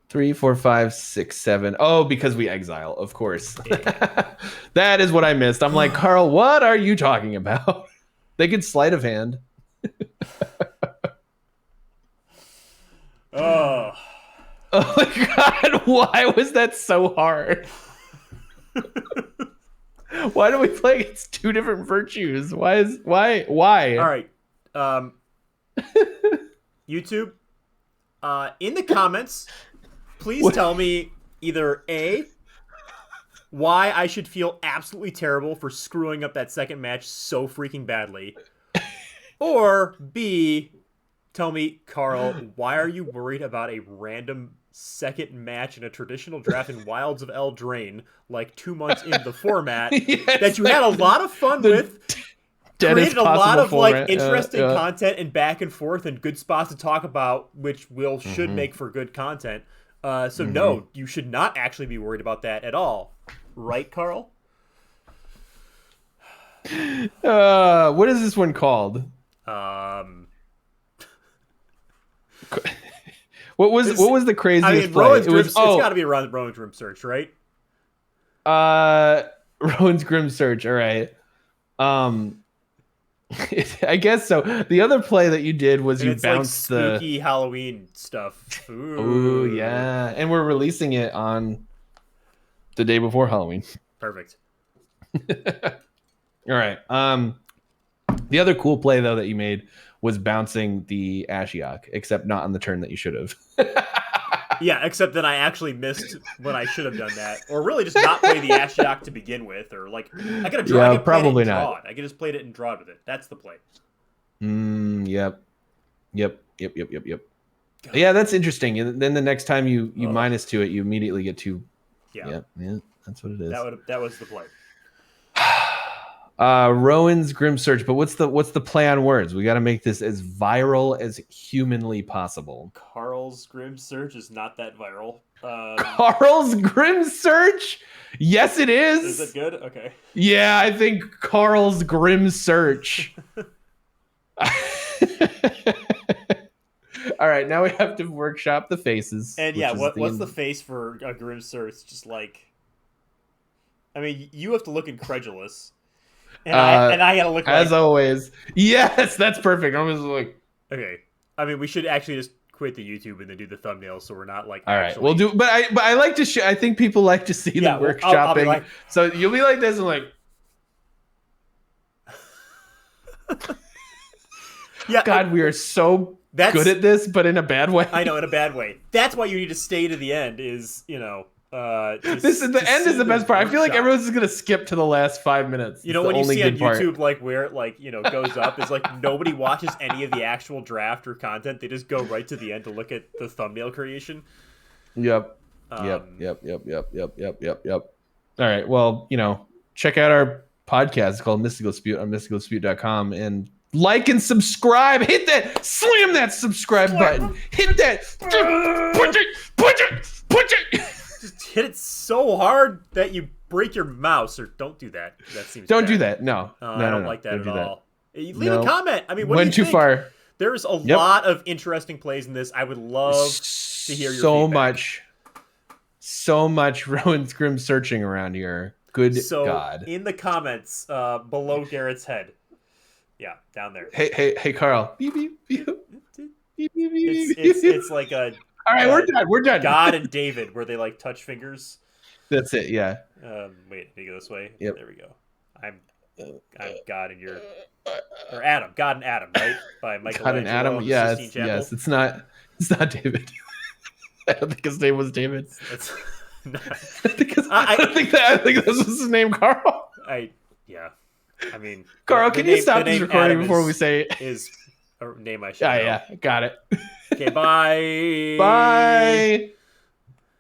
3, 4, 5, 6, 7. Oh, because we exile, of course. Yeah. That is what I missed. I'm like, Carl, what are you talking about? They could sleight of hand. Oh my god, why was that so hard? Why do we play against 2 different virtues? Why? All right. YouTube, in the comments, please tell me either A, why I should feel absolutely terrible for screwing up that second match so freaking badly, or B, tell me, Carl, why are you worried about a random second match in a traditional draft in Wilds of Eldraine, like 2 months into the format, that you had a lot of fun with, created a lot of like interesting content and back and forth and good spots to talk about, which should make for good content. So no, you should not actually be worried about that at all, right, Carl? What is this one called? What was the craziest play? It's got to be around Rowan's Grim Search, right? Rowan's Grim Search. All right. I guess so. The other play that you did was you bounced like spooky Halloween stuff. Ooh, yeah. And we're releasing it on the day before Halloween. Perfect. All right. The other cool play though that you made was bouncing the Ashiok, except not on the turn that you should have. Yeah, except that I actually missed when I should have done that, or really just not play the Ashiok to begin with, or like I could have drawn. Yeah, probably not. I could just played it and drawed with it. That's the play. Yep. Yeah, that's interesting. And then the next time you -2 it, you immediately get 2. Yeah, that's what it is. That was the play. Rowan's Grim Search, but what's the play on words? We got to make this as viral as humanly possible. Carl's Grim Search is not that viral. Carl's Grim Search? Yes, it is. Is it good? Okay. Yeah, I think Carl's Grim Search. All right, now we have to workshop the faces. And yeah, what's the face for a Grim Sir? It's just like, I mean, you have to look incredulous, and I gotta look as always. Yes, that's perfect. I was like, okay. I mean, we should actually just quit the YouTube and then do the thumbnail, so we're not like. All right, we'll do. But I like to. I think people like to see the workshopping. I'll be like... So you'll be like this and like. Yeah. God, we are so good at this, but in a bad way. I know, in a bad way. That's why you need to stay to the end. Is the end is the best part. I feel like everyone's just gonna skip to the last 5 minutes. You know, when you see on YouTube, like where it like goes up, is like nobody watches any of the actual draft or content. They just go right to the end to look at the thumbnail creation. Yep. Yep. All right. Well, check out our podcast. It's called Mystical Dispute on mysticaldispute.com and like and subscribe. Hit that. Slam that subscribe button. Hit that. Punch it. Just hit it so hard that you break your mouse, or don't do that. That seems don't bad. do that. No, I don't like that at all. Leave a comment. I mean, what went do you too think? Far. There's a lot of interesting plays in this. I would love to hear your feedback. So much Rowan's Grim searching around here. Good God. In the comments below Garrett's head. Yeah, down there. Hey, Carl. Beep, beep, beep. It's like a. All right, we're done. God and David, where they like touch fingers. That's it. Yeah. Wait, did you go this way? Yep. There we go. I'm God and you're or Adam. God and Adam, right? By Michael. God and Adam. Yes. It's not David. I don't think his name was David. I think this was his name, Carl. Yeah. I mean, Carl, can you stop this recording before we say is a name I should know. Yeah, got it. Okay, bye. Bye.